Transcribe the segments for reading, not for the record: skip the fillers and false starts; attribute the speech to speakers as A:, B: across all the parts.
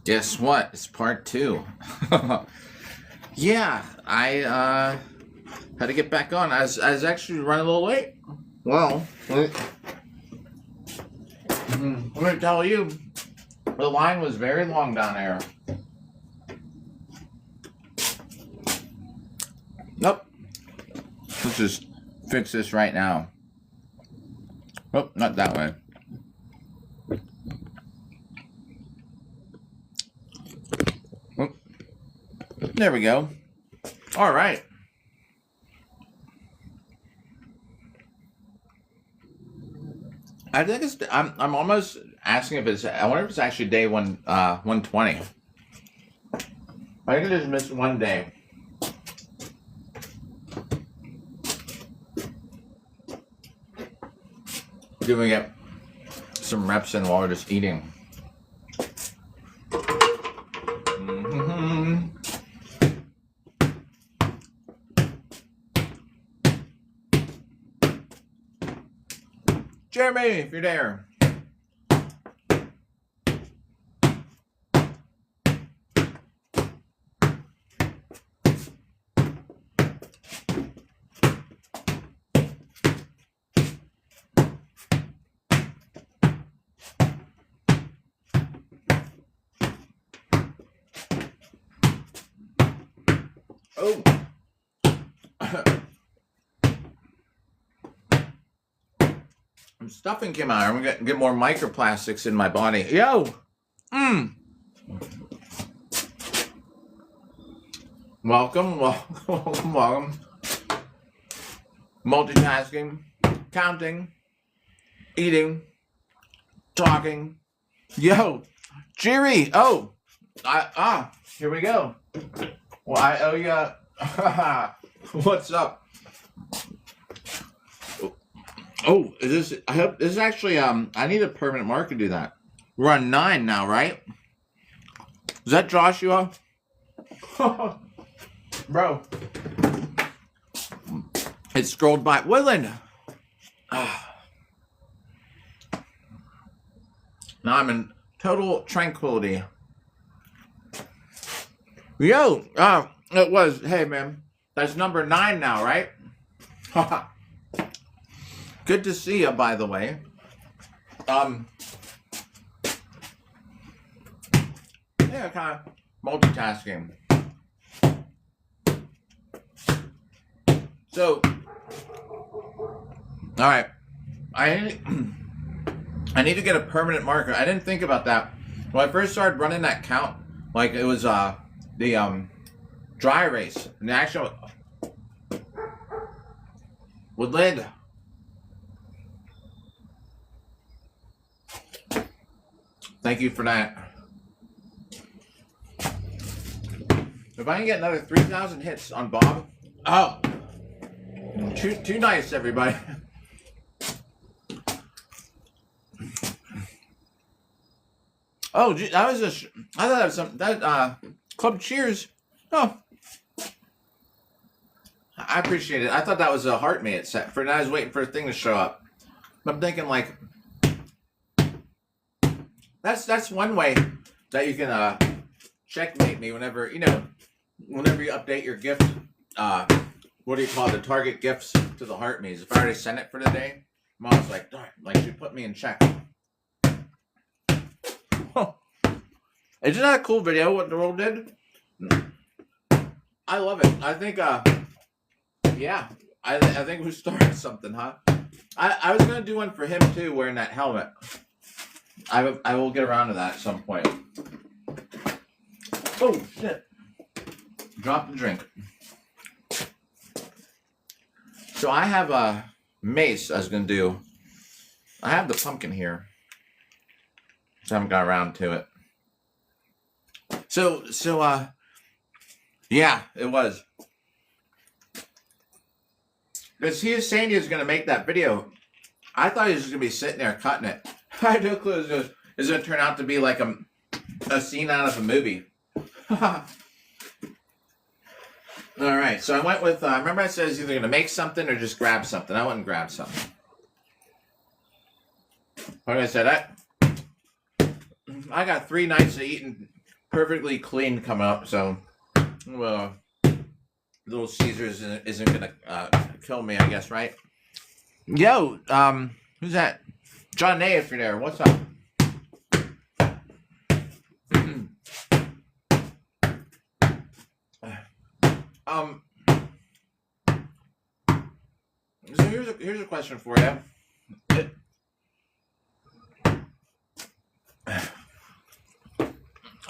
A: Guess what? It's part two. Yeah, I had to get back on. I was actually running a little late. Well, I'm going to tell you, the line was very long down there. Nope. Let's just fix this right now. Oh, not that way. Oh, there we go. All right. I think it's. I'm almost asking if it's. I wonder if it's actually day 120. I think I just missed one day. Doing it some reps in while we're just eating. Jeremy, if you're there. Oh. Stuffing came out. I'm gonna get more microplastics in my body. Yo! Welcome. Multitasking, counting, eating, talking. Yo! Jerry! Oh! Here we go. Well, I owe you. What's up? Oh, is this? I hope this is actually. I need a permanent marker to do that. We're on 9 now, right? Is that Joshua? Bro, it scrolled by. Woodland. Now I'm in total tranquility. Yo, it was. Hey, man, that's number 9 now, right? Good to see you, by the way. Yeah, kind of multitasking. So, all right, I need to get a permanent marker. I didn't think about that when I first started running that count. Like it was the dry race, and the actual Woodland. Thank you for that. If I can get another 3,000 hits on Bob, too nice, everybody. Oh, gee, that was I thought that was that Club Cheers. Oh, I appreciate it. I thought that was a heart me. And I was waiting for a thing to show up. I'm thinking like. That's one way that you can checkmate me whenever you update your gift. What do you call it? The target gifts to the heart me's. If I already sent it for the day, Mom's like, darn, like she put me in check. Huh. Isn't that a cool video? What the world did? I love it. I think yeah. I think we started something, huh? I was gonna do one for him too, wearing that helmet. I will get around to that at some point. Oh, shit. Drop the drink. So I have a mace I was going to do. I have the pumpkin here. So I haven't got around to it. So, yeah, it was. Because he was saying he was going to make that video. I thought he was going to be sitting there cutting it. I had no clue it was going to turn out to be like a scene out of a movie. All right, so I went with, remember I said I was either going to make something or just grab something. I went and grabbed something. Like I said, I got 3 nights of eating perfectly clean coming up, so well, Little Caesars isn't gonna kill me, I guess, right? Yo, who's that? John A, if you're there, what's up? um, so here's a question for you.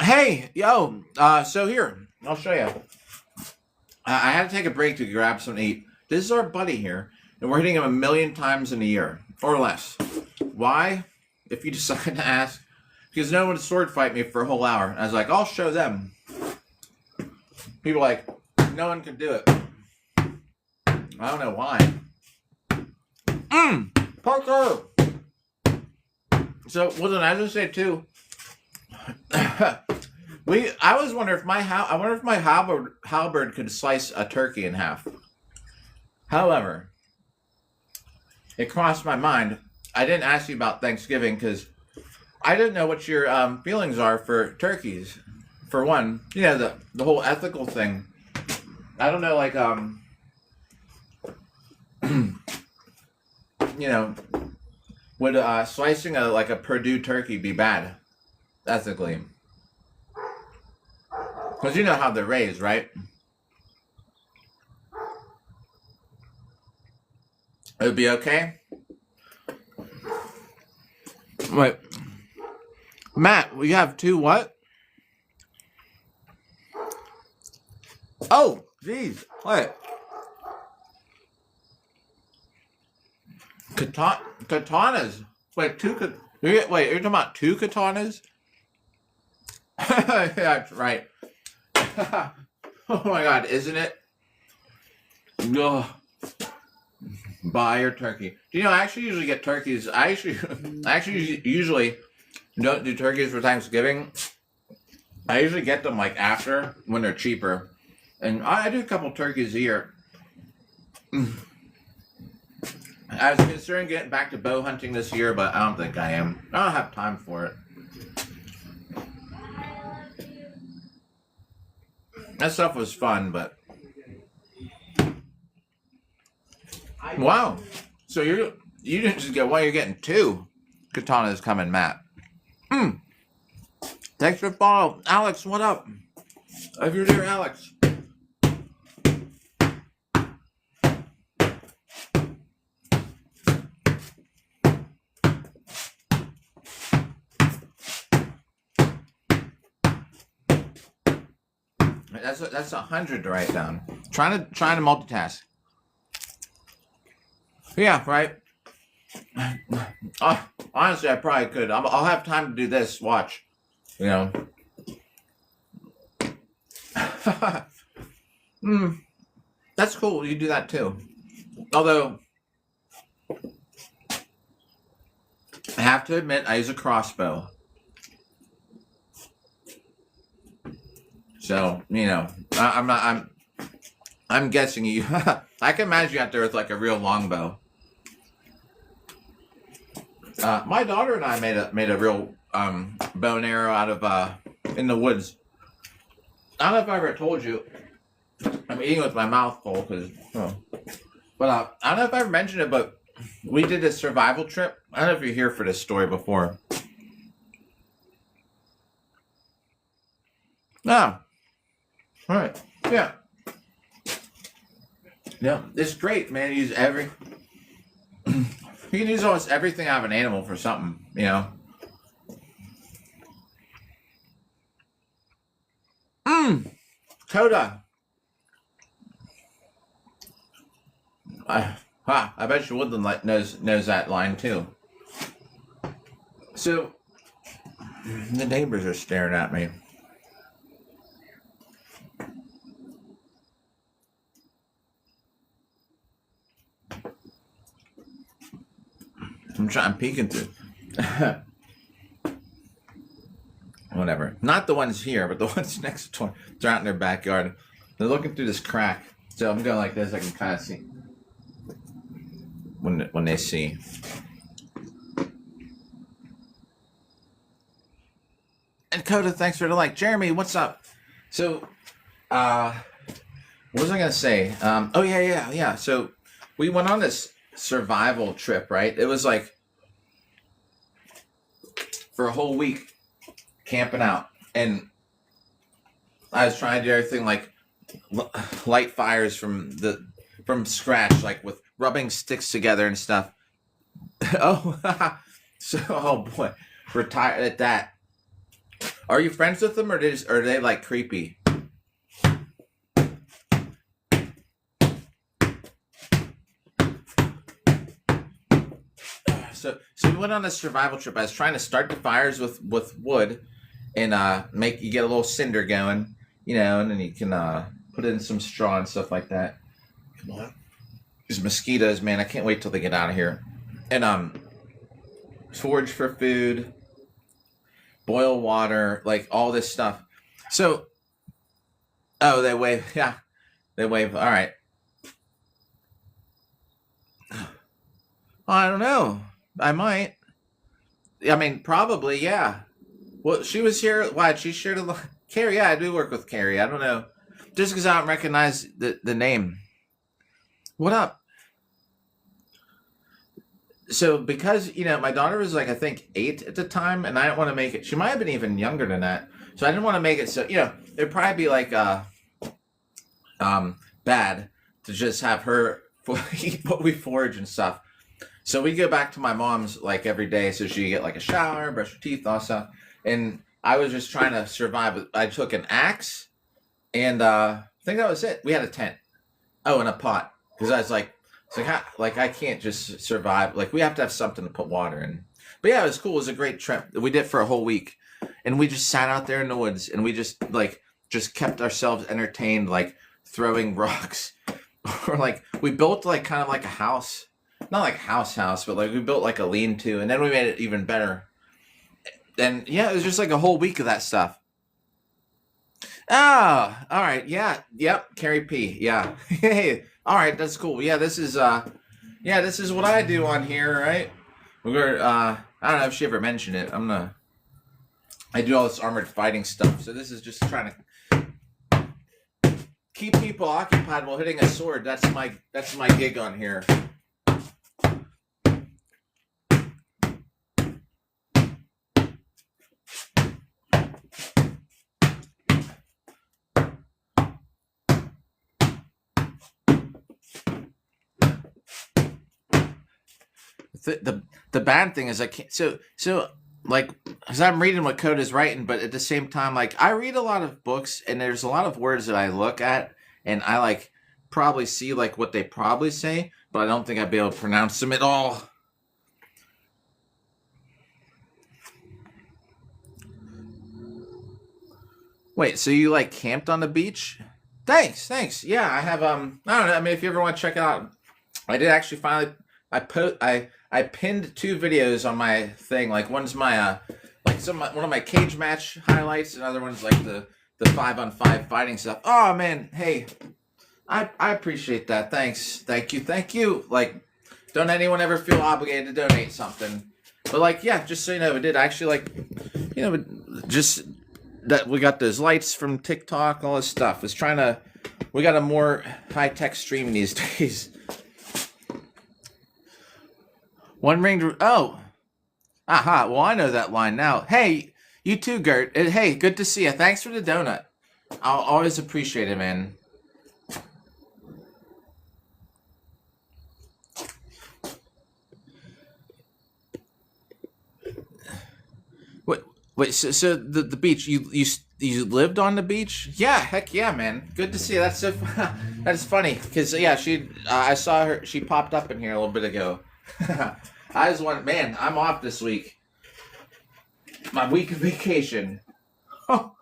A: Hey, yo, so here, I'll show you. I had to take a break to grab something to eat. This is our buddy here, and we're hitting him 1,000,000 times in a year, or less. Why? If you decide to ask, because no one would sword fight me for a whole hour. I was like, I'll show them. People are like, no one could do it. I don't know why. Parker! So, what did I just say too? I was wondering if my halberd could slice a turkey in half. However, it crossed my mind. I didn't ask you about Thanksgiving because I didn't know what your feelings are for turkeys. For one, you know, the whole ethical thing. I don't know, like you know, would slicing a Purdue turkey be bad ethically? Because you know how they're raised, right? It would be okay? Wait. Matt, we have two what? Oh, jeez. Wait. Katanas. Wait, you're talking about two katanas? Yeah, that's right. Oh my god, isn't it? Ugh. Buy your turkey. Do you know, I actually usually get turkeys. I actually usually don't do turkeys for Thanksgiving. I usually get them like after, when they're cheaper. And I do a couple turkeys a year. I was considering getting back to bow hunting this year, but I don't think I am. I don't have time for it. That stuff was fun, but wow. So you didn't just get one, you're getting two katanas coming, Matt. Thanks for follow. Alex, what up? If you're there, Alex. That's 100 to write down. Trying to multitask. Yeah, right. Honestly, I probably could. I'll have time to do this. Watch. You know. That's cool. You do that too. Although, I have to admit, I use a crossbow. So, you know, I'm guessing you. I can imagine you out there with like a real longbow. My daughter and I made a real bow and arrow out of in the woods. I don't know if I ever told you. I'm eating with my mouth full but I don't know if I ever mentioned it, but we did a survival trip. I don't know if you're here for this story before. No. All right. Yeah. Yeah. It's great, man. You use you can use almost everything out of an animal for something, you know. Coda. I bet you Woodland knows that line too. So the neighbors are staring at me. I'm peeking through. Whatever. Not the ones here, but the ones next door. They're out in their backyard. They're looking through this crack. So I'm going like this. I can kind of see when they see. And Coda, thanks for the like. Jeremy, what's up? So, uh, what was I gonna say? Oh yeah. So we went on this survival trip, right? It was like for a whole week camping out, and I was trying to do everything like light fires from scratch, like with rubbing sticks together and stuff. Oh, so oh boy, retired at that. Are you friends with them, or are they like creepy? So we went on a survival trip. I was trying to start the fires with wood, and make you get a little cinder going, and then you can put in some straw and stuff like that. Come on, these mosquitoes, man! I can't wait till they get out of here. And forage for food, boil water, like all this stuff. So, oh, they wave. Yeah, they wave. All right. I don't know. I might. I mean, probably, yeah. Well, she was here. Why? She's sure to Carrie. Yeah, I do work with Carrie. I don't know. Just because I don't recognize the name. What up? So, because, my daughter was like, I think 8 at the time, and I didn't want to make it. She might have been even younger than that. So, I didn't want to make it so, it'd probably be like, bad to just have her eat what we forage and stuff. So we go back to my mom's like every day, so she get like a shower, brush her teeth, all stuff. And I was just trying to survive. I took an axe, and I think that was it. We had a tent. Oh, and a pot, because I was like, I can't just survive. Like we have to have something to put water in. But yeah, it was cool. It was a great trip. We did for a whole week, and we just sat out there in the woods, and we just kept ourselves entertained, like throwing rocks, or like we built like kind of like a house. Not like house, but like we built like a lean-to, and then we made it even better. And yeah, it was just like a whole week of that stuff. Oh, all right, yeah, yep, Carrie P, yeah. Hey, all right, that's cool. Yeah, this is what I do on here, right? We're I don't know if she ever mentioned it. I do all this armored fighting stuff, so this is just trying to keep people occupied while hitting a sword. That's my gig on here. The bad thing is I can't. So like, because I'm reading what Coda's writing, but at the same time, like I read a lot of books, and there's a lot of words that I look at, and I like probably see like what they probably say, but I don't think I'd be able to pronounce them at all. Wait, so you like camped on the beach? Thanks. Yeah, I have. I don't know. I mean, if you ever want to check it out, I did actually finally. I pinned 2 videos on my thing. Like one's my like one of my cage match highlights, and other one's like the 5-on-5 fighting stuff. Oh man, hey, I appreciate that. Thanks, thank you. Like, don't anyone ever feel obligated to donate something. But like, yeah, just so you know, we did actually just that we got those lights from TikTok, all this stuff. We got a more high-tech stream these days. One ring. Oh. Aha. Well, I know that line now. Hey, you too, Gert. Hey, good to see you. Thanks for the donut. I'll always appreciate it, man. Wait. So the beach. You lived on the beach? Yeah. Heck yeah, man. Good to see you. That's that's funny because yeah, I saw her. She popped up in here a little bit ago. I just want, man, I'm off this week. My week of vacation. Oh.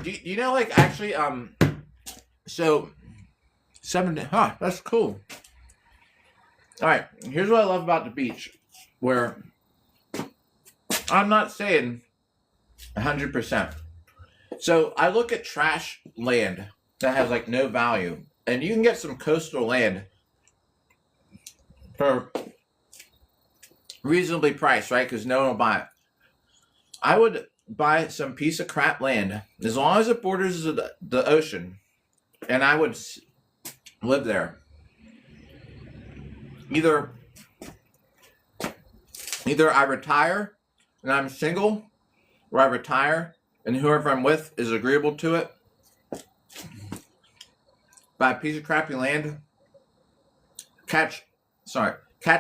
A: Do you know, like, actually, so, 7 days, that's cool. All right, here's what I love about the beach, where I'm not saying 100%. So I look at trash land that has like no value, and you can get some coastal land for reasonably priced, right? Because no one will buy it. I would buy some piece of crap land as long as it borders the ocean, and I would live there. Either I retire and I'm single, or I retire and whoever I'm with is agreeable to it. Buy a piece of crappy land. Catch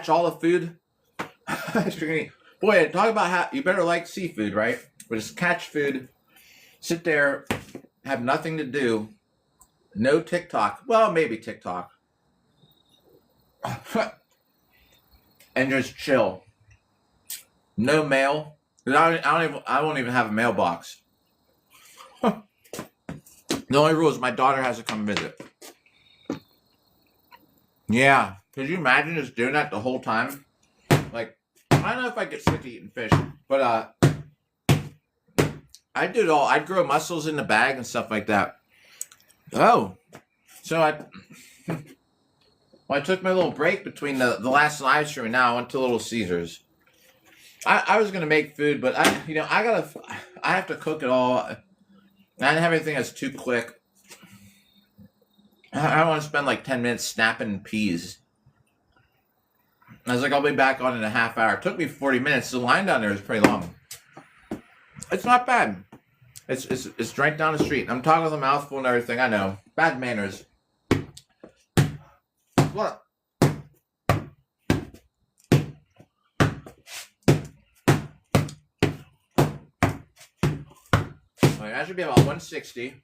A: all the food. Boy, talk about how you better like seafood, right? But just catch food, sit there, have nothing to do, no TikTok. Well, maybe TikTok. And just chill. No mail. I won't even have a mailbox. The only rule is my daughter has to come visit. Yeah. Could you imagine just doing that the whole time? Like, I don't know if I get sick of eating fish, but I'd do it all. I'd grow mussels in the bag and stuff like that. Oh. So I took my little break between the last live stream and now I went to Little Caesars. I was gonna make food, but I have to cook it all. I didn't have anything that's too quick. I don't want to spend like 10 minutes snapping peas. I was like, I'll be back on in a half hour. It took me 40 minutes. The line down there is pretty long. It's not bad. It's right down the street. I'm talking with a mouthful and everything. I know. Bad manners. What? Alright, that should be about 160.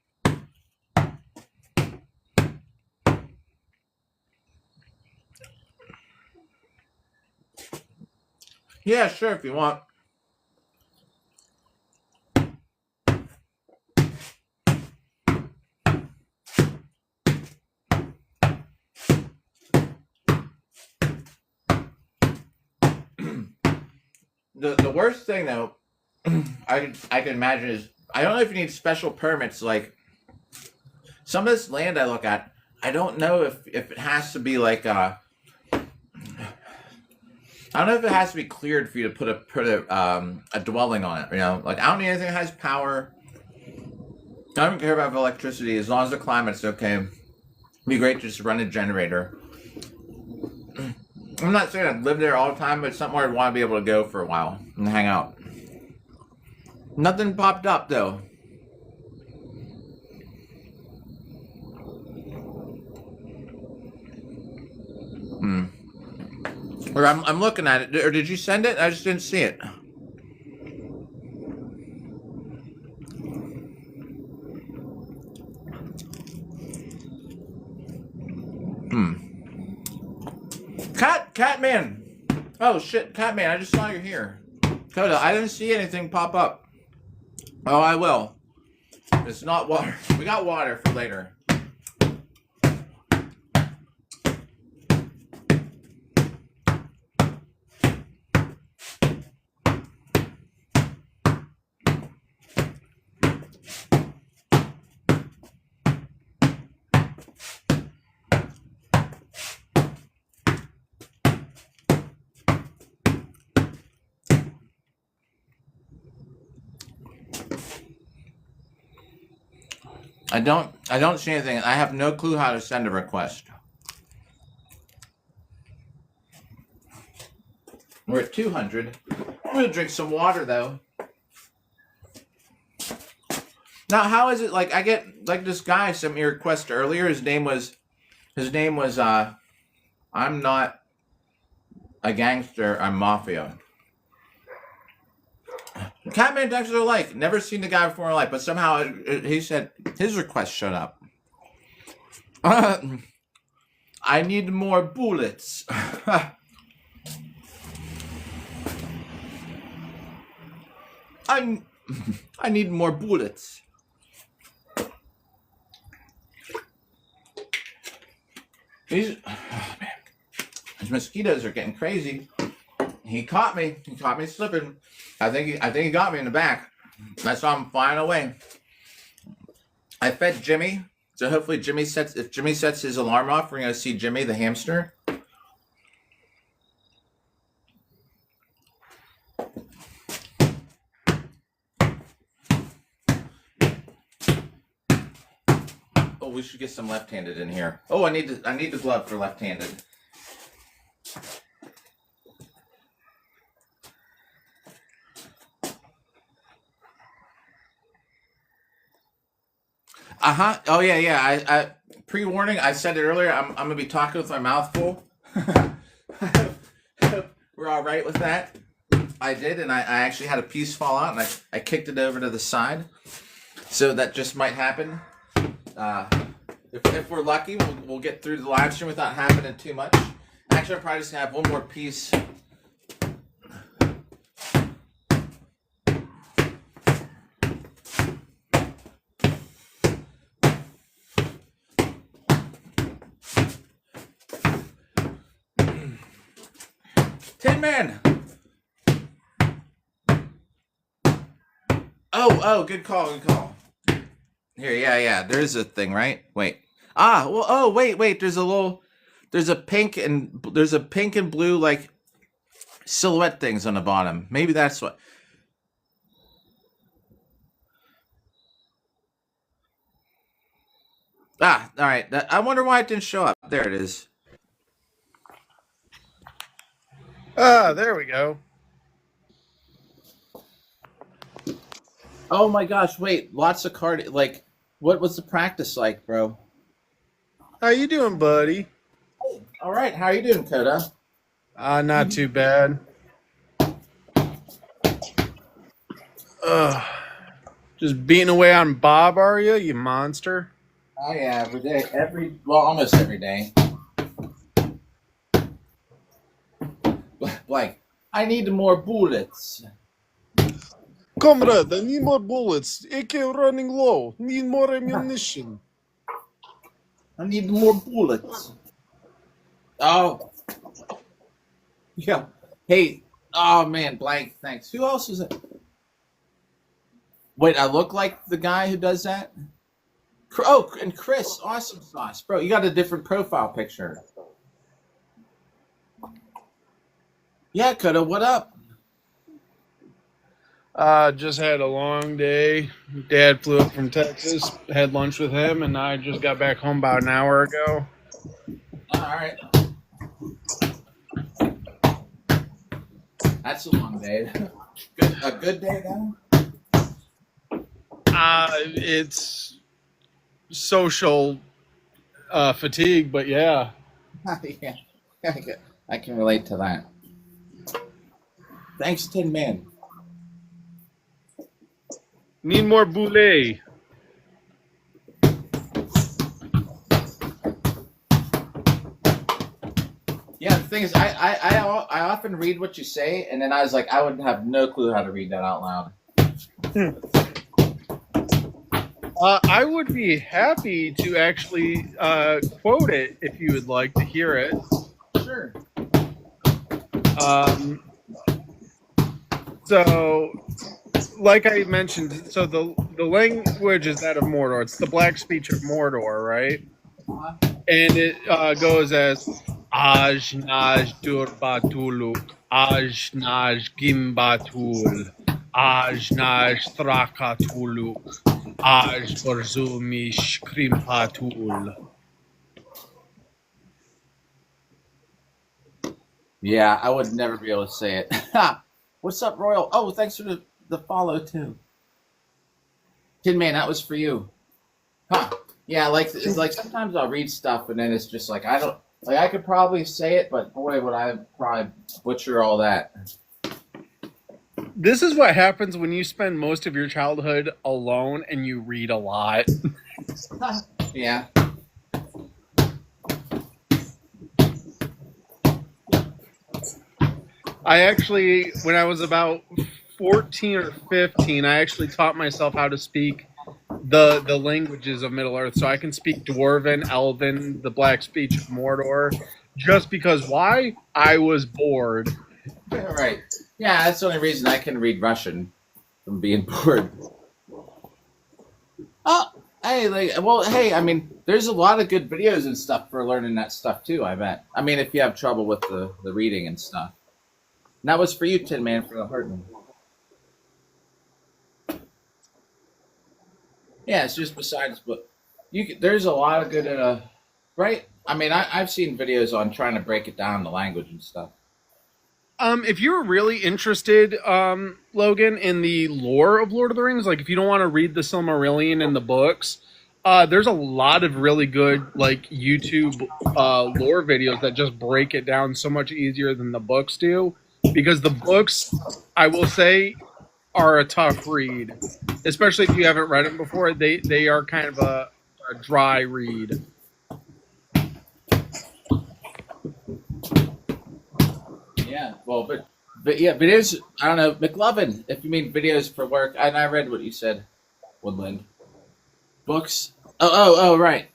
A: Yeah, sure, if you want. The worst thing though, I can imagine is I don't know if you need special permits. Like some of this land I look at, I don't know if it has to be like I don't know if it has to be cleared for you to put a dwelling on it. You know, like I don't need anything that has power. I don't care about electricity as long as the climate's okay. It'd be great to just run a generator. I'm not saying I'd live there all the time, but it's somewhere I'd want to be able to go for a while and hang out. Nothing popped up though. Or I'm looking at it. Or did you send it? I just didn't see it. Catman. Oh shit, Catman, I just saw you here. Coda, I didn't see anything pop up. Oh, I will. It's not water. We got water for later. I don't see anything. I have no clue how to send a request. We're at 200. I'm gonna drink some water though. Now, how is it like I get like this guy sent me a request earlier. His name was I'm not a gangster, I'm mafia. Catman texts are like, never seen the guy before in life, but somehow he said his request showed up. I need more bullets. I need more bullets. These mosquitoes are getting crazy. He caught me. He caught me slipping. I think he got me in the back. I saw him flying away. I fed Jimmy, so hopefully if Jimmy sets his alarm off, we're gonna see Jimmy the hamster. we should get some left-handed in here. Oh, I need the glove for left-handed. Uh-huh. Oh yeah. I pre-warning, I said it earlier, I'm gonna be talking with my mouth full. We're all right with that. I did, and I actually had a piece fall out, and I kicked it over to the side. So that just might happen. If we're lucky, we'll get through the live stream without happening too much. Actually, I'll probably just have one more piece. Tin Man! Oh, good call. Here, yeah. There's a thing, right? Wait. Wait. There's a pink and blue like silhouette things on the bottom. Maybe that's what. All right. I wonder why it didn't show up. There it is.
B: There we go.
A: Oh my gosh! Wait, lots of card. Like, what was the practice like, bro?
B: How you doing, buddy?
A: All right. How are you doing, Coda?
B: Not too bad. Just beating away on Bob, are you monster?
A: Oh yeah, every day. Almost every day. Like, I need more bullets.
B: Comrade, I need more bullets. AK running low. Need more ammunition.
A: I need more bullets. Oh. Yeah. Hey. Oh, man. Blank. Thanks. Who else is it? Wait, I look like the guy who does that? Oh, and Chris. Awesome sauce. Bro, you got a different profile picture. Yeah, Coda. What up?
B: Just had a long day. Dad flew up from Texas, had lunch with him, and I just got back home about an hour ago.
A: All right. That's a long day. A good day, then?
B: It's social fatigue, but yeah.
A: Yeah. I can relate to that. Thanks, Tin Man.
B: Need more boulet.
A: Yeah, the thing is, I often read what you say, and then I was like, I would have no clue how to read that out loud.
B: I would be happy to actually quote it if you would like to hear it.
A: Sure.
B: So, like I mentioned, so the language is that of Mordor. It's the black speech of Mordor, right?
A: Uh-huh.
B: And it goes as Aj Naj Durbatuluk, Aj Naj Gimbatul, Aj Naj Thrakatuluk, Aj Borzumish Krimpatul.
A: Yeah, I would never be able to say it. What's up, Royal? Oh, thanks for the follow, too. Tin Man, that was for you. Huh. Yeah, it's like sometimes I'll read stuff and then it's just like, I could probably say it, but boy, would I probably butcher all that.
B: This is what happens when you spend most of your childhood alone and you read a lot.
A: Yeah.
B: I actually, when I was about 14 or 15, I actually taught myself how to speak the languages of Middle Earth. So I can speak Dwarven, Elven, the Black Speech of Mordor, just because why? I was bored.
A: Right. Yeah, that's the only reason I can read Russian, from being bored. Oh, hey, I mean, there's a lot of good videos and stuff for learning that stuff too, I bet. I mean, if you have trouble with the reading and stuff. And that was for you, Tin Man, for the Hartman. Yeah, it's just besides, but There's a lot of good right. I mean, I've seen videos on trying to break it down the language and stuff.
B: If you're really interested, Logan, in the lore of Lord of the Rings, like if you don't want to read the Silmarillion in the books, there's a lot of really good like YouTube lore videos that just break it down so much easier than the books do. Because the books, I will say, are a tough read, especially if you haven't read them before. They are kind of a dry read.
A: Yeah, well, but yeah, videos. I don't know, McLovin. If you mean videos for work, and I read what you said, Woodland books. Oh, right.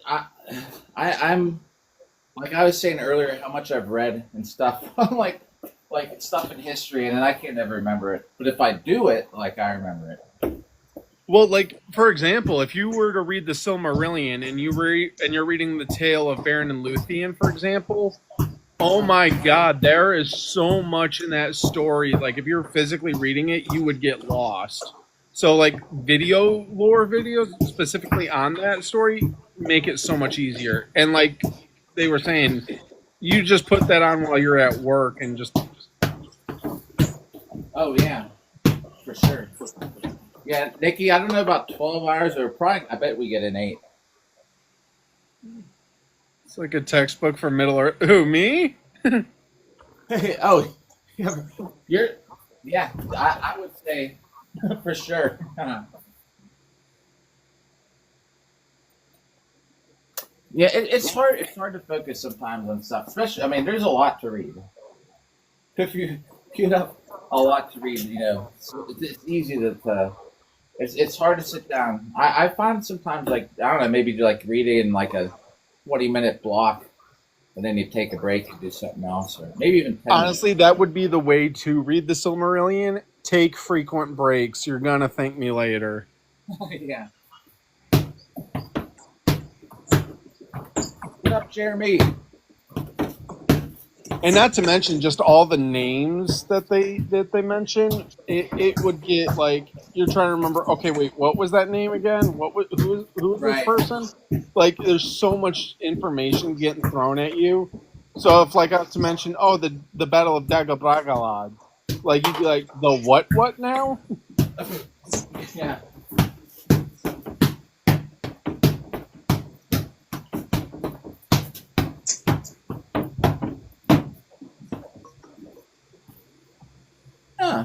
A: I, I'm like I was saying earlier, how much I've read and stuff. I'm like stuff in history, and then I can't ever remember it. But if I do it, like I remember it.
B: Well, like for example, if you were to read the Silmarillion and you're reading the tale of Beren and Luthien, for example, oh my God, there is so much in that story. Like if you're physically reading it, you would get lost. So like video lore videos specifically on that story make it so much easier. And like they were saying, you just put that on while you're at work and just
A: Oh yeah, for sure. Yeah, Nikki. I don't know about 12 hours, or probably. I bet we get an 8.
B: it's like a textbook for Middle Earth. Who, me?
A: Oh, yeah, you're. Yeah, I would say for sure. Yeah, it's hard. It's hard to focus sometimes on stuff, especially. I mean, there's a lot to read. If you have a lot to read, it's easy to. It's hard to sit down. I find sometimes like I don't know, maybe do like reading in like a 20-minute block, and then you take a break and do something else, or maybe even 10 minutes.
B: Honestly, that would be the way to read the Silmarillion. Take frequent breaks. You're gonna thank me later.
A: Yeah. What up, Jeremy?
B: And not to mention just all the names that they mention. It would get like you're trying to remember. Okay, wait, what was that name again? Who was this
A: Right.
B: person? Like, there's so much information getting thrown at you. So if like I have to mention, oh, the Battle of Dagobраgalad, like you'd be like, the what now?
A: Yeah.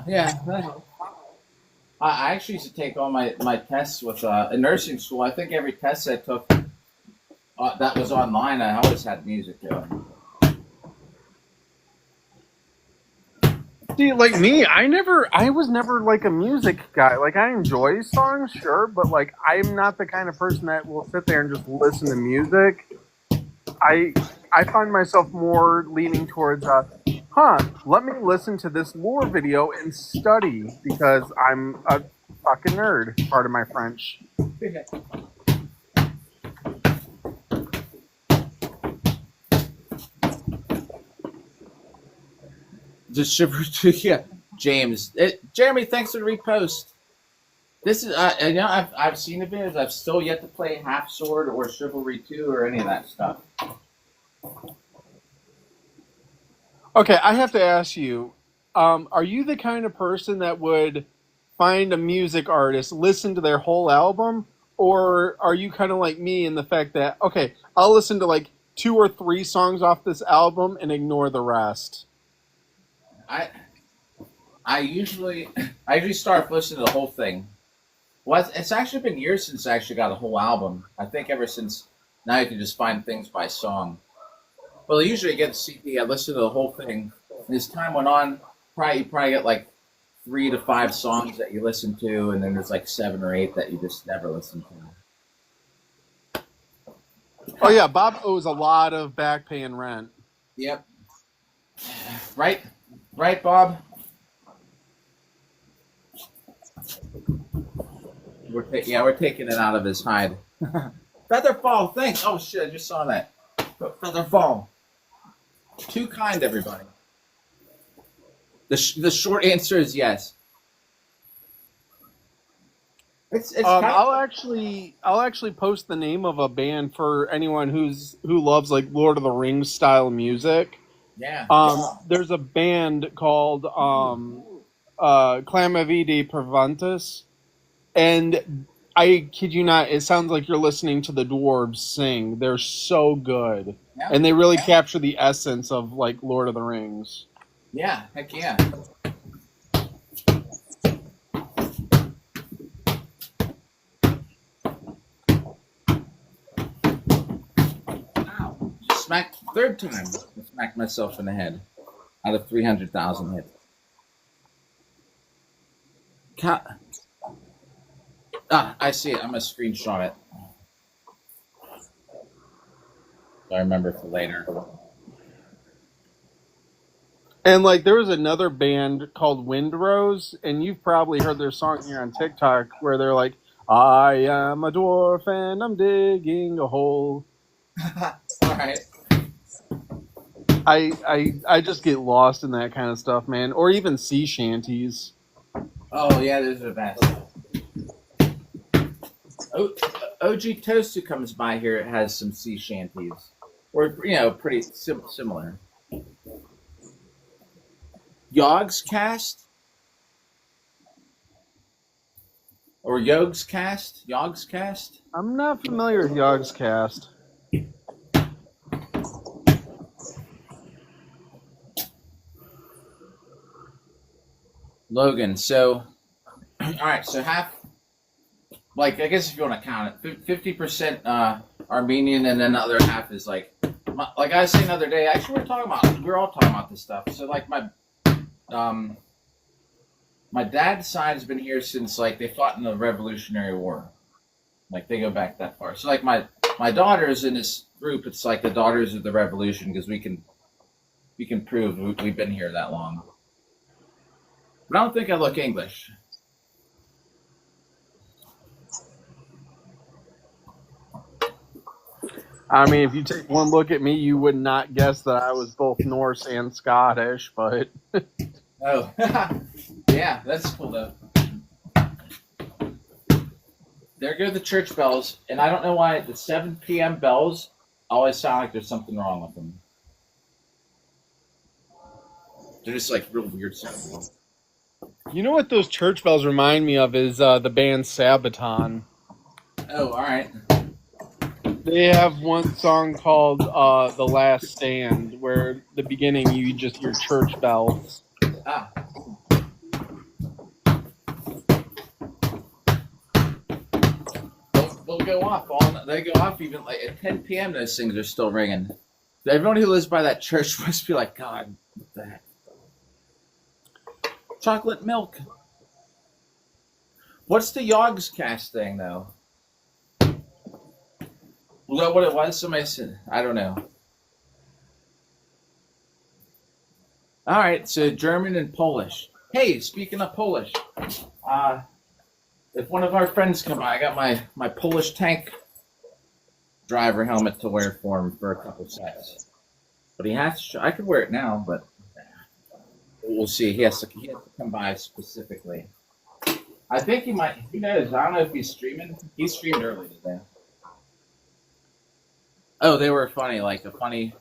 A: Yeah. I actually used to take all my tests with in nursing school. I think every test I took that was online, I always had music going.
B: See, like me, I was never like a music guy. Like I enjoy songs, sure, but like I'm not the kind of person that will sit there and just listen to music. I I find myself more leaning towards let me listen to this lore video and study because I'm a fucking nerd. Pardon my French.
A: Just shiver to yeah, James. Jeremy, thanks for the repost. This is I've seen the videos. I've still yet to play Half Sword or Chivalry 2 or any of that stuff.
B: Okay, I have to ask you, are you the kind of person that would find a music artist, listen to their whole album, or are you kind of like me in the fact that okay, I'll listen to like two or three songs off this album and ignore the rest?
A: I I usually start listening to the whole thing. Well, it's actually been years since I actually got a whole album. I think ever since now you can just find things by song. Well, I usually get a CD. I listen to the whole thing. And as time went on, you probably get like 3 to 5 songs that you listen to, and then there's like 7 or 8 that you just never listen
B: Oh yeah, Bob owes a lot of back pay and rent.
A: to. Yep. Right, right, Bob. We're taking it out of his hide. Featherfall, thanks. Oh shit, I just saw that. Featherfall, too kind, everybody. The short answer is yes. It's kind of
B: I'll actually post the name of a band for anyone who loves like Lord of the Rings style music.
A: yeah.
B: There's a band called Clamavidi Preventus, and I kid you not, it sounds like you're listening to the dwarves sing. They're so good,
A: Yeah.
B: and they really capture the essence of like Lord of the Rings.
A: Yeah, heck yeah. Ow. Smacked third time. I smacked myself in the head out of 300,000 hits. I see it. I'm going to screenshot it. So I remember for later.
B: And like there was another band called Windrose, and you've probably heard their song here on TikTok where they're like, "I am a dwarf and I'm digging a hole."
A: All right.
B: I just get lost in that kind of stuff, man. Or even sea shanties.
A: Oh, yeah, those are the best. OG Toast, who comes by here, has some sea shanties. Or, pretty similar. Yogg's Cast? Or Yogg's Cast? Yogg's Cast?
B: I'm not familiar with Yogg's Cast.
A: Logan, so, all right, so half, like, I guess if you want to count it, 50% Armenian, and then the other half is like I was saying the other day, actually we were all talking about this stuff. So like my dad's side's been here since like they fought in the Revolutionary War. Like they go back that far. So like my daughters in this group, it's like the Daughters of the Revolution because we can prove we've been here that long. But I don't think I look English.
B: I mean, if you take one look at me, you would not guess that I was both Norse and Scottish, but...
A: Oh, yeah, that's cool, though. There go the church bells, and I don't know why the 7 p.m. bells always sound like there's something wrong with them. They're just, like, real weird sounding.
B: You know what those church bells remind me of is the band Sabaton.
A: Oh, all right.
B: They have one song called The Last Stand, where the beginning you just hear church bells.
A: Ah. They'll go off. They go off even like at 10 p.m. Those things are still ringing. Everyone who lives by that church must be like, God, what the heck? Chocolate milk. What's the Yogg's Cast thing, though? Was that what it was? Somebody said, I don't know. All right, so German and Polish. Hey, speaking of Polish, if one of our friends come by, I got my Polish tank driver helmet to wear for him for a couple sets. But he has to. I could wear it now, but we'll see. He has to come by specifically. I think he might. Who knows? I don't know if he's streaming. He streamed early today. Oh, they were funny, like a funny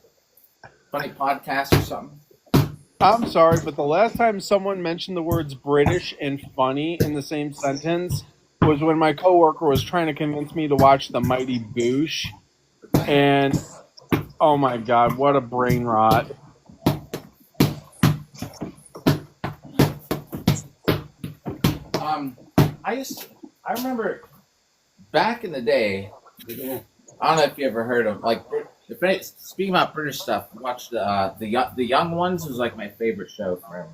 A: podcast or something.
B: I'm sorry, but the last time someone mentioned the words British and funny in the same sentence was when my coworker was trying to convince me to watch The Mighty Boosh. And, oh my God, what a brain rot.
A: I remember back in the day, I don't know if you ever heard of, like, speaking about British stuff, watch the Young Ones was like my favorite show forever.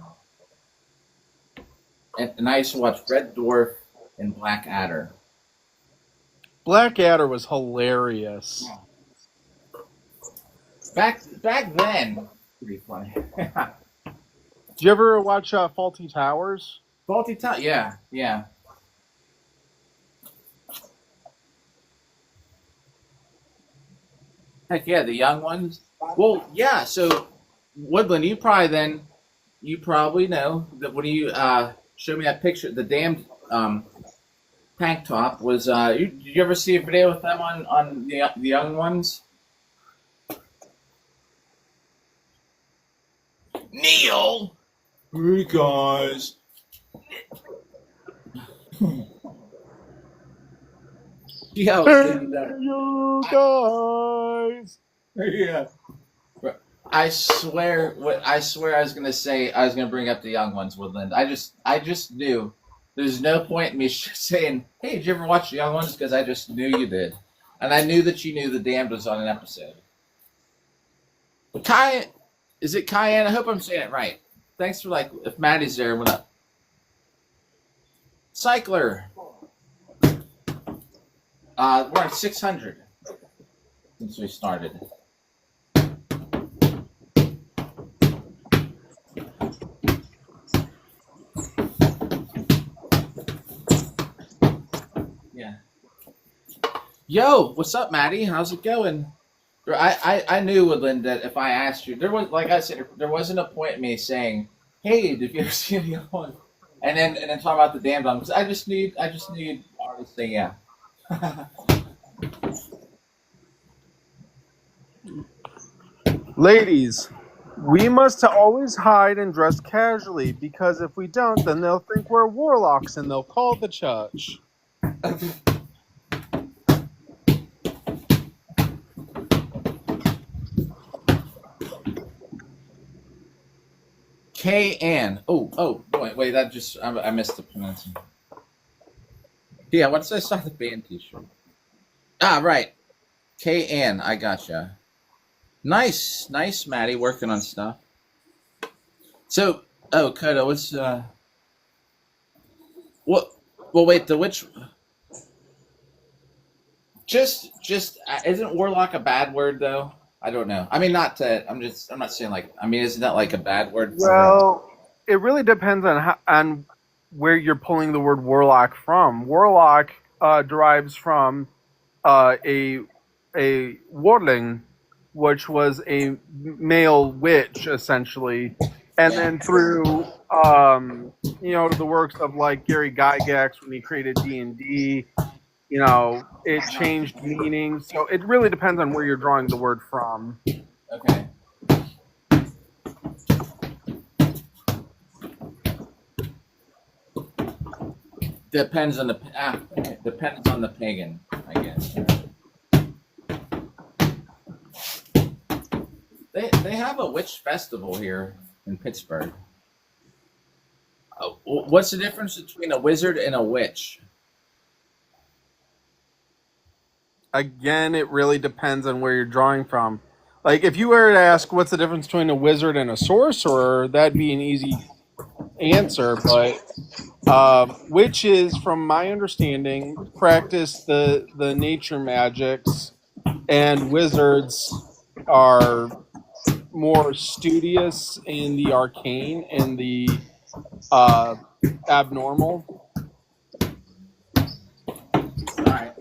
A: And I used to watch Red Dwarf and Black Adder.
B: Black Adder was hilarious.
A: Back then, pretty funny.
B: Did you ever watch Faulty Towers?
A: Faulty Tower, yeah. Heck yeah, the Young Ones. Well, yeah. So Woodland, you probably know that when you show me that picture, the damned tank top was did you ever see a video with them on the young ones? Neil. Hey guys. Yeah,
B: Hey,
A: thinking that.
B: you guys.
A: Yeah. I swear I was gonna say I was gonna bring up the young ones, Woodland. I just knew. There's no point in me saying, "Hey, did you ever watch the young ones?" Because I just knew you did, and I knew that you knew the Damned was on an episode. Kai, is it Cayenne? I hope I'm saying it right. Thanks for like if Maddie's there, what up? Cycler. We're on 600 since we started. Yeah. Yo, what's up, Maddie? How's it going? I knew, Woodland, that if I asked you, there was, like I said, there wasn't a point in me saying, "Hey, did you ever see the other one?" And then talk about the damned one because I just need you'd already say yeah.
B: Ladies, we must always hide and dress casually because if we don't, then they'll think we're warlocks and they'll call the church.
A: K Ann. Oh, wait, that just I missed the pronunciation. Yeah, once I saw the band T-shirt. Ah, right. K Ann, I gotcha. Nice, Maddie, working on stuff. So, oh, Kodo, what's what? Well, wait, the which? Just isn't warlock a bad word though? I don't know. I mean, not to. I'm not saying like. I mean, isn't that like a bad word for?
B: Well, it really depends on where you're pulling the word warlock from. Warlock derives from a warling, which was a male witch essentially, and
A: Yeah.
B: then through the works of like Gary Gygax when he created D&D, it changed meaning. So it really depends on where you're drawing the word from.
A: Okay. Depends on the depends on the pagan, I guess. They have a witch festival here in Pittsburgh. What's the difference between a wizard and a witch?
B: Again, it really depends on where you're drawing from. Like if you were to ask what's the difference between a wizard and a sorcerer, that'd be an easy answer. But witches, from my understanding, practice the nature magics, and wizards are more studious in the arcane and the uh, abnormal.
A: All right,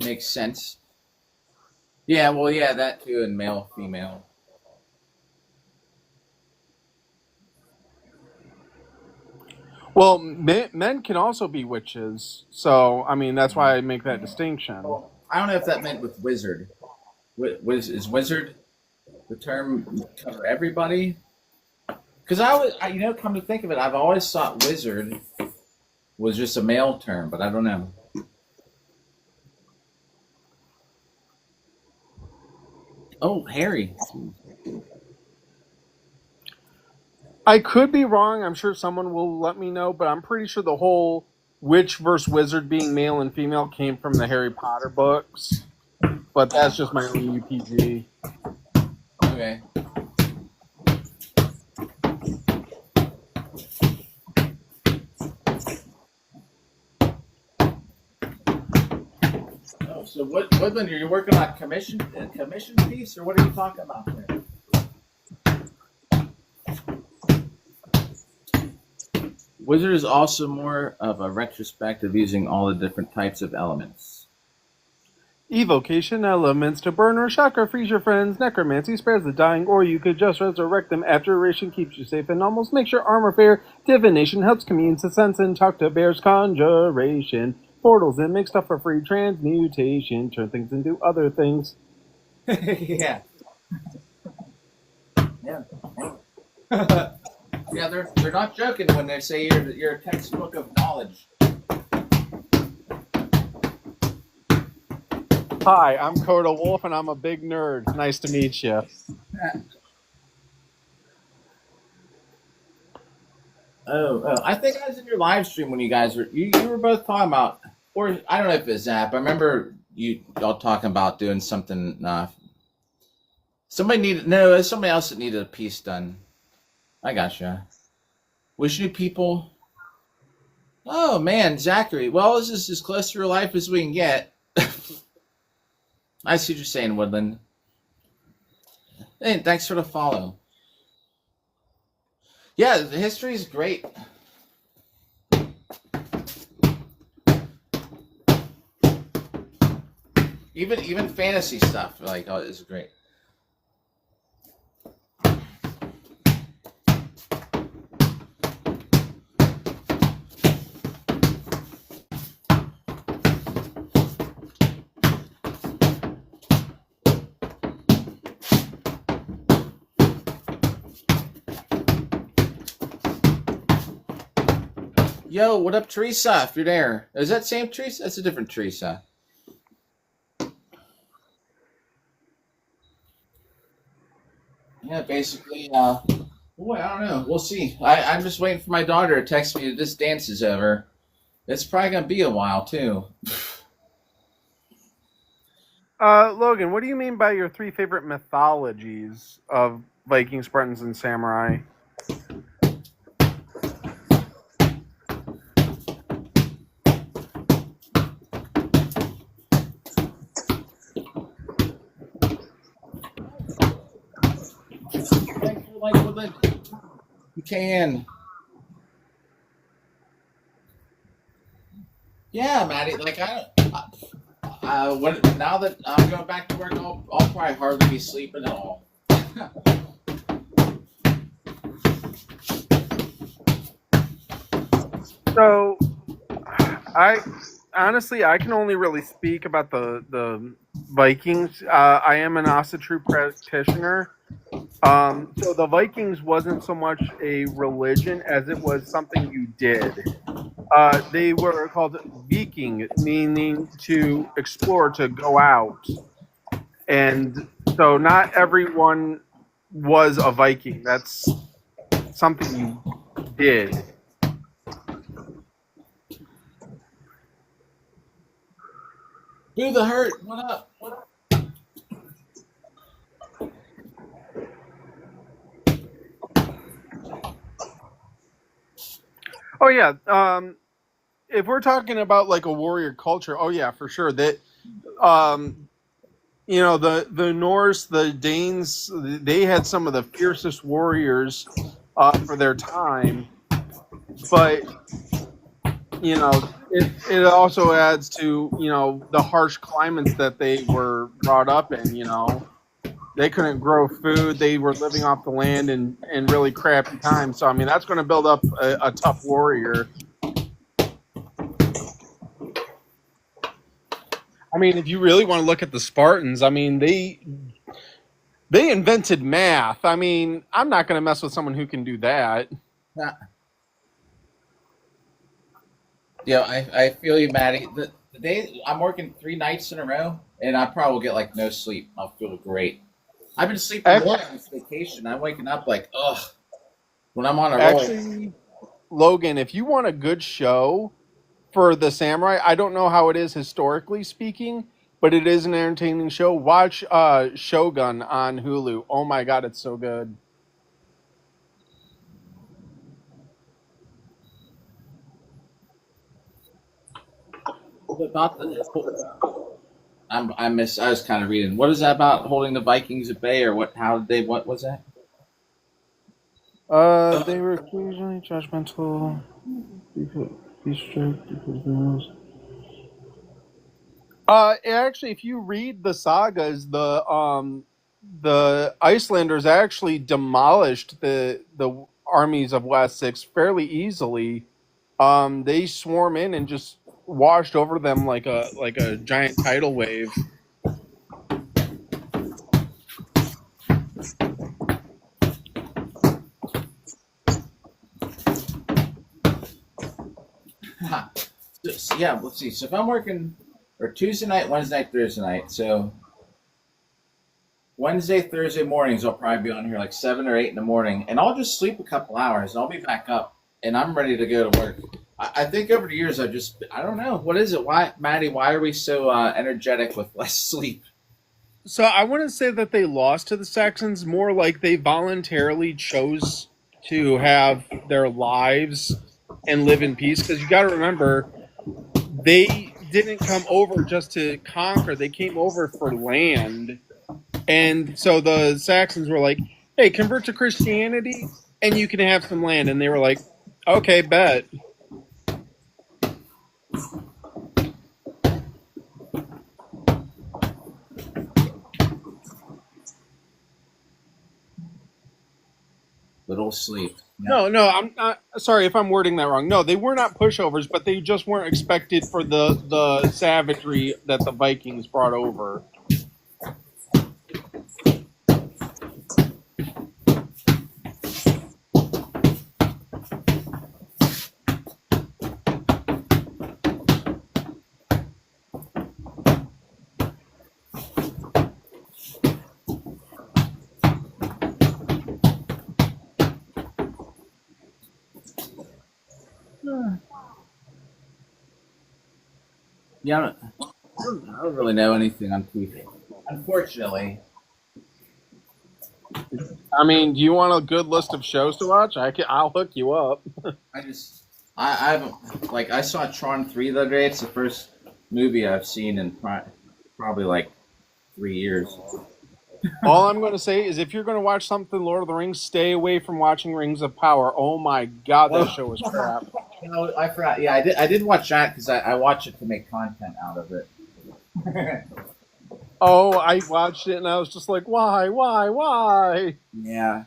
A: makes sense. Yeah, well, yeah, that too, and male, female.
B: Well, men can also be witches, so I mean that's why I make that distinction.
A: Well, I don't know if that meant with wizard. Is wizard the term cover everybody? Because come to think of it, I've always thought wizard was just a male term, but I don't know. Oh, Harry.
B: I could be wrong. I'm sure someone will let me know, but I'm pretty sure the whole witch versus wizard being male and female came from the Harry Potter books. But that's just my own UPG.
A: Okay. Oh, so Woodland, are you working on a commission piece, or what are you talking about there? Wizard is also more of a retrospective using all the different types of elements.
B: Evocation elements to burn or shock or freeze your friends. Necromancy spares the dying, or you could just resurrect them. Abjuration keeps you safe and almost makes your armor fair. Divination helps commune to sense and talk to bears. Conjuration. Portals and make stuff for free. Transmutation. Turn things into other things.
A: Yeah. Yeah. Yeah, they're not joking when they say you're a textbook of knowledge.
B: Hi, I'm Coda Wolf, and I'm a big nerd. Nice to meet you.
A: Oh, I think I was in your live stream when you guys were you were both talking about, or I don't know if it's Zap. I remember y'all talking about doing something. Somebody needed no, it was somebody else that needed a piece done. I gotcha. Wish new people. Oh man, Zachary. Well, this is as close to real life as we can get. I see what you're saying, Woodland. Hey, thanks for the follow. Yeah, the history is great. Even fantasy stuff like is great. Yo, what up, Teresa? If you're there, is that same Teresa? That's a different Teresa. Yeah, basically, boy, I don't know. We'll see. I'm just waiting for my daughter to text me that this dance is over. It's probably gonna be a while too.
B: Logan, what do you mean by your three favorite mythologies of Vikings, Spartans, and Samurai?
A: Thanks for like Woodland. You can. Yeah, Maddie. Like I don't. When now that I'm going back to work, I'll probably hardly be sleeping at all.
B: So, I honestly, I can only really speak about the Vikings. I am an Asatru practitioner. So the Vikings wasn't so much a religion as it was something you did. They were called Viking, meaning to explore, to go out. And so not everyone was a Viking. That's something you did.
A: Do the hurt. What up? What up?
B: Oh yeah. If we're talking about like a warrior culture, oh yeah, for sure. That the Norse, the Danes, they had some of the fiercest warriors for their time. But it also adds to the harsh climates that they were brought up in. They couldn't grow food. They were living off the land in really crappy times. So I mean, that's going to build up a tough warrior. I mean, if you really want to look at the Spartans, I mean, they invented math. I mean, I'm not going to mess with someone who can do that.
A: Nah. Yeah, I feel you, Maddie. The day I'm working 3 nights in a row, and I probably will get like no sleep. I'll feel great. I've been sleeping more on this vacation. I'm waking up like, ugh, when I'm on a roll.
B: Actually, Logan, if you want a good show for the samurai, I don't know how it is historically speaking, but it is an entertaining show. Watch Shogun on Hulu. Oh my god, it's so good.
A: About I was kind of reading. What is that about holding the Vikings at bay, or what? How did they? What was that?
B: They were occasionally judgmental. Be strict because Actually, if you read the sagas, the Icelanders actually demolished the armies of Wessex fairly easily. They swarm in and just washed over them like a giant tidal wave.
A: So, yeah, let's see. So if I'm working or Tuesday night, Wednesday night, Thursday night. So Wednesday, Thursday mornings, I'll probably be on here like 7 or 8 in the morning, and I'll just sleep a couple hours, and I'll be back up, and I'm ready to go to work. I think over the years, I don't know, what is it? Why, Maddie? Why are we so energetic with less sleep?
B: So I wouldn't say that they lost to the Saxons, more like they voluntarily chose to have their lives and live in peace. Because you got to remember, they didn't come over just to conquer; they came over for land. And so the Saxons were like, "Hey, convert to Christianity, and you can have some land." And they were like, "Okay, bet."
A: Little sleep. Yeah.
B: No, I'm not sorry if I'm wording that wrong. No, they were not pushovers, but they just weren't expected for the savagery that the Vikings brought over.
A: Yeah, I don't really know anything on TV. Unfortunately,
B: I mean, do you want a good list of shows to watch? I'll hook you up.
A: I just I haven't like I saw Tron 3 the other day. It's the first movie I've seen in probably like 3 years.
B: All I'm going to say is if you're going to watch something Lord of the Rings, stay away from watching Rings of Power. Oh my god, that show was crap.
A: You know, I forgot. Yeah, I did watch that because I watch it to make content out of it.
B: Oh, I watched it and I was just like, why?
A: Yeah.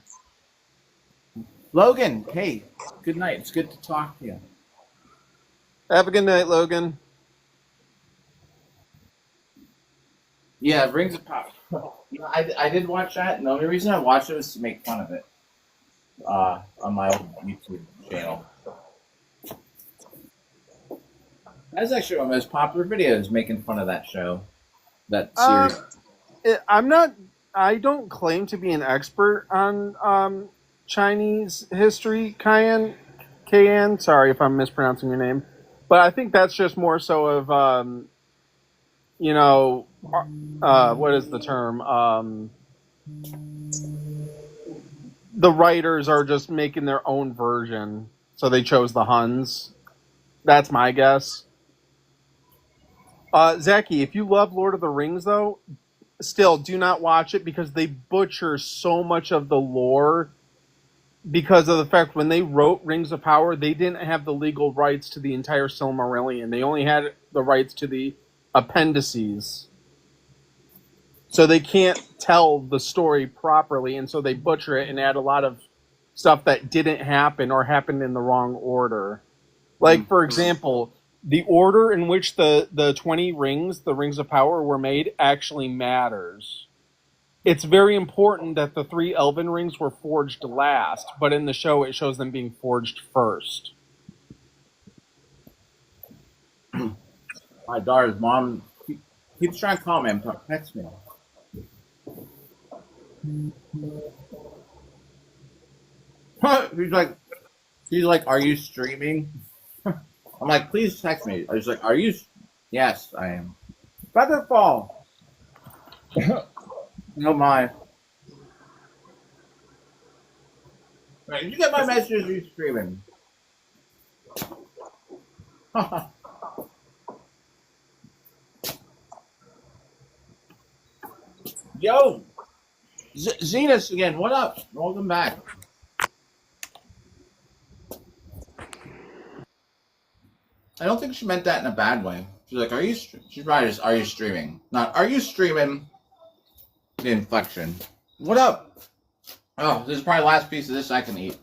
A: Logan, hey, good night. It's good to talk to you.
B: Have a good night, Logan.
A: Yeah, Rings of Power. You know, I did watch that, and the only reason I watched it was to make fun of it on my old YouTube channel. That's actually one of my most popular videos, making fun of that show, that series.
B: I'm not. I don't claim to be an expert on Chinese history, Kayan. Sorry if I'm mispronouncing your name, but I think that's just more so of you know, what is the term? The writers are just making their own version, so they chose the Huns. That's my guess. Zaki, if you love Lord of the Rings, though, still do not watch it because they butcher so much of the lore because of the fact when they wrote Rings of Power, they didn't have the legal rights to the entire Silmarillion. They only had the rights to the appendices. So they can't tell the story properly, and so they butcher it and add a lot of stuff that didn't happen or happened in the wrong order. Like, for example, the order in which the 20 rings, the Rings of Power, were made actually matters. It's very important that the 3 elven rings were forged last, but in the show it shows them being forged first.
A: My daughter's mom keeps trying to call me. Text me. She's like, are you streaming? I'm like, please text me. She's like, are you? Yes, I am. Featherfall. No mind. Right, did you get my message? Are you streaming? Yo, Zenas again. What up? Welcome back. I don't think she meant that in a bad way. She's like, she's probably just, are you streaming? Not, are you streaming the inflection? What up? Oh, this is probably the last piece of this I can eat.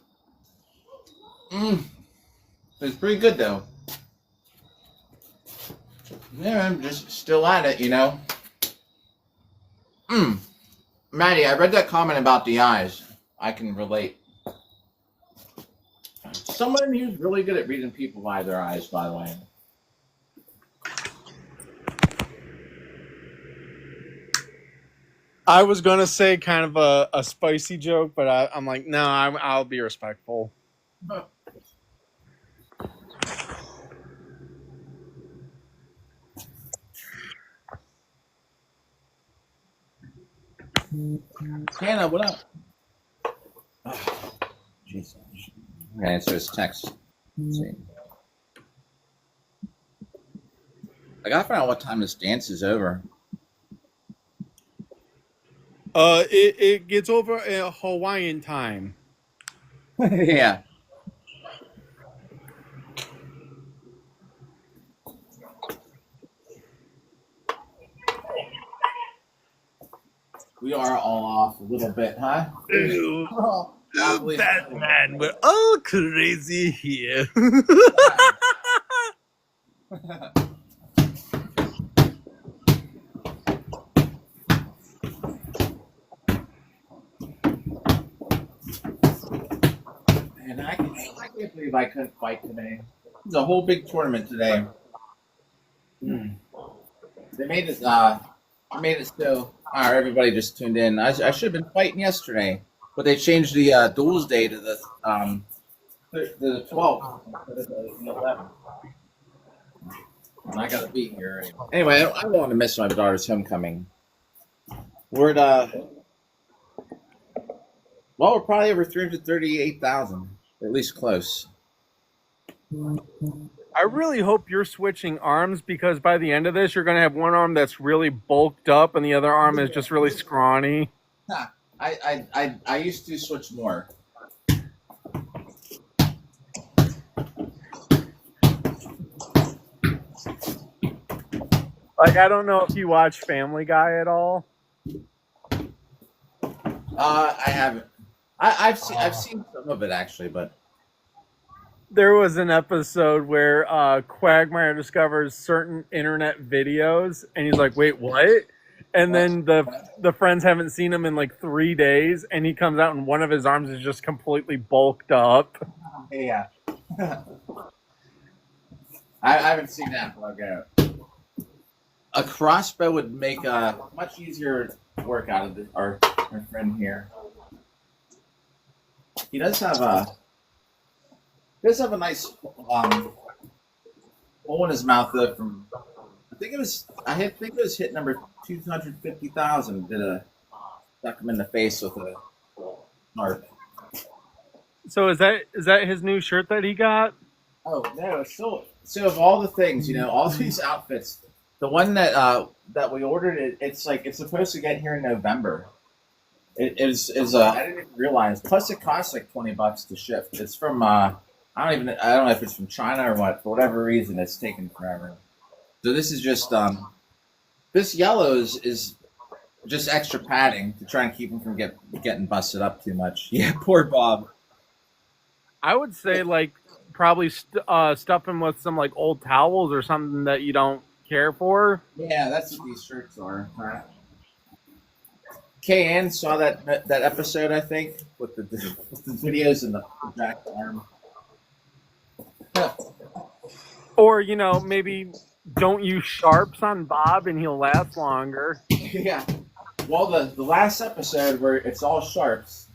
A: It's pretty good though. Yeah, I'm just still at it, you know. Maddie, I read that comment about the eyes. I can relate. Someone who's really good at reading people by their eyes, by the way.
B: I was gonna say kind of a spicy joke, but I'm like, no, I'll be respectful.
A: Hannah, what up? Oh, jeez. I'm gonna answer his text. Let's see. I gotta find out what time this dance is over.
B: It gets over at Hawaiian time.
A: Yeah. We are all off a little bit, huh?
B: Ew.
A: Oh,
B: Batman, we're all crazy here.
A: And I can't believe I couldn't fight today. It's a whole big tournament today. They made it. Made it so. Everybody just tuned in. I should have been fighting yesterday, but they changed the duels day to the 12th instead of the 11th. And I got to be here anyway. I don't want to miss my daughter's homecoming. We're at we're probably over 338,000, at least close.
B: I really hope you're switching arms, because by the end of this, you're going to have one arm that's really bulked up and the other arm is just really scrawny.
A: I used to switch more.
B: Like, I don't know if you watch Family Guy at all.
A: I haven't. I've seen some of it actually, but
B: there was an episode where Quagmire discovers certain internet videos, and he's like, "Wait, what?" And then the friends haven't seen him in like 3 days, and he comes out and one of his arms is just completely bulked up.
A: Yeah. I haven't seen that, but okay. A crossbow would make a much easier work out of our friend here. He does have a nice hole in his mouth though. From I think it was hit number 250,000. Stuck him in the face with a snark.
B: So is that his new shirt that he got?
A: Oh no! So of all the things, you know, all these outfits, the one that we ordered, it's supposed to get here in November. It is I didn't even realize. Plus, it costs like $20 to ship. It's from I don't know if it's from China or what. For whatever reason, it's taken forever. So this is just this yellow is just extra padding to try and keep him from getting busted up too much. Yeah, poor Bob.
B: I would say like probably stuff him with some like old towels or something that you don't care for.
A: Yeah, that's what these shirts are. Right? Kay-Ann saw that episode, I think, with the videos and the jacked arm.
B: Or, you know, maybe don't use sharps on Bob and he'll last longer.
A: Yeah. Well, the last episode where it's all sharps,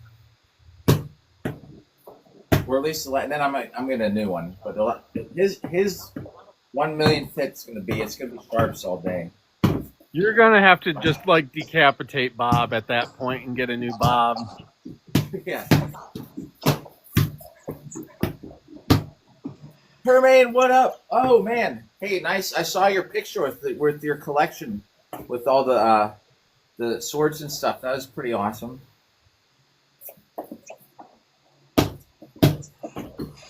A: or at least and then I'm getting a new one. But his 1 million fit's gonna be sharps all day.
B: You're gonna have to just like decapitate Bob at that point and get a new Bob.
A: Yeah. Hermaine, what up? Oh man, hey, nice. I saw your picture with your collection, with all the swords and stuff. That was pretty awesome.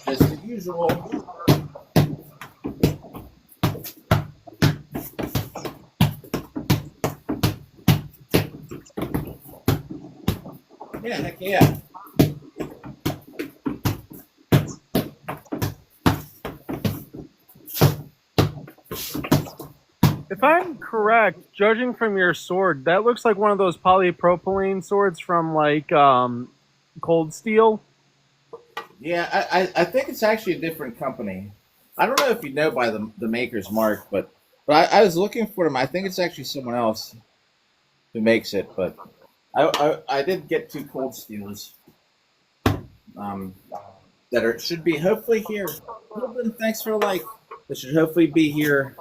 A: Just the usual. Yeah, heck yeah.
B: If I'm correct, judging from your sword, that looks like one of those polypropylene swords from like Cold Steel.
A: Yeah, I think it's actually a different company. I don't know if you know by the maker's mark, but I was looking for them. I think it's actually someone else who makes it, but I did get two cold steels um, that are should be hopefully here. Ruben, thanks for the like. They should hopefully be here.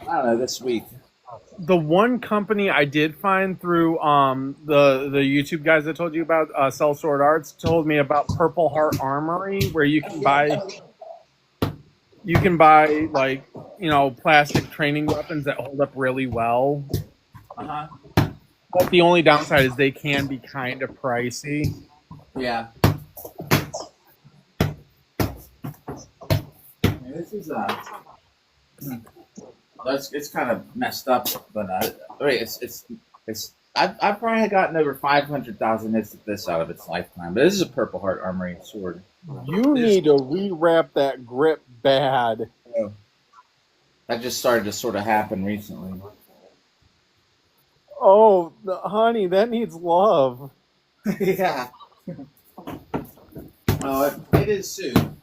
A: I don't know this week.
B: The one company I did find through the YouTube guys I told you about, Sell Sword Arts, told me about Purple Heart Armory, where you can buy like plastic training weapons that hold up really well.
A: Uh huh.
B: But the only downside is they can be kind of pricey.
A: Yeah. This is it's kind of messed up, but wait, it's I've probably gotten over 500,000 hits of this out of its lifetime. But this is a Purple Heart Armory sword.
B: You need to rewrap that grip bad.
A: Oh, that just started to sort of happen recently.
B: Oh, honey, that needs love.
A: Yeah. Oh, it is soon.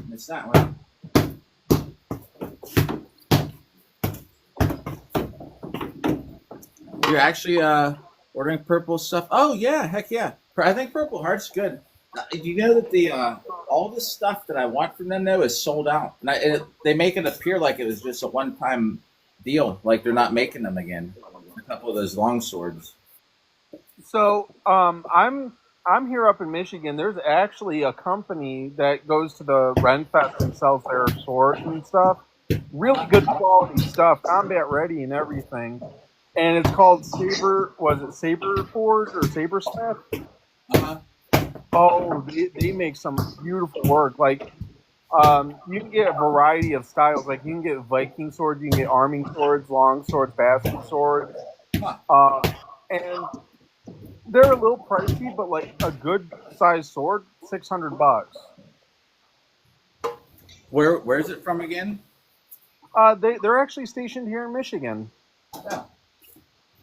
A: Missed that one. You're actually ordering purple stuff? Oh yeah, heck yeah! I think Purple Heart's good. Do you know that the all the stuff that I want from them though is sold out, and they make it appear like it was just a one-time deal, like they're not making them again. A couple of those long swords.
B: So, I'm here up in Michigan. There's actually a company that goes to the Renfest and sells their swords and stuff. Really good quality stuff, combat ready and everything. And it's called Saber. Was it Saber Forge or Saber Smith?
A: Uh-huh.
B: Oh, they make some beautiful work. Like, you can get a variety of styles. Like, you can get Viking swords, you can get arming swords, long swords, basket swords,
A: Huh.
B: and they're a little pricey, but like a good sized sword, $600.
A: Where's it from again?
B: They're actually stationed here in Michigan,
A: Oh.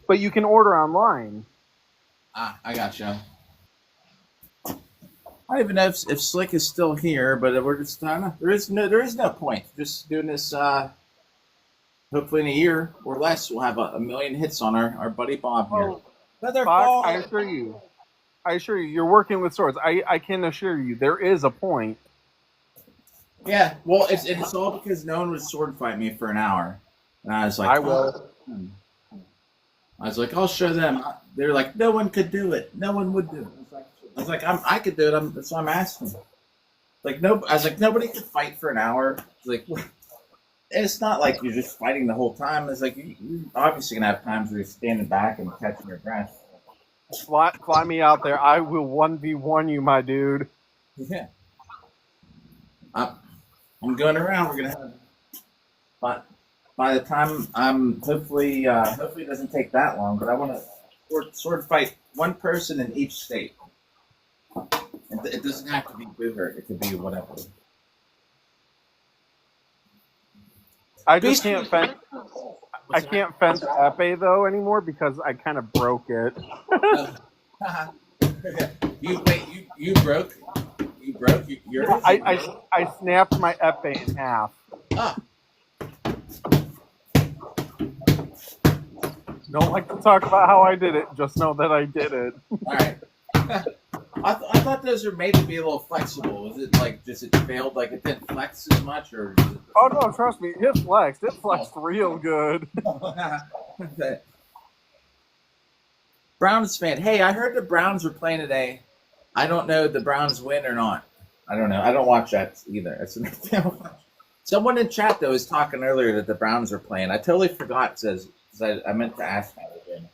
B: but you can order online.
A: I gotcha. I don't even know if Slick is still here, but we're just I don't know. There is no point. Just doing this. Hopefully in a year or less, we'll have a million hits on our buddy Bob here.
B: Oh,
A: Feather
B: Fox,
A: fall.
B: I assure you, you're working with swords. I can assure you, there is a point.
A: Yeah, well, it's all because no one would sword fight me for an hour, and I was like,
B: I will.
A: I was like, I'll show them. They're like, no one could do it. No one would do it. I was like, I could do it. That's why I'm asking. Like no, I was like, nobody could fight for an hour. It's like, it's not like you're just fighting the whole time. It's like you're obviously gonna have times where you're standing back and catching your breath.
B: Fly me out there. I will 1v1 you, my dude.
A: Yeah, I'm going around. We're gonna have, but by the time I'm hopefully it doesn't take that long. But I want to sword fight one person in each state. It doesn't have to be Booher. It could be whatever.
B: I just can't fence. I can't fence Epe though anymore because I kind of broke it.
A: You broke. You broke. Yours.
B: I snapped my Epe in half.
A: Ah.
B: Don't like to talk about how I did it. Just know that I did it.
A: All right. I thought those were made to be a little flexible. Was it like just it failed, like it didn't flex as much, or?
B: Oh no, trust me, it flexed. It flexed real good.
A: Okay. Browns fan. Hey, I heard the Browns were playing today. I don't know if the Browns win or not. I don't know. I don't watch that either. It's someone in chat though was talking earlier that the Browns are playing. I totally forgot. Says I meant to ask that again.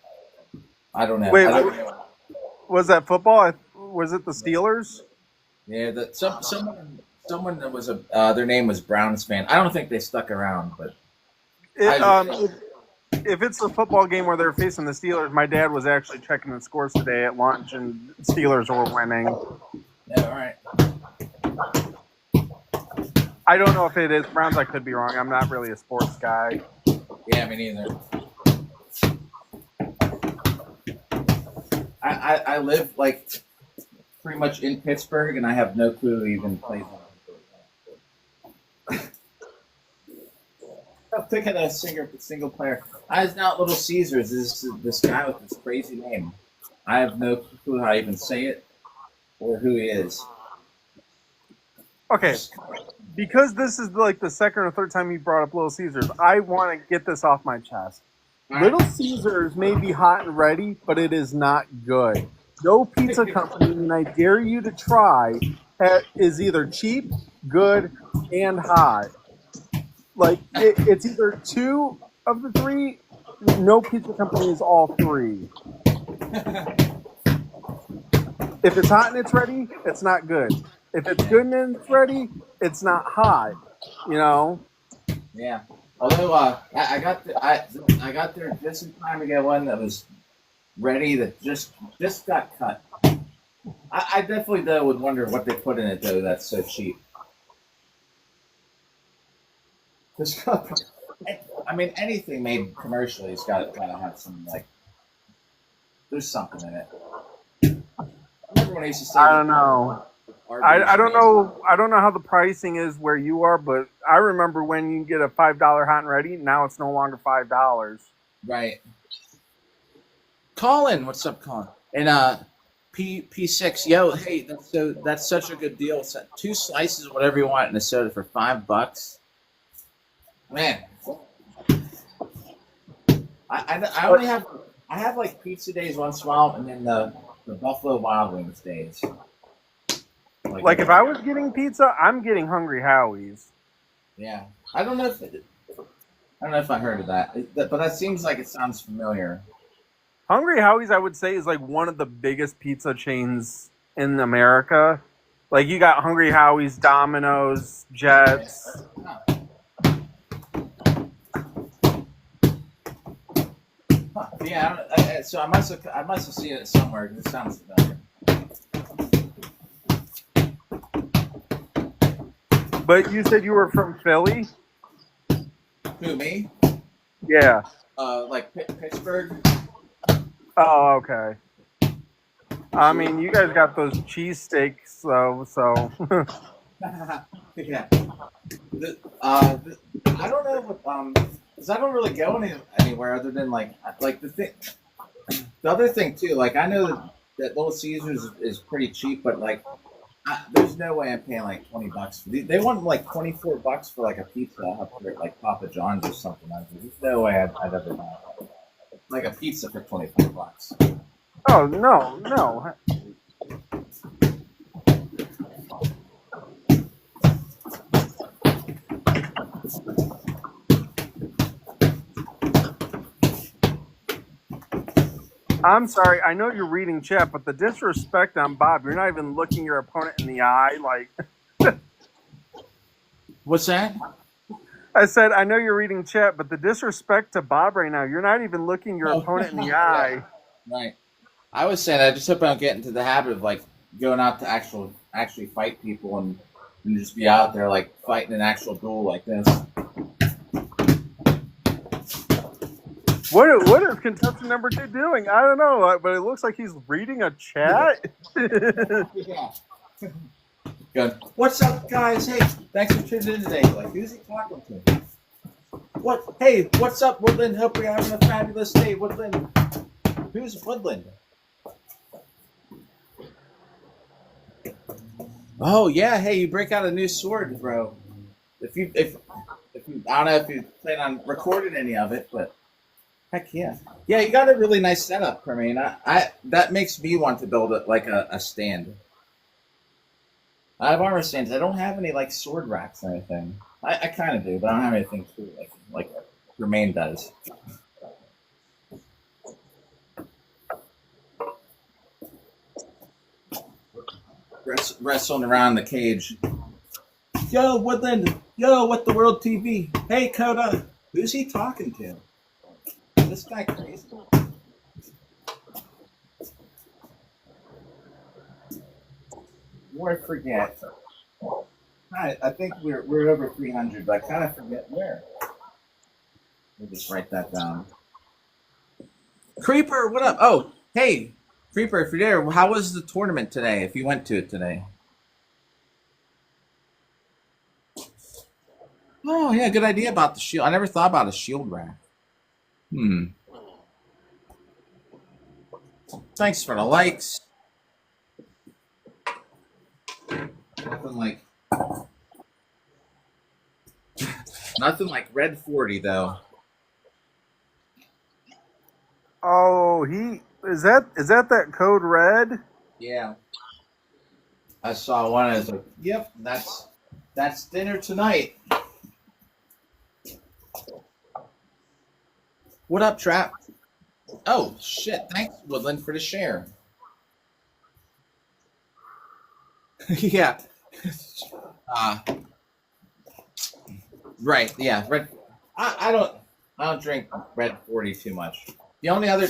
A: I don't know.
B: Wait,
A: I don't know.
B: was that football? Was it the Steelers?
A: Yeah, someone someone that was their name was Browns fan. I don't think they stuck around, but
B: It,
A: I
B: if it's a football game where they're facing the Steelers, my dad was actually checking the scores today at lunch, and Steelers were winning.
A: yeah, all right.
B: I don't know if it is Browns. I could be wrong. I'm not really a sports guy.
A: Yeah, me neither. I live like pretty much in Pittsburgh, and I have no clue who even plays on. I'm thinking of a single player. I was now at Little Caesars. This guy with this crazy name. I have no clue how to even say it or who he is.
B: Okay, because this is like the second or third time you brought up Little Caesars, I want to get this off my chest. Little Caesars may be hot and ready, but it is not good. No pizza company, and I dare you to try, is either cheap, good, and hot. Like, it's either two of the three. No pizza company is all three. If it's hot and it's ready, it's not good. If it's good and it's ready, it's not hot. You know?
A: Yeah. Although I got there just in time to get one that was ready that just got cut. I definitely though would wonder what they put in it though that's so cheap. I mean, anything made commercially has got to kind of have some like. There's something in it. I remember when I used to say.
B: I don't know. I don't know. I don't know how the pricing is where you are, but I remember when you get a $5 hot and ready. Now it's no longer $5.
A: Right. Colin, what's up, Colin? And P6, yo, hey, that's such a good deal. So 2 slices of whatever you want in a soda for $5. Man, I only have like pizza days once in a while, and then the Buffalo Wild Wings days.
B: Like if I was getting pizza, I'm getting Hungry Howie's.
A: Yeah, I don't know if I heard of that, but that seems like it sounds familiar.
B: Hungry Howie's, I would say, is like one of the biggest pizza chains in America. Like you got Hungry Howie's, Domino's, Jets.
A: Huh. Yeah, so I must have seen it somewhere because it sounds familiar.
B: But you said you were from Philly?
A: Who, me?
B: Yeah.
A: Like Pittsburgh.
B: Oh, okay. I mean, you guys got those cheesesteaks, though, so.
A: Yeah. I don't know what because I don't really go anywhere other than like the other thing too. Like I know that Little Caesars is pretty cheap, but like there's no way I'm paying like $20. They want like $24 for like a pizza up here at like Papa John's or something. There's no way I'd ever buy like a pizza for $24.
B: Oh no. I'm sorry. I know you're reading chat, but the disrespect on Bob, you're not even looking your opponent in the eye. Like,
A: What's that?
B: I said, I know you're reading chat, but the disrespect to Bob right now, you're not even looking your opponent in the eye.
A: Right. I was saying I just hope I don't get into the habit of like going out to actually fight people and just be out there like fighting an actual duel like this.
B: What is contestant number 2 doing? I don't know, but it looks like he's reading a chat.
A: Yeah. Good. What's up, guys? Hey, thanks for tuning in today. Like, who's he talking to? What? Hey, what's up, Woodland? Hope you're having a fabulous day, Woodland. Who's Woodland? Oh yeah. Hey, you break out a new sword, bro. If you, I don't know if you plan on recording any of it, but. Heck yeah. Yeah, you got a really nice setup, Cremaine. I that makes me want to build like a stand. I have armor stands. I don't have any like sword racks or anything. I kind of do, but I don't have anything too like Cremaine does. Wrestling around the cage. Yo, Woodland. Yo, What the World TV. Hey, Coda. Who's he talking to? Is this guy crazy? Or I forget. I think we're over 300, but I kind of forget where. Let me just write that down. Creeper, what up? Oh, hey, Creeper, if you're there, how was the tournament today? If you went to it today. Oh yeah, good idea about the shield. I never thought about a shield rack. Hmm. Thanks for the likes. Nothing like nothing like Red 40 though.
B: Oh, he is that code red?
A: Yeah. I saw one. I was like, "Yep, that's dinner tonight." What up, Trap? Oh shit! Thanks, Woodland, for the share. Yeah. Uh, right. Yeah. Red. I don't drink Red 40 too much. The only other.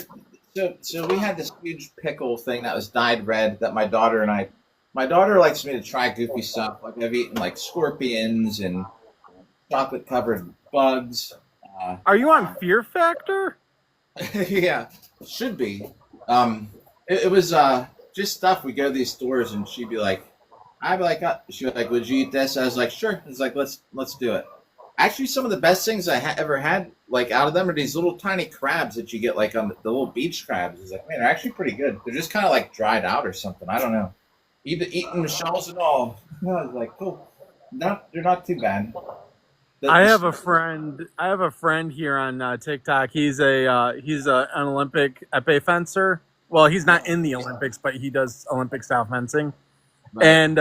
A: So we had this huge pickle thing that was dyed red that my daughter and I. My daughter likes me to try goofy stuff. Like I've eaten like scorpions and chocolate covered bugs.
B: Are you on Fear Factor?
A: Yeah, should be. It was just stuff. We go to these stores and she'd be like, I'd be like, she was like, would you eat this? I was like, sure. It's like, let's do it. Actually, some of the best things I ever had, like out of them, are these little tiny crabs that you get, like on the little beach crabs. It's like, man, they're actually pretty good. They're just kind of like dried out or something. I don't know. Eating the shells and all. I was like, cool. They're not too bad.
B: I have a friend here on TikTok. He's an Olympic epee fencer. Well, he's not in the Olympics, but he does Olympic style fencing. Right. And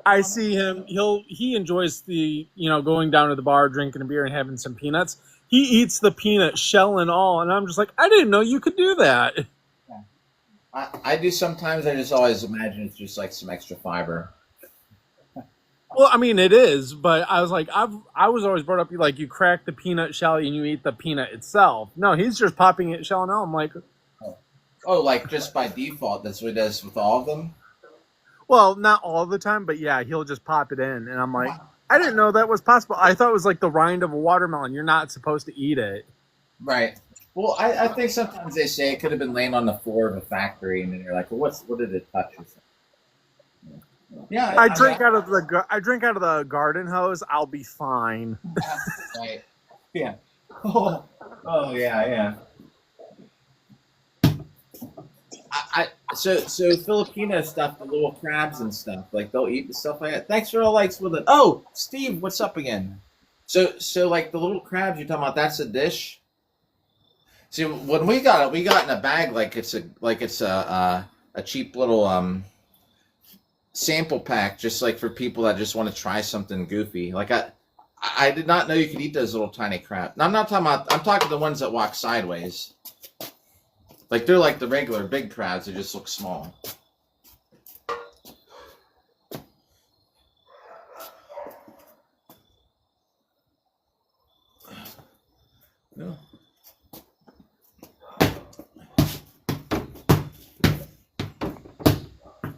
B: I see him. He enjoys going down to the bar, drinking a beer, and having some peanuts. He eats the peanut shell and all, and I'm just like, I didn't know you could do that.
A: Yeah. I do sometimes. I just always imagine it's just like some extra fiber.
B: Well, I mean, it is, but I was like, I was always brought up, you crack the peanut shell and you eat the peanut itself. No, he's just popping it shell and all. I'm like,
A: oh, like just by default, that's what he does with all of them?
B: Well, not all the time, but yeah, he'll just pop it in. And I'm like, I didn't know that was possible. I thought it was like the rind of a watermelon. You're not supposed to eat it.
A: Right. Well, I think sometimes they say it could have been laying on the floor of a factory, and then you're like, well, what did it touch? Yeah,
B: I drink out of the garden hose. I'll be fine.
A: Right. Yeah. Oh yeah. So Filipino stuff, the little crabs and stuff, like they'll eat the stuff like that. Thanks for all likes with it. Oh, Steve, what's up again? So like the little crabs you're talking about, that's a dish. See, when we got it, we got in a bag like it's a cheap little sample pack, just like for people that just want to try something goofy. Like I did not know you could eat those little tiny crabs. Now, I'm not talking about. I'm talking the ones that walk sideways. Like they're like the regular big crabs. They just look small. No.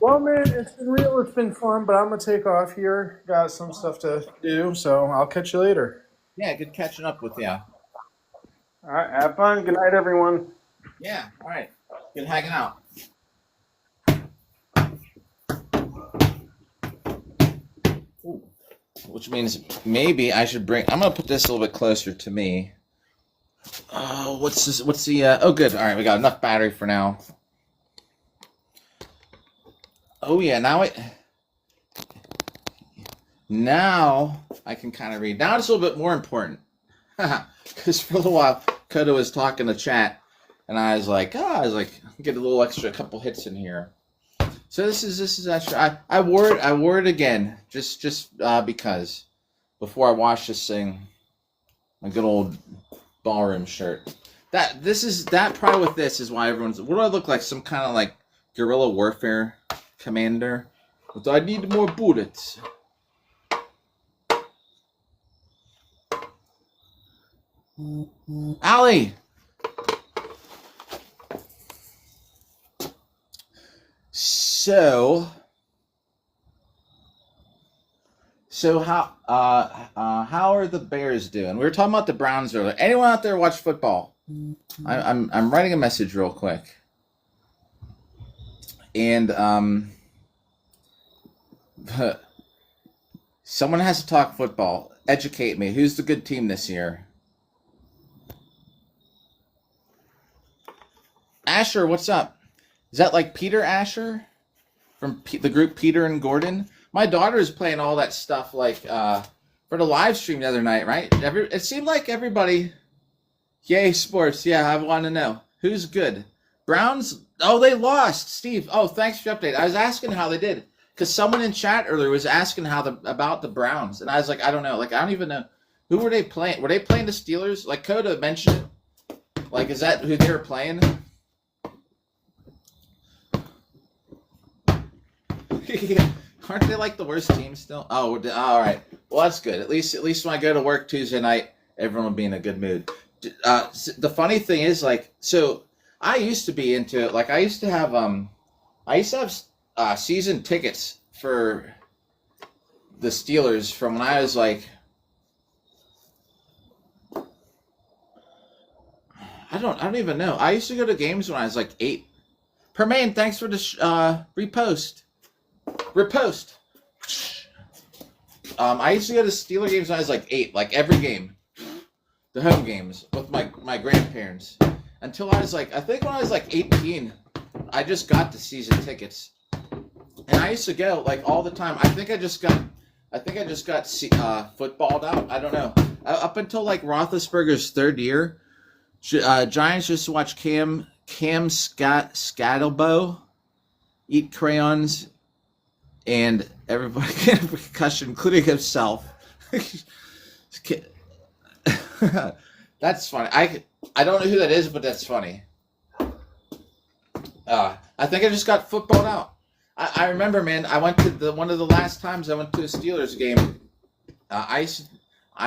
B: Well, man, it's been real. It's been fun, but I'm going to take off here. Got some stuff to do, so I'll catch you later.
A: Yeah, good catching up with you. All
B: right, have fun. Good night, everyone.
A: Yeah, all right. Good hanging out. Ooh. Which means maybe I should bring... I'm going to put this a little bit closer to me. Oh, what's this? What's the... oh, good. All right, we got enough battery for now. Oh, yeah, now I can kind of read. Now it's a little bit more important. Because for a little while, Kodo was talking to chat, and I was like, get a little extra couple hits in here. So this is extra. I wore it again, just because, before I wash this thing, my good old ballroom shirt. That probably with this is why everyone's. What do I look like? Some kind of like guerrilla warfare commander. But I need more bullets. Allie. So how are the Bears doing? We were talking about the Browns earlier. Anyone out there watch football? I'm writing a message real quick, and someone has to talk football. Educate me. Who's the good team this year? Asher, what's up? Is that like Peter Asher from the group Peter and Gordon? My daughter is playing all that stuff like for the live stream the other night, right? It seemed like everybody. Yay, sports. Yeah, I want to know. Who's good? Browns? Oh, they lost. Steve. Oh, thanks for the update. I was asking how they did. Because someone in chat earlier was asking about the Browns. And I was like, I don't know. Like, I don't even know. Who were they playing? Were they playing the Steelers? Like, Coda mentioned it. Like, is that who they were playing? Aren't they like the worst team still? Oh, all right. Well, that's good. At least when I go to work Tuesday night, everyone will be in a good mood. The funny thing is, like, so I used to be into it. Like, I used to have season tickets for the Steelers from when I was like, I don't even know. I used to go to games when I was like 8. Permain, thanks for the repost. I used to go to Steeler games when I was like 8, like every game, the home games with my grandparents. Until I was like, I think when I was like 18, I just got the season tickets, and I used to go like all the time. I think I just got footballed out. I don't know. Up until like Roethlisberger's 3rd year, Giants used to watch Cam Scattlebow eat crayons, and everybody get a concussion, including himself. That's funny. I don't know who that is, but that's funny. I think I just got footballed out. I remember, man. I went to one of the last times I went to a Steelers game. I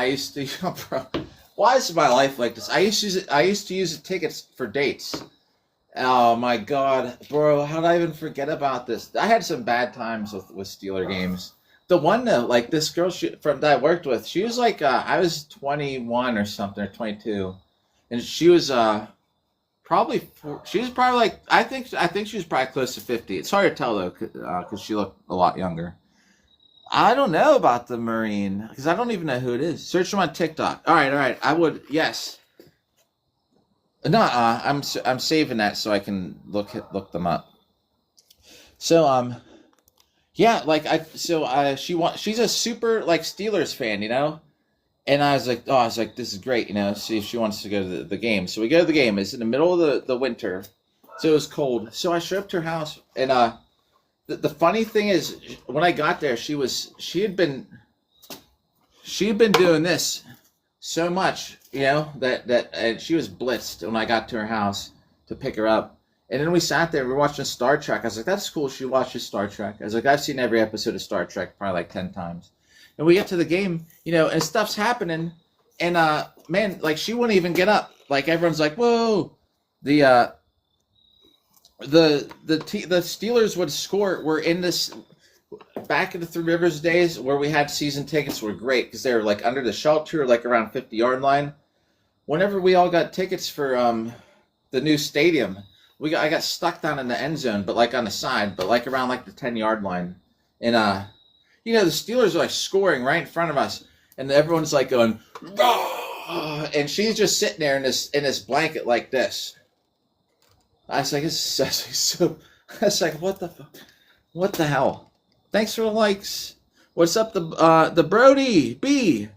A: used to. Bro, why is my life like this? I used to use the tickets for dates. Oh my God, bro! How did I even forget about this? I had some bad times with Steeler games. The one though, like this girl that I worked with, she was like, I was 21 or something, or 22, and she was she was probably like, I think she was probably close to 50. It's hard to tell though, because she looked a lot younger. I don't know about the Marine because I don't even know who it is. Search them on TikTok. All right. I would, yes. No, I'm saving that so I can look them up. So yeah, like she's a super like Steelers fan, you know, and I was like, this is great, you know. See if she wants to go to the game. So we go to the game. It's in the middle of the winter, so it was cold. So I showed up to her house, and the funny thing is, when I got there, she had been doing this so much, you know, that she was blitzed when I got to her house to pick her up. And then we sat there, we were watching Star Trek. I was like, that's cool, she watches Star Trek. I was like, I've seen every episode of Star Trek probably like 10 times. And we get to the game, you know, and stuff's happening. And, man, like, she wouldn't even get up. Like, everyone's like, whoa. The Steelers would score. We're in this, back in the Three Rivers days where we had season tickets were great because they were like under the shelter, like around 50-yard line. Whenever we all got tickets for the new stadium, I got stuck down in the end zone, but like on the side, but like around like the 10-yard line. And you know, the Steelers are like scoring right in front of us, and everyone's like going, "Ah!" And she's just sitting there in this blanket like this. I was like, so. I was like, what the hell? Thanks for the likes. What's up, the Brody B?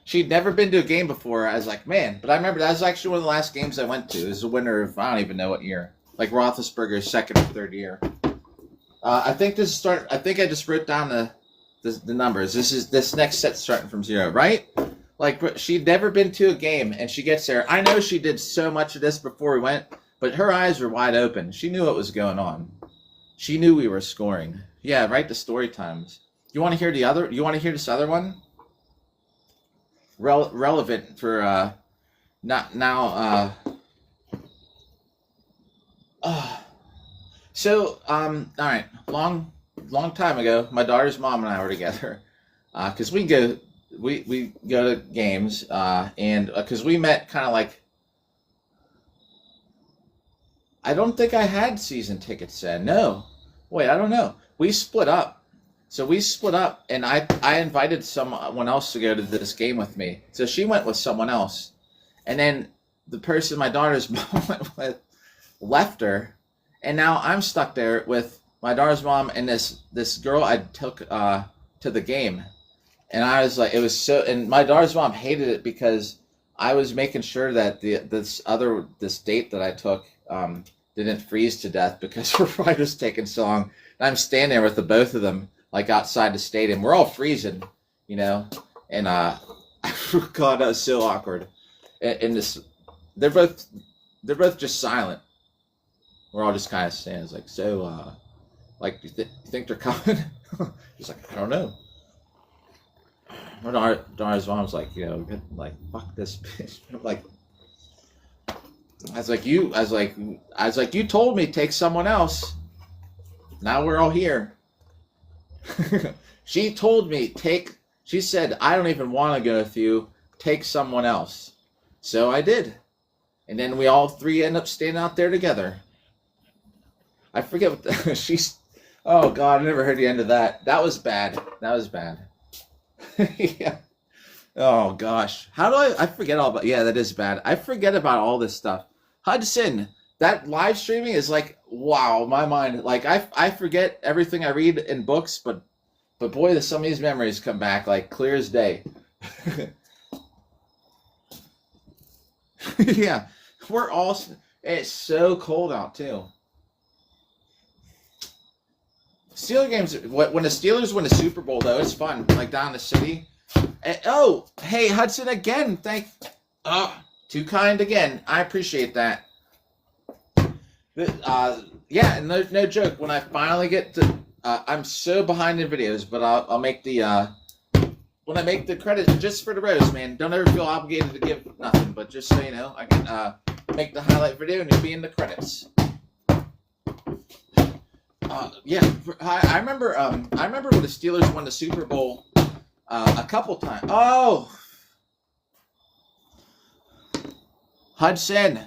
A: She'd never been to a game before. I was like, man. But I remember that was actually one of the last games I went to. It was the winter of, I don't even know what year. Like Roethlisberger's 2nd or 3rd year. I think I just wrote down the numbers. This next set's starting from 0, right? Like, she'd never been to a game, and she gets there. I know she did so much of this before we went, but her eyes were wide open. She knew what was going on. She knew we were scoring. Yeah, write the story times. You want to hear this other one? relevant for not now. So all right, long time ago, my daughter's mom and I were together, because we go to games, and because we met kind of like, I don't think I had season tickets then. No, wait, I don't know. We split up. So we split up, and I invited someone else to go to this game with me. So she went with someone else, and then the person my daughter's mom went with left her, and now I'm stuck there with my daughter's mom and this girl I took to the game, and I was like, it was so, and my daughter's mom hated it because I was making sure that this date that I took didn't freeze to death because her flight was taking so long. And I'm standing there with the both of them like outside the stadium. We're all freezing, you know, and God, that was so awkward. And this, they're both just silent. We're all just kind of standing. It's like, so, like, you think they're coming? He's like, I don't know. Daughter's mom's like, you know, like, fuck this bitch. I'm like, I was like, you told me take someone else. Now we're all here. She told me she said, I don't even want to go with you. Take someone else. So I did. And then we all three end up standing out there together. I forget what she's, oh God, I never heard the end of that. That was bad. Yeah. Oh gosh. How do I forget all about, yeah, that is bad. I forget about all this stuff. Hudson, that live streaming is like, wow, my mind, like I forget everything I read in books, but boy, some of these memories come back like clear as day. Yeah, it's so cold out too. Steeler games, when the Steelers win the Super Bowl though, it's fun, like down in the city. And, oh, hey Hudson again, too kind again. I appreciate that. Yeah, no joke. When I finally get to, I'm so behind in videos, but I'll make the when I make the credits just for the rose, man. Don't ever feel obligated to give nothing, but just so you know, I can make the highlight video and you'll be in the credits. Yeah, I remember when the Steelers won the Super Bowl a couple times. Oh. Hudson,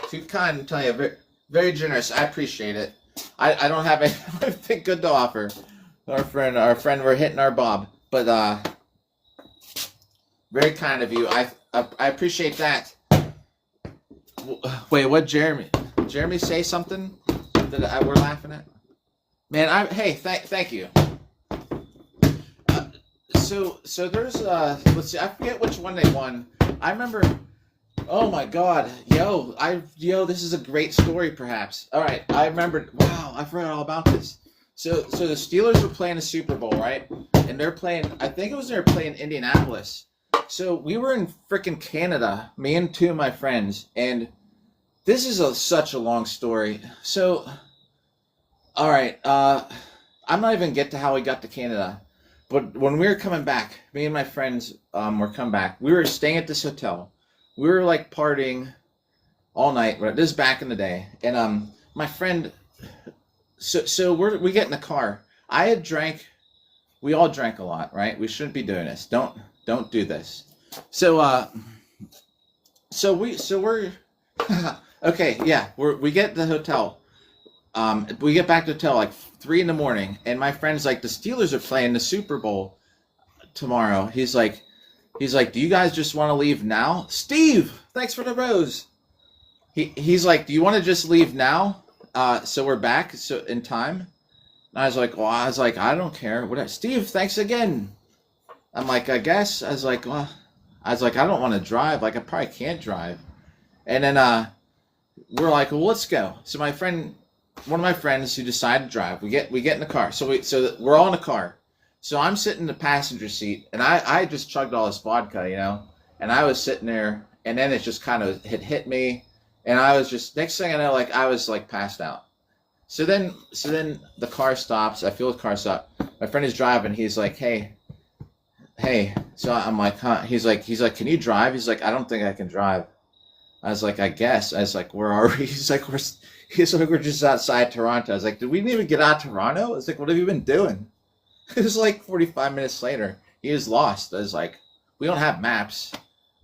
A: too kind to tell you, very, very generous. I appreciate it. I don't have anything good to offer. Our friend, we're hitting our bob, but very kind of you. I appreciate that. Wait, what? Jeremy say something that we're laughing at? Man, hey, thank you. So there's let's see, I forget which one they won. I remember. Oh my God, this is a great story, perhaps. All right, I remembered. Wow, I forgot all about this. So the Steelers were playing a Super Bowl, right? And they're playing. I think it was they're playing Indianapolis. So we were in frickin' Canada, me and two of my friends, and this is such a long story. So, all right, I'm not even get to how we got to Canada, but when we were coming back, me and my friends were coming back. We were staying at this hotel. We were like partying all night. This is back in the day, and my friend. So we get in the car. I had drank. We all drank a lot, right? We shouldn't be doing this. Don't do this. So we're okay. Yeah, we get to the hotel. We get back to the hotel like 3 a.m, and my friend's like, the Steelers are playing the Super Bowl tomorrow. He's like, do you guys just want to leave now? Steve, thanks for the rose. He's like, do you want to just leave now? So we're back in time. And I was like, I don't care. Whatever. Steve, thanks again. I'm like, I guess. I was like, I don't want to drive. Like, I probably can't drive. And then we're like, well, let's go. So one of my friends who decided to drive, we get in the car. So we're all in the car. So I'm sitting in the passenger seat, and I just chugged all this vodka, you know, and I was sitting there, and then it just kind of hit me, and I was just, next thing I know, like I was like passed out. So then the car stops. I feel the car stop. My friend is driving. He's like, hey, So I'm like, huh? He's like, can you drive? He's like, I don't think I can drive. I was like, I guess. I was like, where are we? He's like, we're just outside Toronto. I was like, did we even get out of Toronto? I was like, what have you been doing? It was like 45 minutes later. He was lost. I was like, we don't have maps.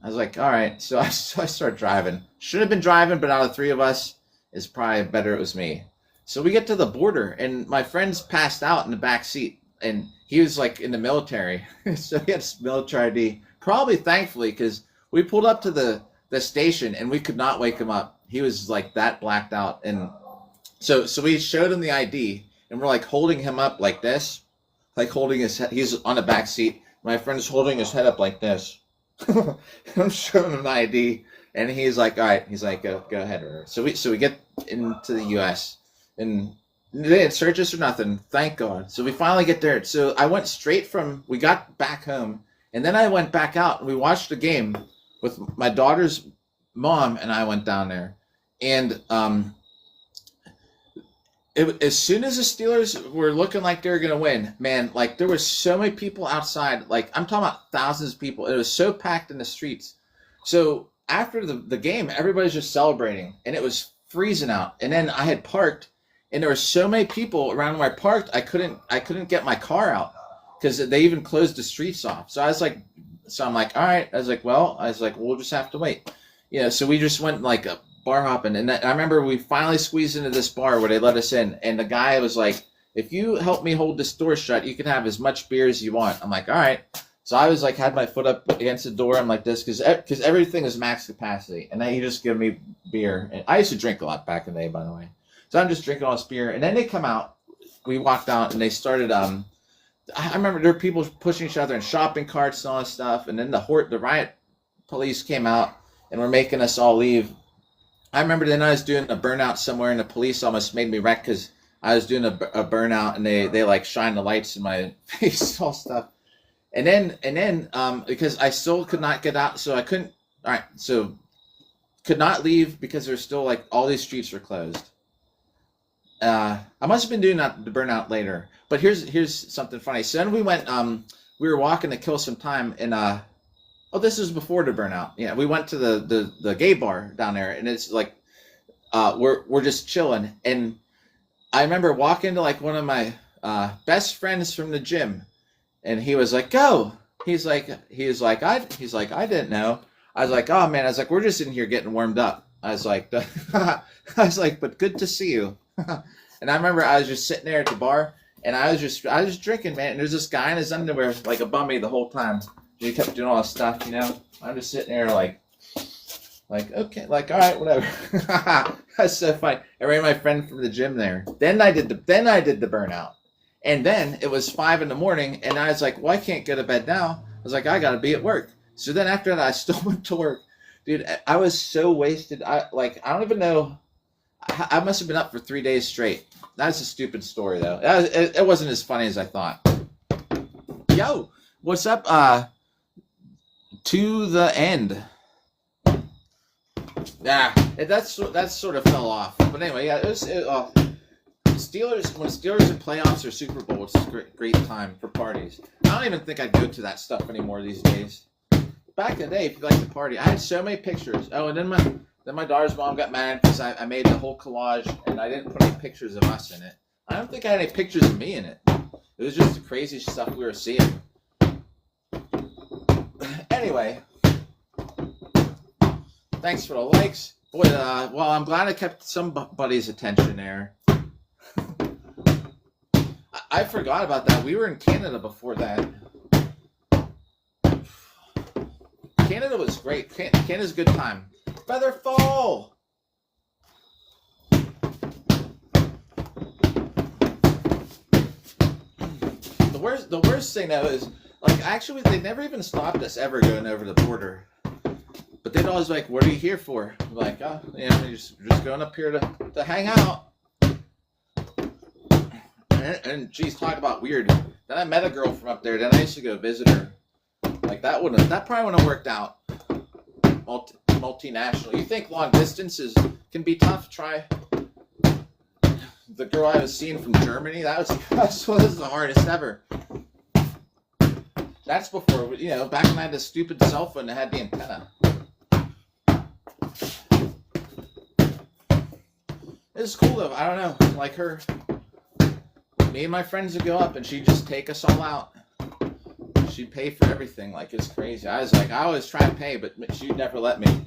A: I was like, all right. So I started driving. Should have been driving, but out of three of us, it's probably better it was me. So we get to the border, and my friend's passed out in the back seat, and he was like in the military. So he had his military ID. Probably thankfully, because we pulled up to the station and we could not wake him up. He was like that blacked out. And so we showed him the ID, and we're like holding him up like this, like holding his head. He's on the back seat. My friend's holding his head up like this. I'm showing him the ID, and he's like, all right. He's like, go ahead. So we get into the U.S. and they didn't search us or nothing. Thank God. So we finally get there. So I went straight we got back home, and then I went back out and we watched the game with my daughter's mom, and I went down there. And as soon as the Steelers were looking like they were going to win, man, like there were so many people outside. Like I'm talking about thousands of people. It was so packed in the streets. So after the game, everybody's just celebrating, and it was freezing out. And then I had parked, and there were so many people around where I parked, I couldn't get my car out because they even closed the streets off. So I'm like, all right. I was like, we'll just have to wait. So we just went like a bar hopping, and I remember we finally squeezed into this bar where they let us in, and the guy was like, if you help me hold this door shut, you can have as much beer as you want. I'm like, all right. So I was like, had my foot up against the door. I'm like this because everything is max capacity, and then he just give me beer. And I used to drink a lot back in the day, by the way. So I'm just drinking all this beer, and then they come out. We walked out, and they started. I remember there were people pushing each other in shopping carts and all this stuff, and then the riot police came out and were making us all leave. I remember then I was doing a burnout somewhere, and the police almost made me wreck because I was doing a burnout, and they like shine the lights in my face, all stuff. And then because I still could not get out, so I couldn't. All right, so could not leave because there's still like all these streets were closed. I must have been doing the burnout later, but here's something funny. So then we went. We were walking to kill some time, and this was before the burnout. Yeah, we went to the gay bar down there, and it's like we're just chilling. And I remember walking to like one of my best friends from the gym. And he was like, go. He's like, I didn't know. I was like, oh man. I was like, we're just in here getting warmed up. I was like, but good to see you. And I remember I was just sitting there at the bar, and I was just drinking, man. And there's this guy in his underwear, like above me the whole time. He kept doing all this stuff, I'm just sitting there like okay, like all right, whatever. That's so funny. I ran my friend from the gym there. Then I did the burnout. And then it was 5 a.m, and I was like, well, I can't go to bed now. I was like, I got to be at work. So then after that, I still went to work. Dude, I was so wasted. I don't even know. I must have been up for 3 days straight. That's a stupid story, though. It wasn't as funny as I thought. Yo, what's up? To the end. Yeah, that sort of fell off. But anyway, yeah, Steelers, when Steelers in playoffs or Super Bowl, it's a great time for parties. I don't even think I'd go to that stuff anymore these days. Back in the day, if you like to party, I had so many pictures. Oh, and then my daughter's mom got mad because I made the whole collage and I didn't put any pictures of us in it. I don't think I had any pictures of me in it. It was just the crazy stuff we were seeing. Anyway, thanks for the likes. Boy, well, I'm glad I kept somebody's attention there. I forgot about that. We were in Canada before that. Canada was great. Canada's a good time. Featherfall! The worst thing though is, like, actually they never even stopped us ever going over the border. But they'd always be like, what are you here for? I'm like, oh, you're just going up here to hang out. And geez, talk about weird. Then I met a girl from up there. Then I used to go visit her. Like that probably wouldn't have worked out. Multinational. You think long distances can be tough? Try the girl I was seeing from Germany. That was the hardest ever. That's before, back when I had the stupid cell phone that had the antenna. It's cool though. I don't know. Like her, me and my friends would go up and she'd just take us all out. She'd pay for everything. Like, it's crazy. I was like, I always try and pay, but she'd never let me.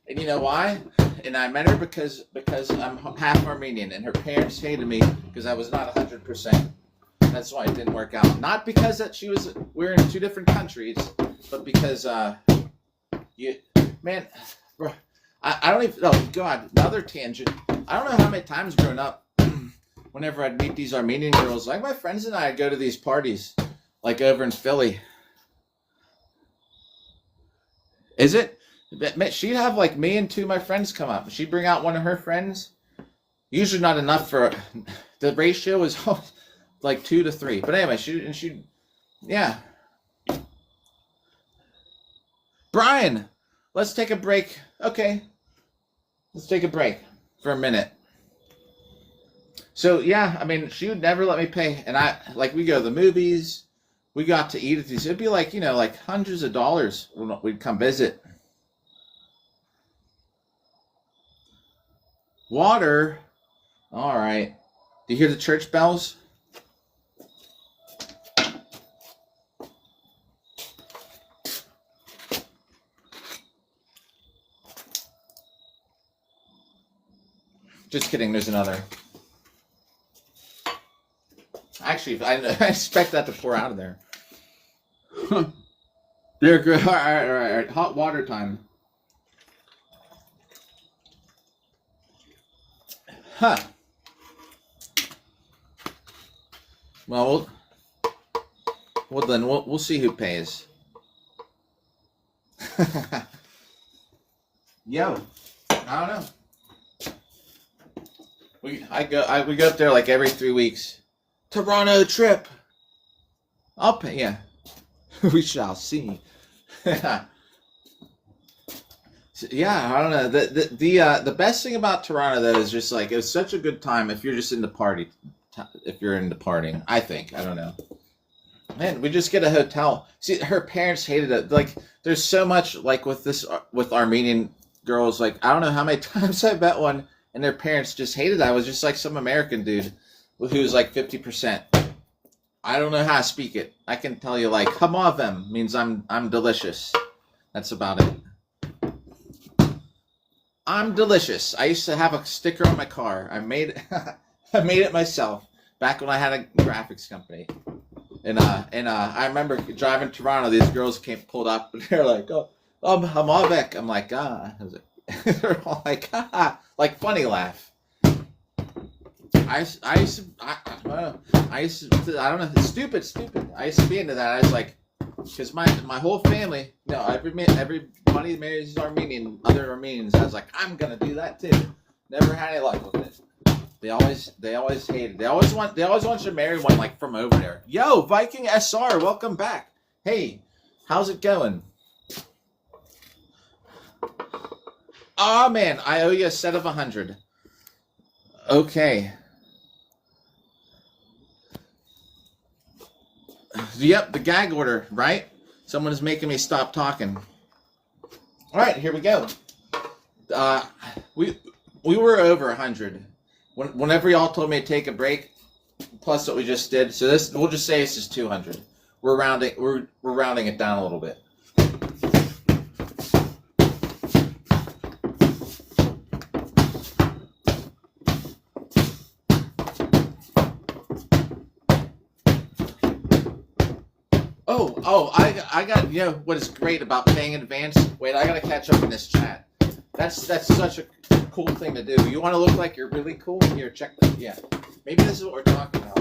A: And you know why? And I met her because I'm half Armenian, and her parents hated me because I was not 100%. That's why it didn't work out. Not because that we're in two different countries, but because man, bro, I don't even. Oh God, another tangent. I don't know how many times growing up, whenever I'd meet these Armenian girls, like my friends and I'd go to these parties, like over in Philly. Is it? She'd have like me and two of my friends come up. She'd bring out one of her friends. Usually not enough for the ratio is like 2 to 3. But anyway, yeah. Brian, let's take a break. Okay, let's take a break for a minute. So yeah, I mean, she would never let me pay, and we go to the movies. We got to eat at these. It'd be like like hundreds of dollars when we'd come visit. Water. All right. Do you hear the church bells? Just kidding. There's another. Actually, I expect that to pour out of there. They're good. All right. Hot water time. Huh. Well, then we'll see who pays. Yo, I don't know. We go up there like every 3 weeks. Toronto trip. I'll pay. Yeah, we shall see. Yeah, I don't know. The best thing about Toronto though is just like it was such a good time if you're just into partying. I think. I don't know. Man, we just get a hotel. See, her parents hated it. Like, there's so much like with Armenian girls. Like, I don't know how many times I met one, and their parents just hated it. I was just like some American dude who was like 50%. I don't know how to speak it. I can tell you like "hamavem" means I'm delicious. That's about it. I'm delicious. I used to have a sticker on my car. I made it myself back when I had a graphics company. And I remember driving to Toronto. These girls pulled up, and they're like, "Oh, I'm Havek." I'm like, "Ah." I was like, they're all like, "Ah," like funny laugh. I don't know. Stupid. I used to be into that. I was like, because my whole family, everybody marries Armenian, other Armenians. I was like, I'm gonna do that too. Never had any luck with it. They always hated. They always want you to marry one like from over there. Yo, Viking SR, welcome back. Hey, how's it going? Oh man, I owe you a set of 100. Okay. Yep, the gag order, right? Someone is making me stop talking. All right, here we go. We were over 100. Whenever y'all told me to take a break, plus what we just did. So we'll just say this is 200. We're rounding it down a little bit. I got, what is great about paying in advance? Wait, I gotta catch up in this chat. That's such a cool thing to do. You want to look like you're really cool? Here, check that. Yeah, maybe this is what we're talking about.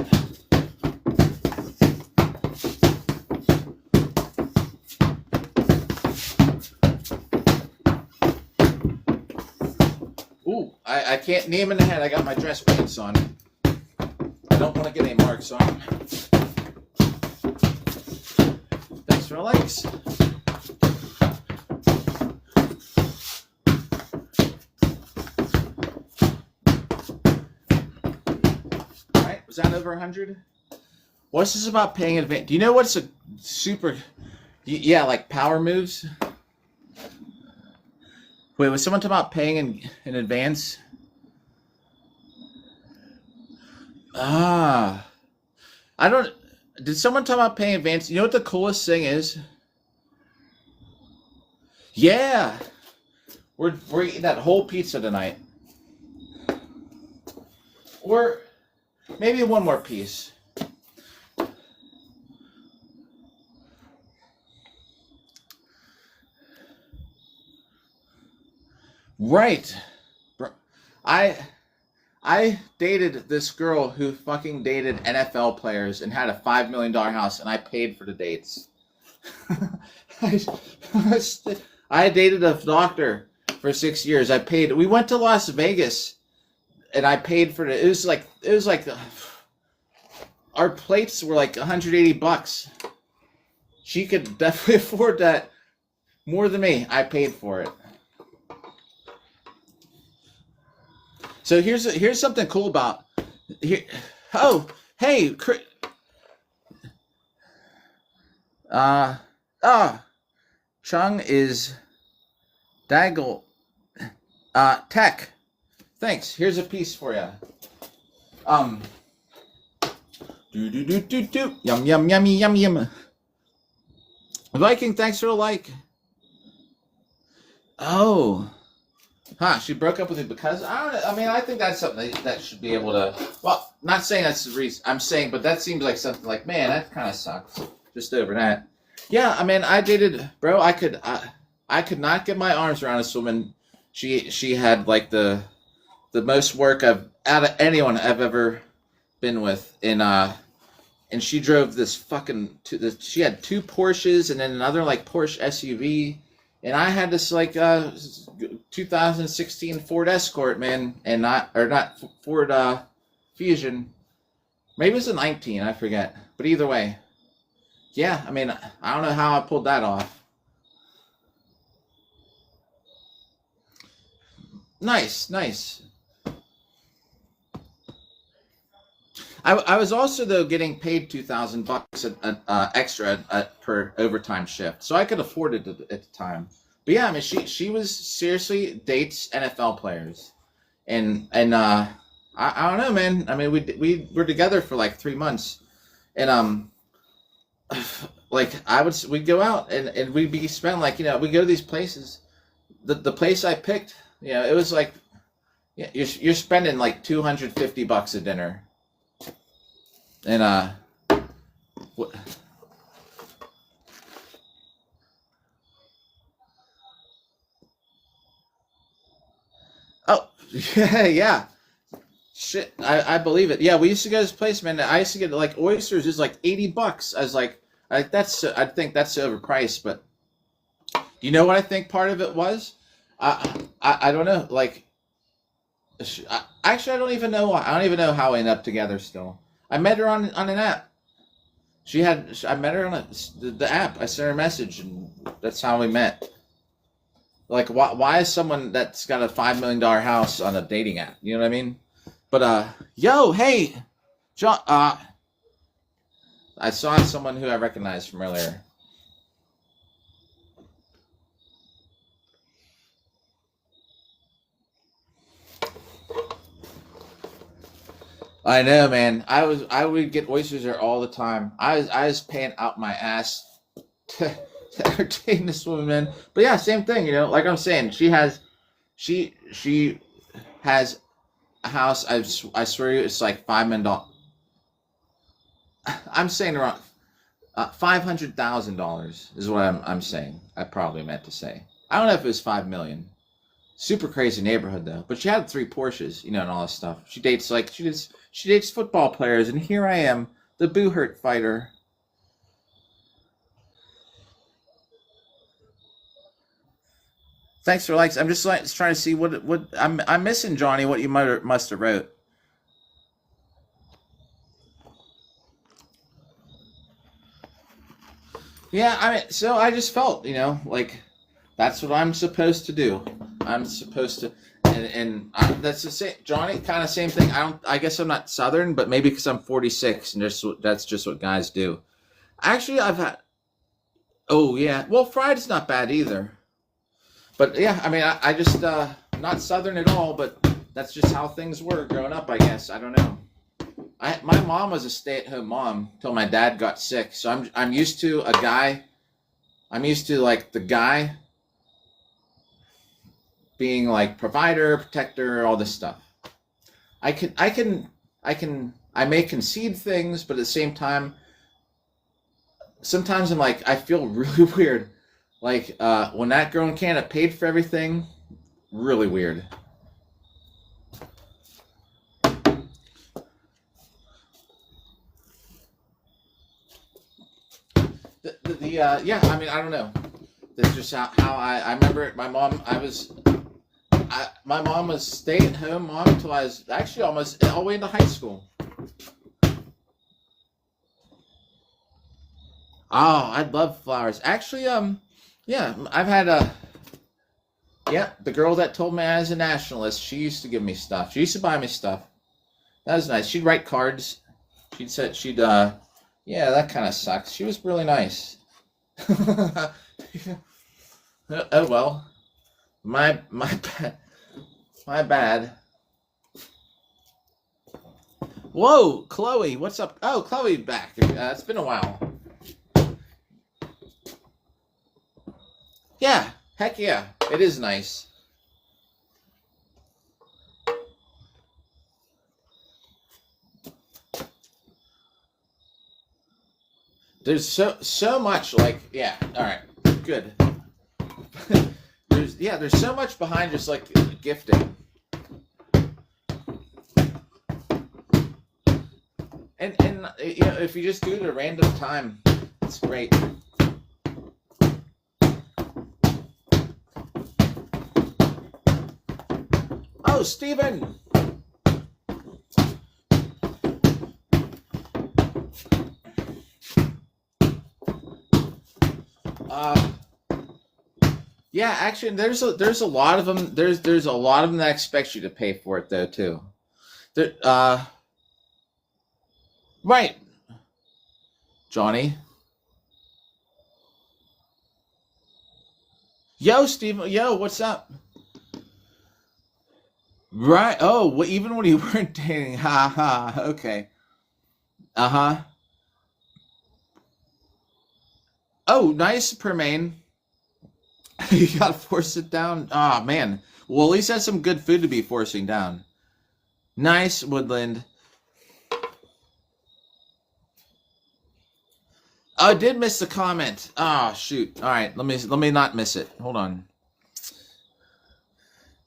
A: Ooh, I can't name in the head. I got my dress pants on. I don't want to get any marks on. Thanks for the likes. Was that over 100? What's this about paying in advance? Do you know what's a super? Yeah, like power moves. Wait, was someone talking about paying in advance? Ah, I don't. Did someone talk about paying in advance? You know what the coolest thing is? Yeah, we're eating that whole pizza tonight, or maybe one more piece. Right. I I dated this girl who fucking dated NFL players and had a $5 million house, and I paid for the dates. I, I dated a doctor for 6 years. I paid. We went to Las Vegas, and I paid for it. It was like our plates were like $180. She could definitely afford that more than me. I paid for it. So here's something cool about here. Oh, hey, Chung is Daggle Tech. Thanks. Here's a piece for you. Yum yum yummy yum yum. Viking, thanks for the like. Oh. Huh, she broke up with him because I don't know. I mean, I think that's something that should be able to. Well, not saying that's the reason. I'm saying, but that seems like something like, man, that kind of sucks. Just over that. Yeah, I mean, I dated, bro. I could not get my arms around this woman. She had like the most work out of anyone I've ever been with. And she drove this fucking. She had 2 Porsches and then another like Porsche SUV. And I had this like 2016 Ford Escort, man, and not Ford Fusion. Maybe it was a 19, I forget. But either way, yeah. I mean, I don't know how I pulled that off. Nice. I was also though getting paid $2,000 extra per overtime shift, so I could afford it at the time. But yeah, I mean, she was seriously dates NFL players, and I don't know, man. I mean, we were together for like 3 months, and like we'd go out and we'd be spending like we go to these places. The place I picked, it was like you're spending like $250 a dinner. And what? Oh, yeah. Shit, I believe it. Yeah, we used to go to this place, man. I used to get like oysters is like $80. I was like, I think that's overpriced. But you know what I think part of it was? I don't know. Like, actually, I don't even know why. I don't even know how we ended up together still. I met her on an app. I met her on the app. I sent her a message, and that's how we met. Like, why is someone that's got a $5 million house on a dating app? You know what I mean? But yo, hey, John. I saw someone who I recognized from earlier. I know, man. I would get oysters there all the time. I was paying out my ass to entertain this woman, man. But yeah, same thing. Like I'm saying, she has a house. I swear it's like $5 million. I'm saying wrong. $500,000 is what I'm saying. I probably meant to say. I don't know if it was 5 million. Super crazy neighborhood though. But she had 3 Porsches, and all this stuff. She dates football players, and here I am, the Boo Hurt fighter. Thanks for likes. I'm just trying to see what I'm missing, Johnny. What you must have wrote. Yeah, I mean, so I just felt, like that's what I'm supposed to do. I'm supposed to. that's the same, Johnny. Kind of same thing. I guess I'm not Southern, but maybe because I'm 46, and that's just what guys do. Actually, I've had. Oh yeah. Well, fried's not bad either. But yeah, I mean, I just not Southern at all. But that's just how things were growing up. I guess I don't know. My mom was a stay-at-home mom till my dad got sick. So I'm used to a guy. I'm used to like the guy being like provider, protector, all this stuff. I may concede things, but at the same time, sometimes I'm like, I feel really weird. Like when that girl in Canada paid for everything, really weird. Yeah, I mean, I don't know. That's just how I remember it. My mom, my mom was stay-at-home mom until I was actually almost all the way into high school. Oh, I love flowers. Actually, yeah, I've had yeah, the girl that told me I was a nationalist, she used to give me stuff. She used to buy me stuff. That was nice. She'd write cards. Yeah, that kind of sucks. She was really nice. Oh well, my bad. My bad. Whoa, Chloe, what's up? Oh, Chloe back. It's been a while. Yeah, heck yeah, it is nice. There's so much like yeah. All right, good. There's so much behind just like gifting. And you know, if you just do it at a random time, it's great. Oh, Steven! Yeah, actually, there's a lot of them. There's a lot of them that expect you to pay for it though too. There, right, Johnny. Yo, Steven. Yo, what's up? Right. Oh, even when you weren't dating. Ha ha. Okay. Uh huh. Oh, nice, Permain. You gotta force it down. Ah, man. Well, at least that's some good food to be forcing down. Nice, Woodland. Oh, I did miss the comment. Ah, shoot. All right, let me not miss it. Hold on.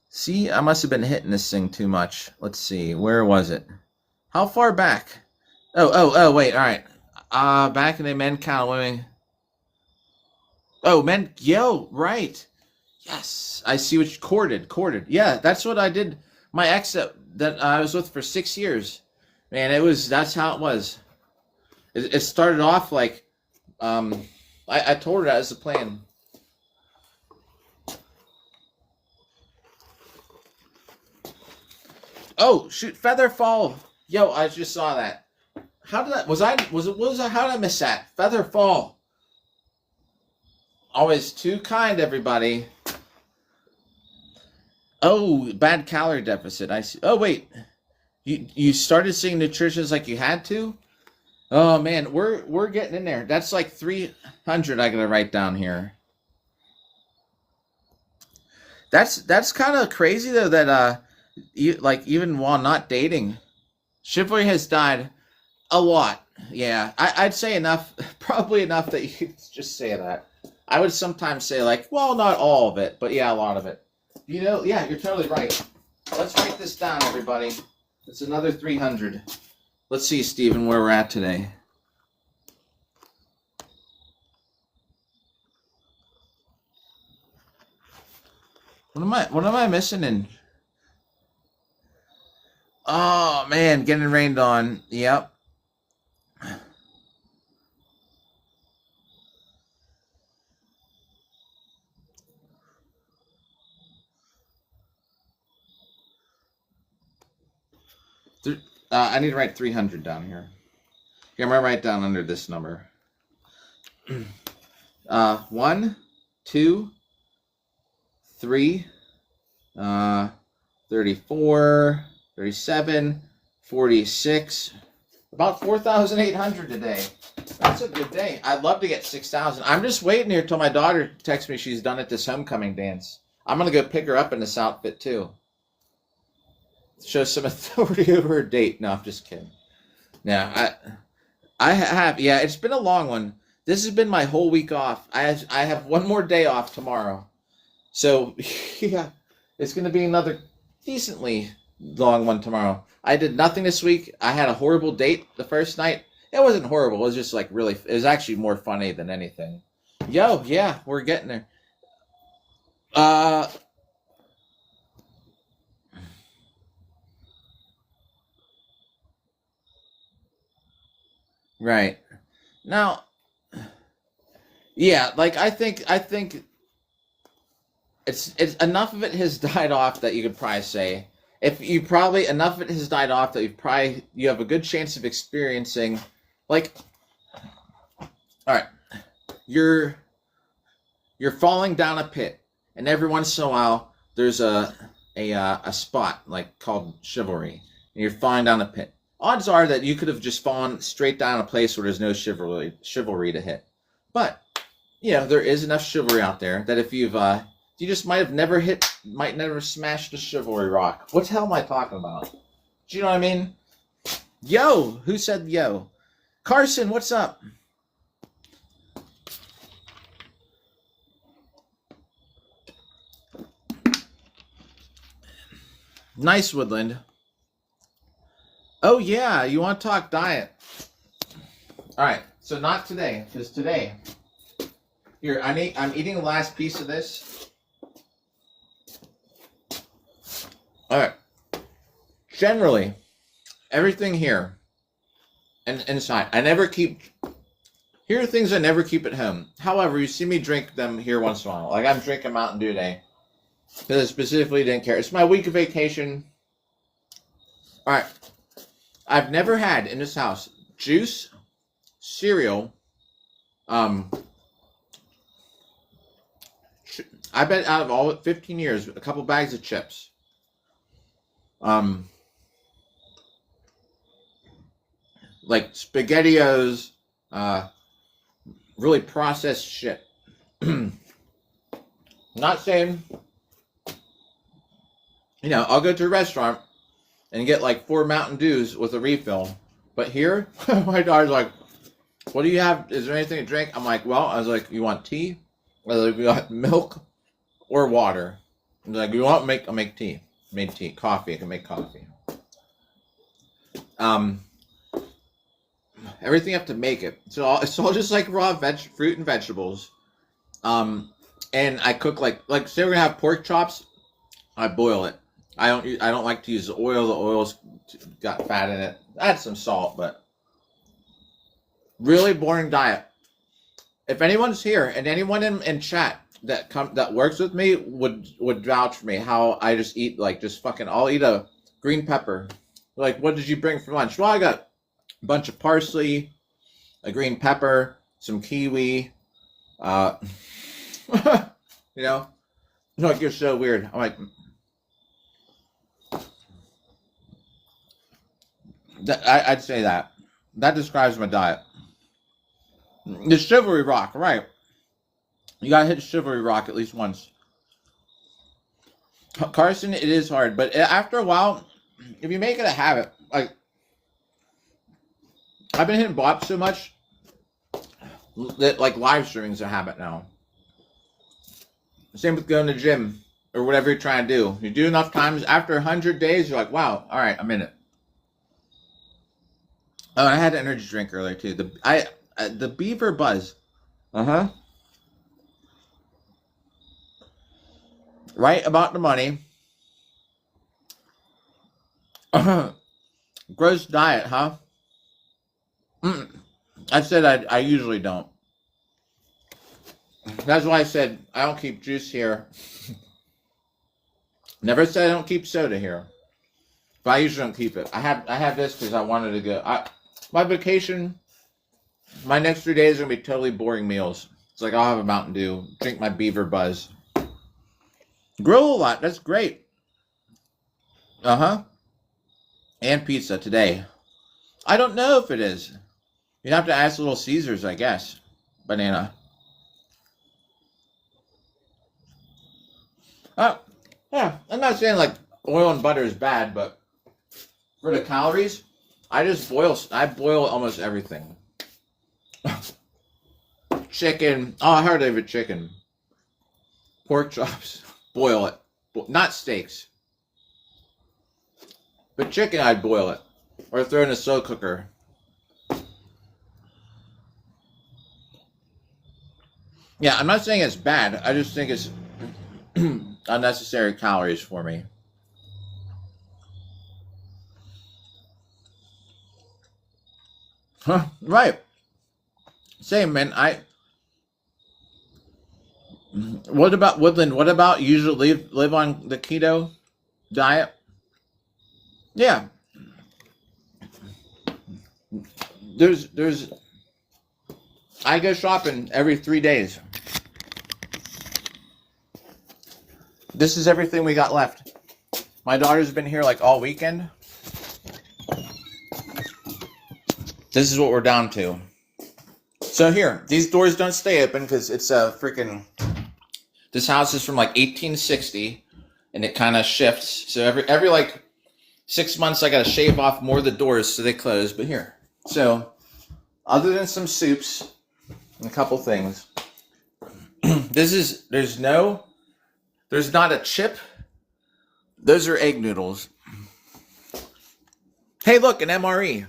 A: See, I must have been hitting this thing too much. Let's see. Where was it? How far back? Oh, wait. All right. Back in the men count women. Oh, men. Yo, right. Yes, I see what you courted. Yeah, that's what I did. My ex that I was with for 6 years. Man, that's how it was. It started off like, I told her that was the plan. Oh shoot, Featherfall. Yo, I just saw that. How did that? How did I miss that? Featherfall. Always too kind, everybody. Oh, bad calorie deficit. I see. Oh wait, you started seeing nutritionists like you had to. Oh man, we're getting in there. That's like 300. I gotta write down here. That's kind of crazy though. That like even while not dating, chivalry has died a lot. Yeah, I'd say enough. Probably enough that you could just say that. I would sometimes say like, well, not all of it, but yeah, a lot of it. You know, yeah, you're totally right. Let's write this down, everybody. It's another 300. Let's see, Stephen, where we're at today. What am I missing in? Oh man, getting rained on. Yep. I need to write 300 down here. Here, I'm gonna write down under this number. 1, 2, 3, 34, 37, 46. About 4,800 today. That's a good day. I'd love to get 6,000. I'm just waiting here till my daughter texts me she's done at this homecoming dance. I'm going to go pick her up in this outfit too. Show some authority over her date. No, I'm just kidding. No, I have. Yeah, it's been a long one. This has been my whole week off. I have one more day off tomorrow. So, yeah, it's going to be another decently long one tomorrow. I did nothing this week. I had a horrible date the first night. It wasn't horrible. It was just like really, it was actually more funny than anything. Yo, yeah, we're getting there. Right. Now, yeah, like I think it's enough of it has died off that you could probably say if you probably enough of it has died off that you have a good chance of experiencing like all right, you're falling down a pit and every once in a while there's a spot like called chivalry and you're falling down a pit. Odds are that you could have just fallen straight down a place where there's no chivalry to hit. But you know, there is enough chivalry out there that if you just might never smashed the chivalry rock. What the hell am I talking about? Do you know what I mean? Yo, who said yo? Carson, what's up? Nice, Woodland. Oh yeah, you want to talk diet? All right, so not today, because today. Here, I'm eating the last piece of this. All right. Generally, everything here and inside, I never keep. Here are things I never keep at home. However, you see me drink them here once in a while. Like I'm drinking Mountain Dew today because I specifically didn't care. It's my week of vacation. All right. I've never had in this house juice, cereal, I bet out of all 15 years, a couple bags of chips. Like SpaghettiOs, really processed shit. Not saying, you know, I'll go to a restaurant and get like 4 Mountain Dews with a refill. But here, my daughter's like, what do you have? Is there anything to drink? I'm like, well, I was like, you want tea? I was like, you want milk or water? I was like, you want I'll make tea. Made tea. Coffee. I can make coffee. Everything you have to make it. It's all just like raw fruit and vegetables. And I cook like say we're gonna have pork chops, I boil it. I don't like to use the oil. The oil's got fat in it. Add some salt, but really boring diet. If anyone's here and anyone in chat that works with me would vouch for me how I just eat like just fucking I'll eat a green pepper. Like, what did you bring for lunch? Well, I got a bunch of parsley, a green pepper, some kiwi. You know, like you're so weird. I'm like, I'd say that describes my diet. The chivalry rock, right? You gotta hit chivalry rock at least once. Carson, it is hard, but after a while, if you make it a habit, like I've been hitting bop so much that like live streaming is a habit now. Same with going to the gym or whatever you're trying to do. You do enough times, after 100 days, you're like, wow, all right, I'm in it. Oh, I had an energy drink earlier too. The Beaver Buzz. Right about the money. Gross diet, huh? I said I usually don't. That's why I said I don't keep juice here. Never said I don't keep soda here. but I usually don't keep it. I have this because I wanted to go. My vacation, my next 3 days are gonna be totally boring meals. It's like I'll have a Mountain Dew, drink my Beaver Buzz, grill a lot. That's great. And pizza today. I don't know if it is. You'd have to ask Little Caesars, I guess. Banana. Yeah, I'm not saying like oil and butter is bad, but for the calories, I boil almost everything. Chicken. Oh, I heard of it. Chicken. Pork chops. Boil it. Not steaks. But chicken, I'd boil it. Or throw it in a slow cooker. Yeah, I'm not saying it's bad. I just think it's unnecessary calories for me. Huh, right. Same, man. What about Woodland? What about you usually live on the keto diet? Yeah. There's I go shopping every 3 days. This is everything we got left. My daughter's been here like all weekend. This is what we're down to. So here, these doors don't stay open because it's a freaking... This house is from like 1860, and it kind of shifts. So every like 6 months, I got to shave off more of the doors so they close. But here, so other than some soups and a couple things, there's not a chip. Those are egg noodles. Hey, look, an MRE.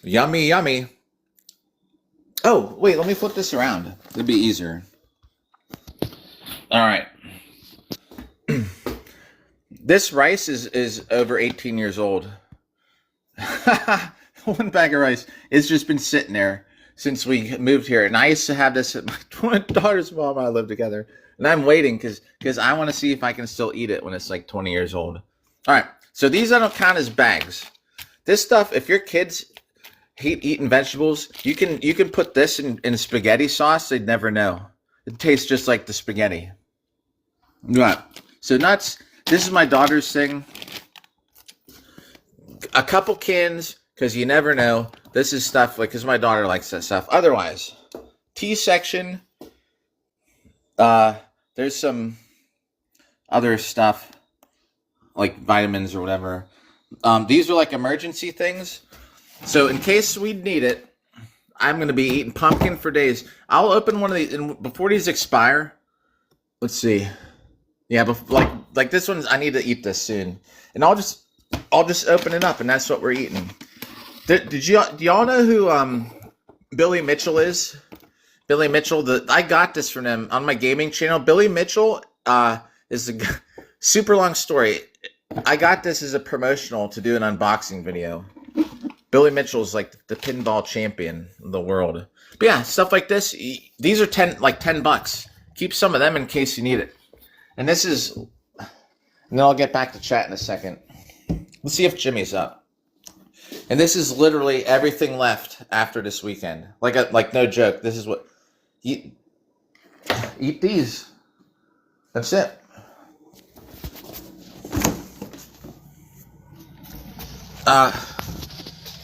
A: Yummy, yummy. Oh, wait, let me flip this around. It'd be easier. All right. This rice is over 18 years old. One bag of rice. It's just been sitting there since we moved here. And I used to have this at my daughter's mom and I live together. And I'm waiting because I want to see if I can still eat it when it's like 20 years old. All right. So these I don't count as bags. This stuff, if your kids hate eating vegetables, you can put this in spaghetti sauce. They'd never know. It tastes just like the spaghetti. Right. So nuts. This is my daughter's thing. A couple cans, because you never know. This is stuff like, because my daughter likes that stuff. Otherwise, tea section. There's some other stuff like vitamins or whatever. These are like emergency things. So in case we need it, I'm going to be eating pumpkin for days. I'll open one of these, and before these expire, let's see. Yeah, but like this one's, I need to eat this soon. And I'll just open it up, and that's what we're eating. Do y'all know who Billy Mitchell is? Billy Mitchell, I got this from them on my gaming channel. Billy Mitchell is a super long story. I got this as a promotional to do an unboxing video. Billy Mitchell's like the pinball champion of the world. But yeah, stuff like this. These are $10. Keep some of them in case you need it. And this is, and then I'll get back to chat in a second. Let's see if Jimmy's up. And this is literally everything left after this weekend. Like no joke. This is what eat these. That's it.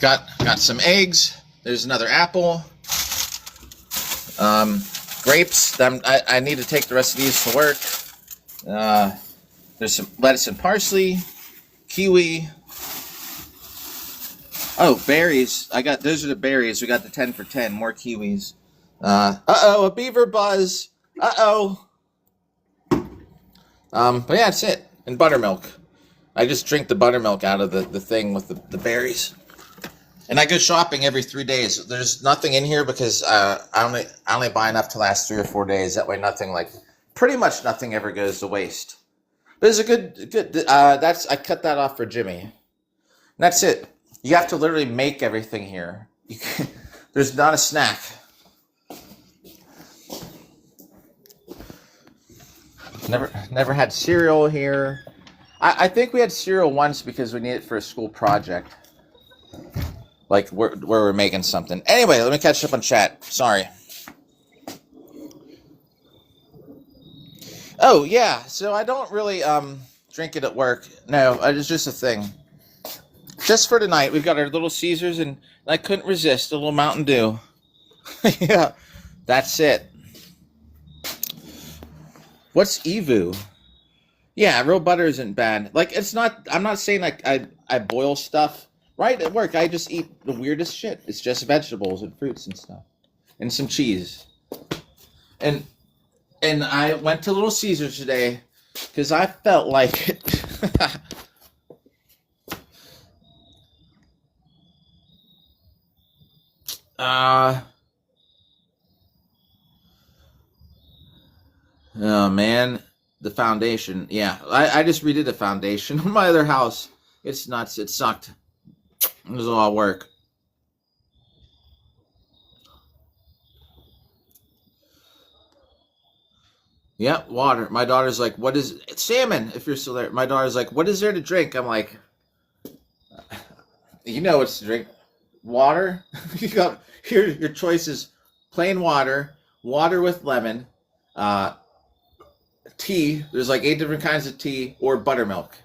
A: Got some eggs. There's another apple. Grapes. I need to take the rest of these to work. There's some lettuce and parsley. Kiwi. Oh, berries. Those are the berries. We got the 10 for 10. More kiwis. A beaver buzz. But yeah, that's it. And buttermilk. I just drink the buttermilk out of the thing with the berries. And I go shopping every 3 days. There's nothing in here because I only buy enough to last 3 or 4 days. That way pretty much nothing ever goes to waste. But it's a good I cut that off for Jimmy. And that's it. You have to literally make everything here. There's not a snack. Never had cereal here. I think we had cereal once because we needed it for a school project. Like where we're making something. Anyway, let me catch up on chat. Sorry. Oh yeah, so I don't really drink it at work. No, it's just a thing. Just for tonight, we've got our little Caesars, and I couldn't resist a little Mountain Dew. Yeah, that's it. What's Evu? Yeah, real butter isn't bad. Like it's not. I'm not saying like I boil stuff. Right at work, I just eat the weirdest shit. It's just vegetables and fruits and stuff, and some cheese. And I went to Little Caesars today because I felt like it. Oh man, the foundation. Yeah, I just redid the foundation on my other house. It's nuts. It sucked. It was a lot of work. Yep, water. My daughter's like, "What is it's salmon?" If you're still there, my daughter's like, "What is there to drink?" I'm like, "You know what's to drink? Water. You got here. Your choice is plain water, water with lemon, uh, tea. There's like 8 different kinds of tea, or buttermilk."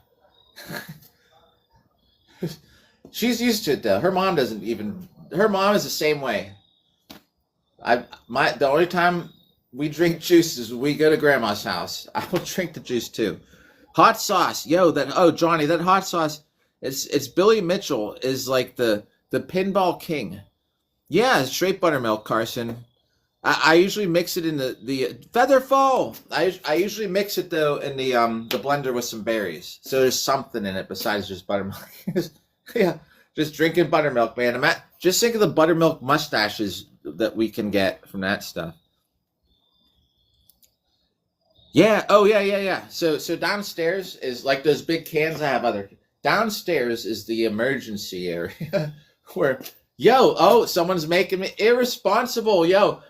A: She's used to it though. Her mom doesn't even. Her mom is the same way. The only time we drink juice is when we go to grandma's house. I will drink the juice too. Hot sauce, yo. Johnny, that hot sauce. It's Billy Mitchell is like the pinball king. Yeah, straight buttermilk, Carson. I usually mix it in the Featherfall. I usually mix it though in the blender with some berries. So there's something in it besides just buttermilk. Yeah, just drinking buttermilk, man. Just think of the buttermilk mustaches that we can get from that stuff. Yeah. Oh yeah. So downstairs is like those big cans I have other. Downstairs is the emergency area where someone's making me irresponsible.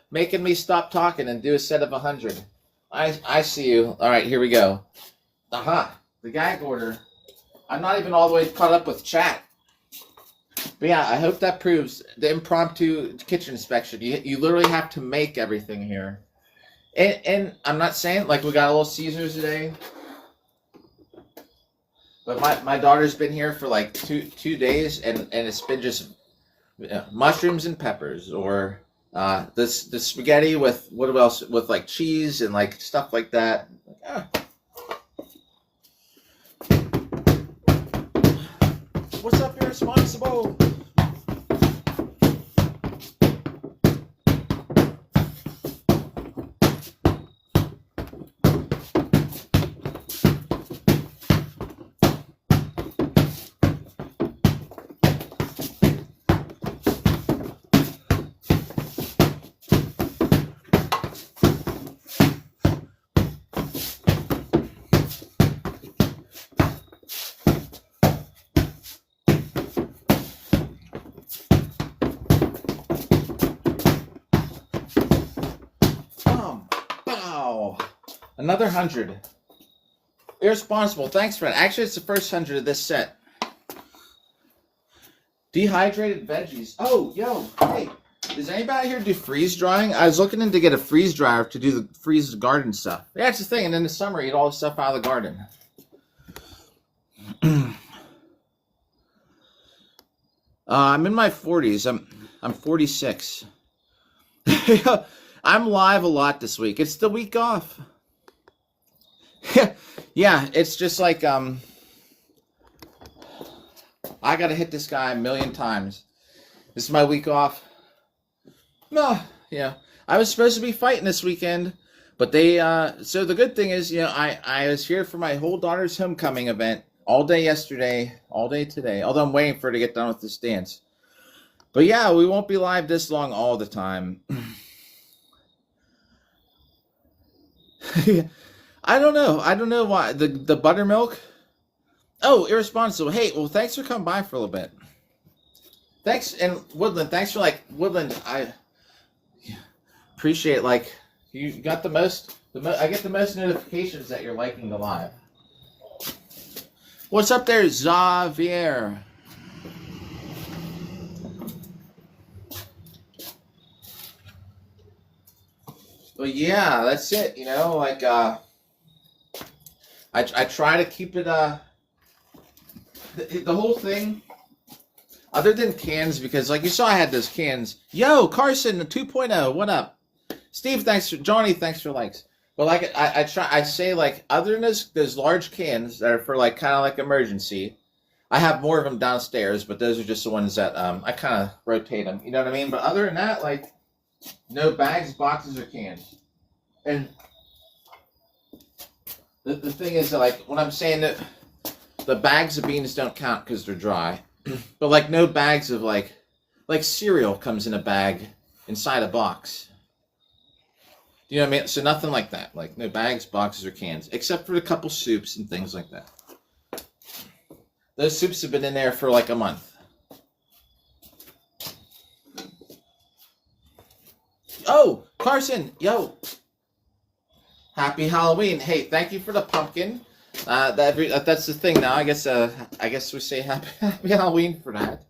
A: Making me stop talking and do a set of 100. I see you. All right, here we go. The gag order. I'm not even all the way caught up with chat. But yeah, I hope that proves the impromptu kitchen inspection. You literally have to make everything here. And I'm not saying like we got a little Caesars today. But my daughter's been here for like two days and it's been just mushrooms and peppers or the spaghetti with what else with like cheese and like stuff like that. What's up, irresponsible? Another 100. Irresponsible. Thanks, friend. Actually, it's the first 100 of this set. Dehydrated veggies. Oh, hey. Does anybody here do freeze drying? I was looking in to get a freeze dryer to do the freeze garden stuff. Yeah, it's the thing. And in the summer, eat all the stuff out of the garden. I'm in my 40s. I'm 46. I'm live a lot this week. It's the week off. Yeah, it's just like I gotta hit this guy a million times. This is my week off. No, yeah. I was supposed to be fighting this weekend, but they so the good thing is, I was here for my whole daughter's homecoming event all day yesterday, all day today. Although I'm waiting for her to get done with this dance. But yeah, we won't be live this long all the time. I don't know why the buttermilk. Oh, irresponsible. Hey, well, thanks for coming by for a little bit. Thanks, and Woodland. Thanks for Woodland. I appreciate You got the most. I get the most notifications that you're liking the live. What's up there, Xavier? Well, yeah, that's it. You know, like I try to keep it the whole thing. Other than cans, because like you saw, I had those cans. Yo, Carson 2.0, what up? Steve, thanks for Johnny, thanks for likes. But like I say like other than those large cans that are for like kind of like emergency. I have more of them downstairs, but those are just the ones that I kind of rotate them. You know what I mean? But other than that, like no bags, boxes, or cans. And the thing is that like when I'm saying that the bags of beans don't count because they're dry. But like no bags of like cereal comes in a bag inside a box. Do you know what I mean? So nothing like that. Like no bags, boxes, or cans, except for a couple soups and things like that. Those soups have been in there for like a month. Oh, Carson, yo. Happy Halloween. Hey, thank you for the pumpkin. That's the thing now. I guess we say happy Halloween for that.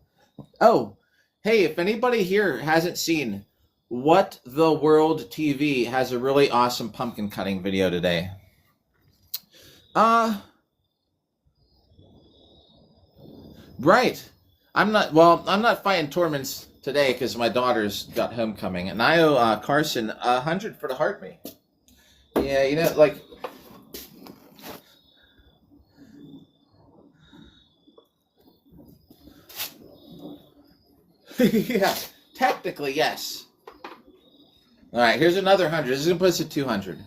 A: Oh, hey, if anybody here hasn't seen What the World TV has a really awesome pumpkin cutting video today. Right. I'm not fighting tournaments today because my daughter's got homecoming, and I owe Carson 100 for the heart me. Yeah, you know, like. Yeah, technically, yes. All right, here's another 100. This is going to put us at 200.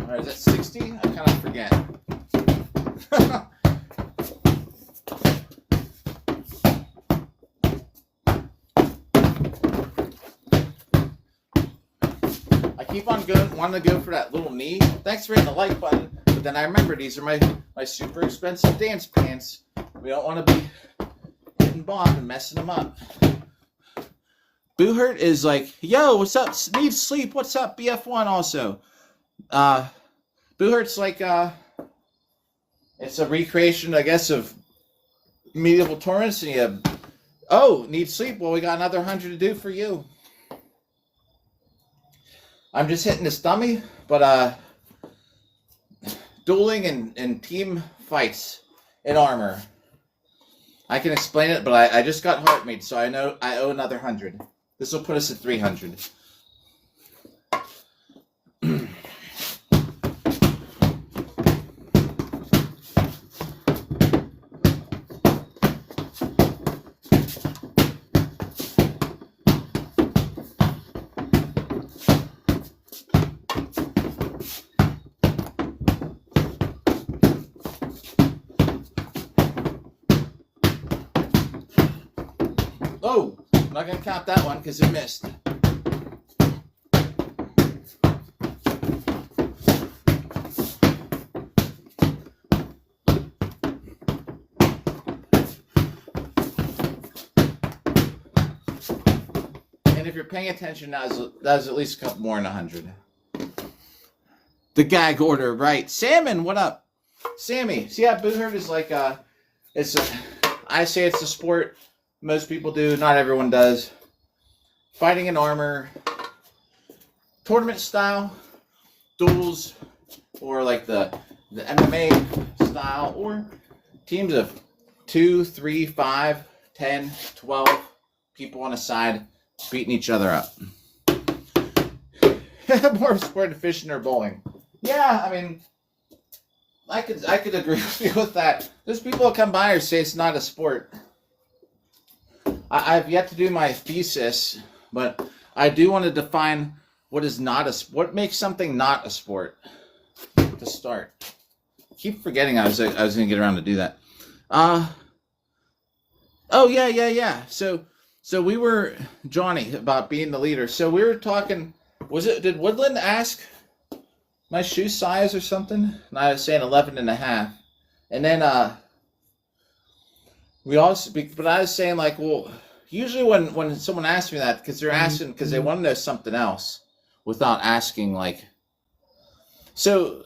A: All right, is that 60? I kind of forget. Keep on going, wanting to go for that little knee. Thanks for hitting the like button. But then I remember these are my super expensive dance pants. We don't want to be getting bombed and messing them up. Boohurt is like, yo, what's up? Need sleep. What's up? BF1 also. Boohurt's like it's a recreation, I guess, of medieval tournaments. And you need sleep. Well, we got another 100 to do for you. I'm just hitting this dummy, but dueling and team fights in armor. I can explain it, but I just got heart made, so I know I owe another 100. This will put us at 300. Oh, I'm not going to count that one because it missed. And if you're paying attention, that was at least a couple more than 100. The gag order, right. Salmon, what up? Sammy, see how Boohurt is like, I say it's a sport. Most people do, not everyone does. Fighting in armor, tournament style, duels, or like the MMA style, or teams of 2, 3, 5, 10, 12 people on a side beating each other up. More sport than fishing or bowling. Yeah, I mean, I could agree with you with that. There's people that come by or say it's not a sport. I've yet to do my thesis, but I do want to define what what makes something not a sport to start. Keep forgetting I was going to get around to do that. Oh yeah, yeah, yeah. So we were Johnny about being the leader. So we were talking. Was it? Did Woodland ask my shoe size or something? And I was saying 11 and a half. And then we all speak. But I was saying like, well, usually when someone asks me that, because they're asking because they want to know something else without asking like. So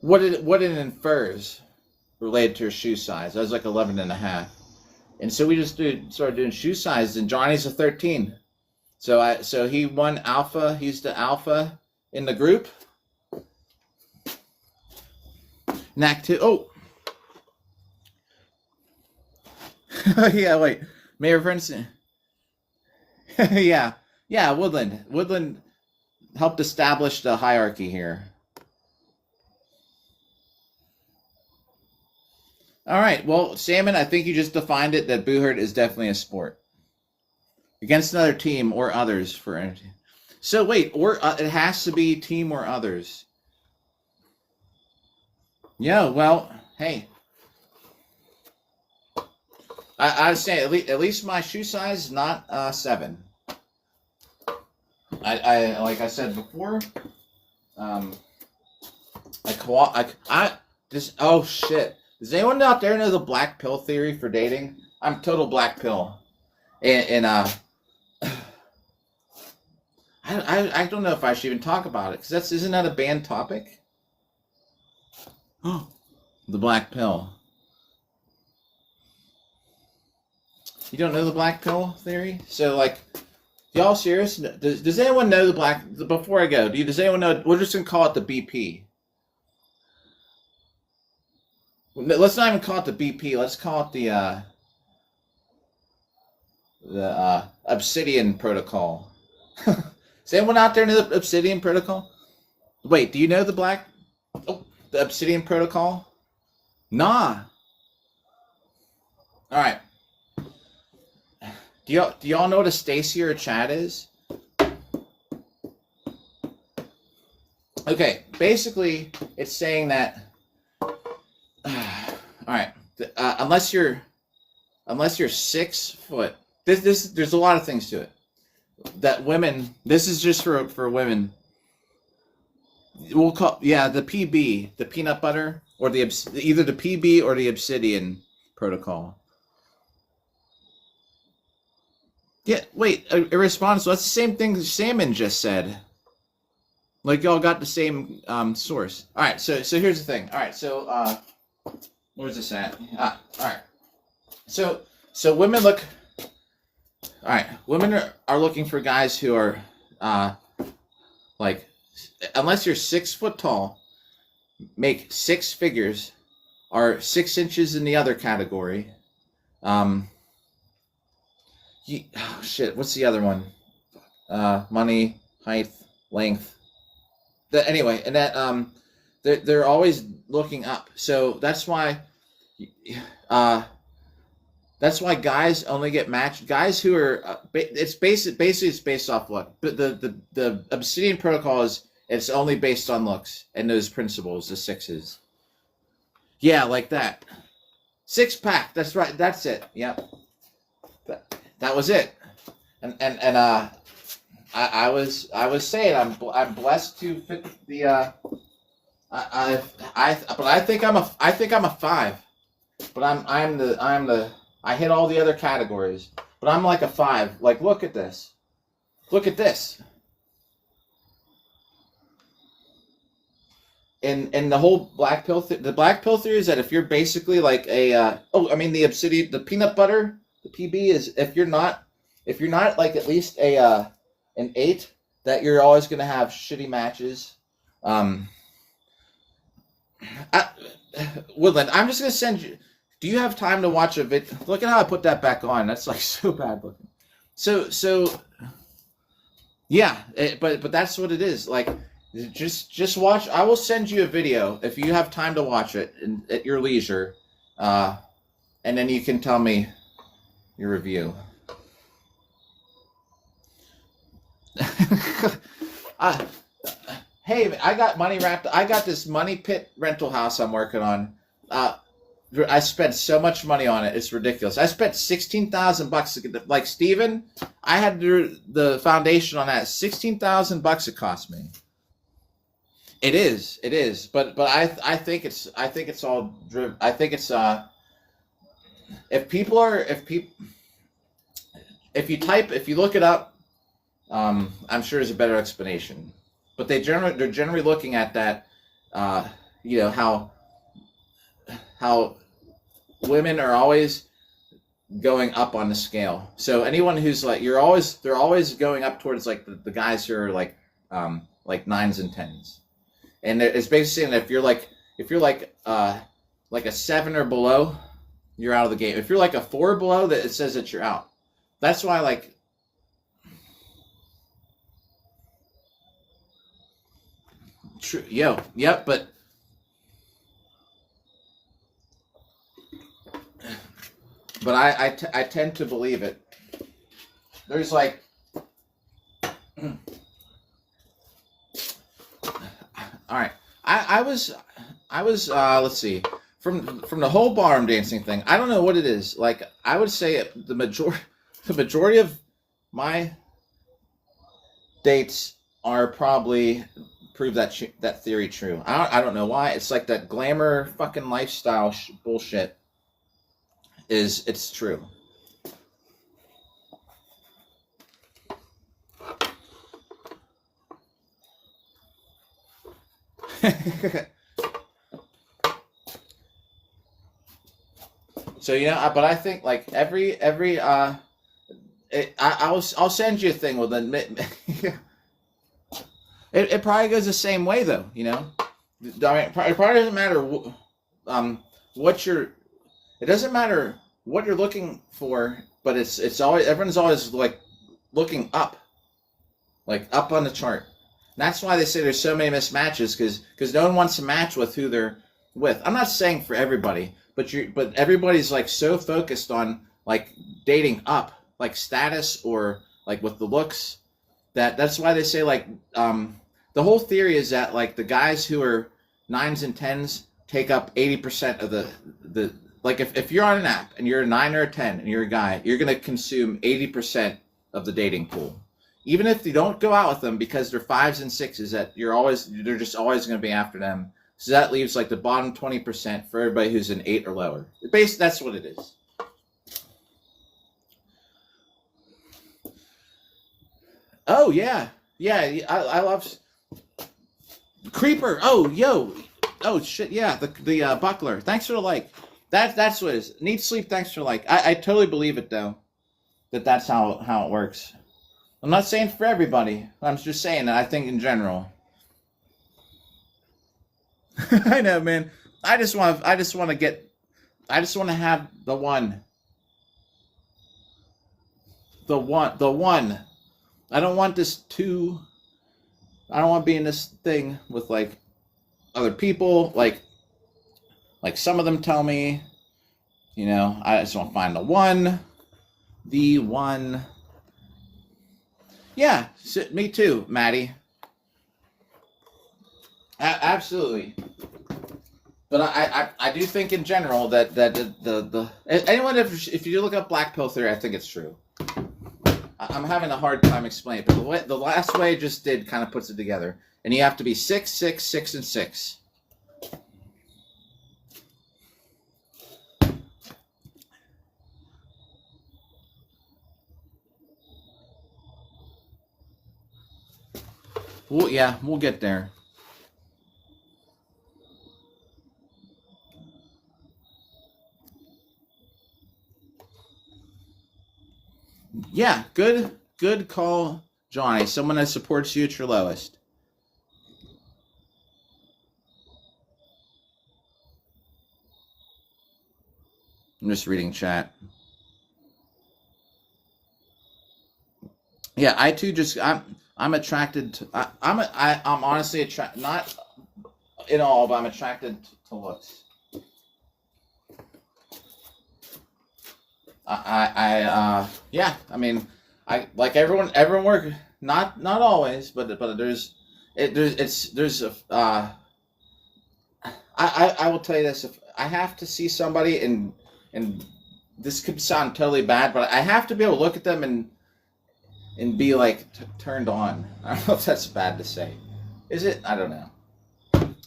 A: what it infers related to your shoe size? I was like 11 and a half. And so we just started doing shoe sizes, and Johnny's a 13. So he won alpha. He's the alpha in the group. Oh. Yeah, wait. Mayor Princeton. Yeah. Yeah, Woodland. Woodland helped establish the hierarchy here. All right. Well, Salmon, I think you just defined it that Booherd is definitely a sport. Against another team or others for energy. So wait, or it has to be team or others. Yeah, well, hey. I was saying at least my shoe size is not 7. I like I said before, oh shit. Does anyone out there know the black pill theory for dating? I'm total black pill. And I don't know if I should even talk about it, because isn't that a banned topic? Oh, the black pill. You don't know the black pill theory? So like, y'all serious? Does anyone know the black? Before I go, does anyone know? We're just gonna call it the BP. Let's not even call it the BP. Let's call it the Obsidian Protocol. Is anyone out there know the Obsidian Protocol? Wait, do you know the Obsidian Protocol? Nah. All right. Do y'all know what a Stacy or a Chad is? Okay, basically, it's saying that. All right, unless you're 6 foot. There's a lot of things to it. That women. This is just for women. We'll call the PB, the peanut butter, or either the PB or the Obsidian Protocol. Yeah, wait, irresponsible. That's the same thing Salmon just said. Like y'all got the same source. All right, so here's the thing. All right, so where's this at? All right. So women look. All right, women are looking for guys who are like, unless you're 6 foot tall, make 6 figures, are 6 inches in the other category. Oh shit, what's the other one? Money, height, length. Anyway, and that they're always looking up. So that's why guys only get matched. Guys who are it's based off look. But the Obsidian Protocol it's only based on looks and those principles, the 6s. Yeah, like that. 6-pack. That's right. That's it. Yep. That was it. And I was saying I'm blessed to fit the but I think I'm a 5. But I hit all the other categories. But I'm like a 5. Like, look at this. Look at this. And the whole black pill the black pill theory is that if you're basically like the Obsidian, the peanut butter, the PB is if you're not like at least an 8, that you're always gonna have shitty matches. Woodland, I'm just gonna send you. Do you have time to watch a vid? Look at how I put that back on. That's like so bad looking. So yeah, but that's what it is. Like, just watch. I will send you a video if you have time to watch it at your leisure, and then you can tell me your review. Hey, I got money wrapped. I got this money pit rental house I'm working on. I spent so much money on it. It's ridiculous. I spent $16,000 to get like Steven, I had to do the foundation on that. $16,000 it cost me. It is. But I think it's all driven. I think it's if you look it up, I'm sure there's a better explanation. But they're generally looking at that, how women are always going up on the scale. So anyone who's like they're always going up towards like the guys who are like nines and tens. And it's basically saying that if you're like a 7 or below, you're out of the game. If you're like a 4 or below, that it says that you're out. That's why true. Yep, but I tend to believe it. There's like, all right. I was let's see, from the whole ballroom dancing thing. I don't know what it is. Like I would say the majority of my dates are probably prove that theory true. I don't know why. It's like that glamour fucking lifestyle bullshit. It's true. So but I think like I'll send you a thing with admit. It probably goes the same way though. I mean, it probably doesn't matter what you're. It doesn't matter what you're looking for, but it's always everyone's always like looking up, like up on the chart. And that's why they say there's so many mismatches because no one wants to match with who they're with. I'm not saying for everybody, but everybody's like so focused on like dating up, like status or like with the looks. That's why they say like the whole theory is that like the guys who are nines and tens take up 80% of the like if you're on an app and you're a 9 or a 10 and you're a guy, you're going to consume 80% of the dating pool. Even if you don't go out with them because they're 5s and 6s, they're just always going to be after them. So that leaves like the bottom 20% for everybody who's an 8 or lower. That's what it is. Oh yeah. I love Creeper. Oh shit. Yeah, the buckler. Thanks for the like. That's what it is. Need sleep. Thanks for like. I totally believe it though. That's how it works. I'm not saying for everybody. I'm just saying that I think in general. I know, man. I just want to have the one. The one. I don't want this two. I don't want to be in this thing with like other people. Like some of them tell me, I just want to find the one. The one. Yeah, me too, Maddie. Absolutely. But I do think in general that the anyone if you look up black pill theory, I think it's true. I'm having a hard time explaining it, but the last way I just did kind of puts it together, and you have to be 6, 6, 6, and 6. We'll get there. Yeah, good call, Johnny. Someone that supports you at your lowest. I'm just reading chat. Yeah, I too I'm attracted to I'm honestly attracted, not in all, but I'm attracted to looks. Yeah, I mean, I like everyone work, not always, but there's a I will tell you this: if I have to see somebody, and this could sound totally bad, but I have to be able to look at them and be like turned on. I don't know if that's bad to say. Is it? I don't know.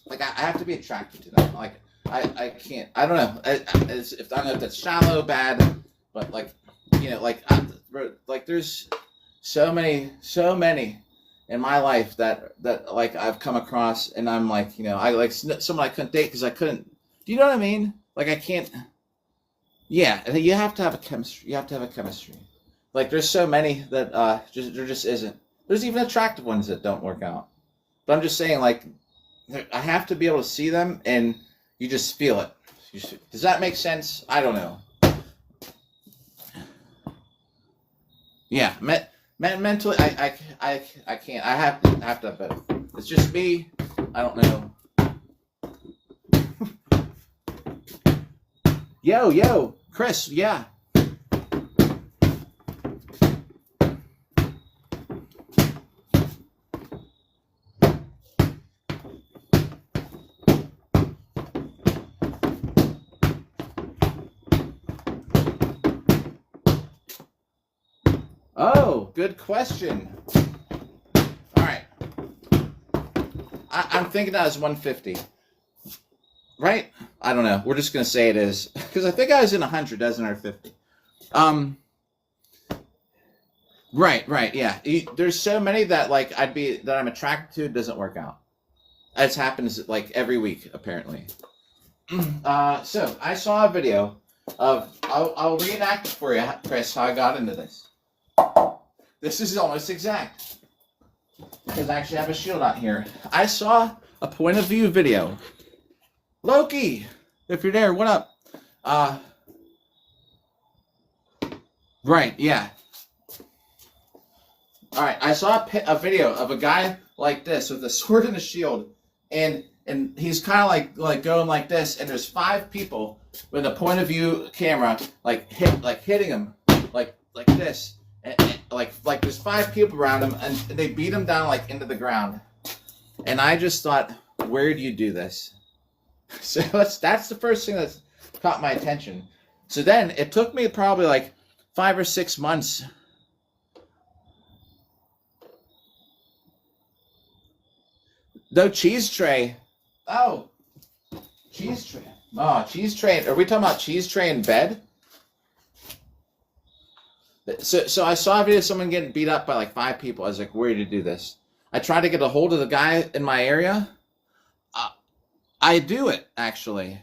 A: Like I have to be attracted to them. Like I can't. I don't know. I don't know if that's shallow, bad, but like like there's so many in my life that like I've come across, and I'm like, I like someone I couldn't date because I couldn't. Do you know what I mean? Like I can't. Yeah, you have to have a chemistry. You have to have a chemistry. Like there's so many that there just isn't. There's even attractive ones that don't work out. But I'm just saying, like, I have to be able to see them, and you just feel it. Does that make sense? I don't know. Yeah, mentally, I can't. I have to have both. It's just me. I don't know. Yo, Chris. Yeah. Oh, good question. All right. I'm thinking that was 150. Right? I don't know. We're just going to say it is. Because I think I was in 100, doesn't or 50. Right, yeah. There's so many that, like, that I'm attracted to, doesn't work out. It happens, like, every week, apparently. So, I saw a video of, I'll reenact for you, Chris, how I got into this. This is almost exact. Because I actually have a shield out here. I saw a point of view video. Loki, if you're there, what up? Right, yeah. All right, I saw a video of a guy like this with a sword and a shield, and he's kind of like going like this, and there's 5 people with a point of view camera hitting him like this, and like there's 5 people around him, and they beat him down like into the ground, and I just thought, where do you do this? So that's the first thing that's caught my attention. So then it took me probably like 5 or 6 months. No cheese tray. Oh, cheese tray. Oh, cheese tray. Are we talking about cheese tray in bed? So I saw a video of someone getting beat up by like 5 people. I was like, where did you do this? I tried to get a hold of the guy in my area. I do it, actually.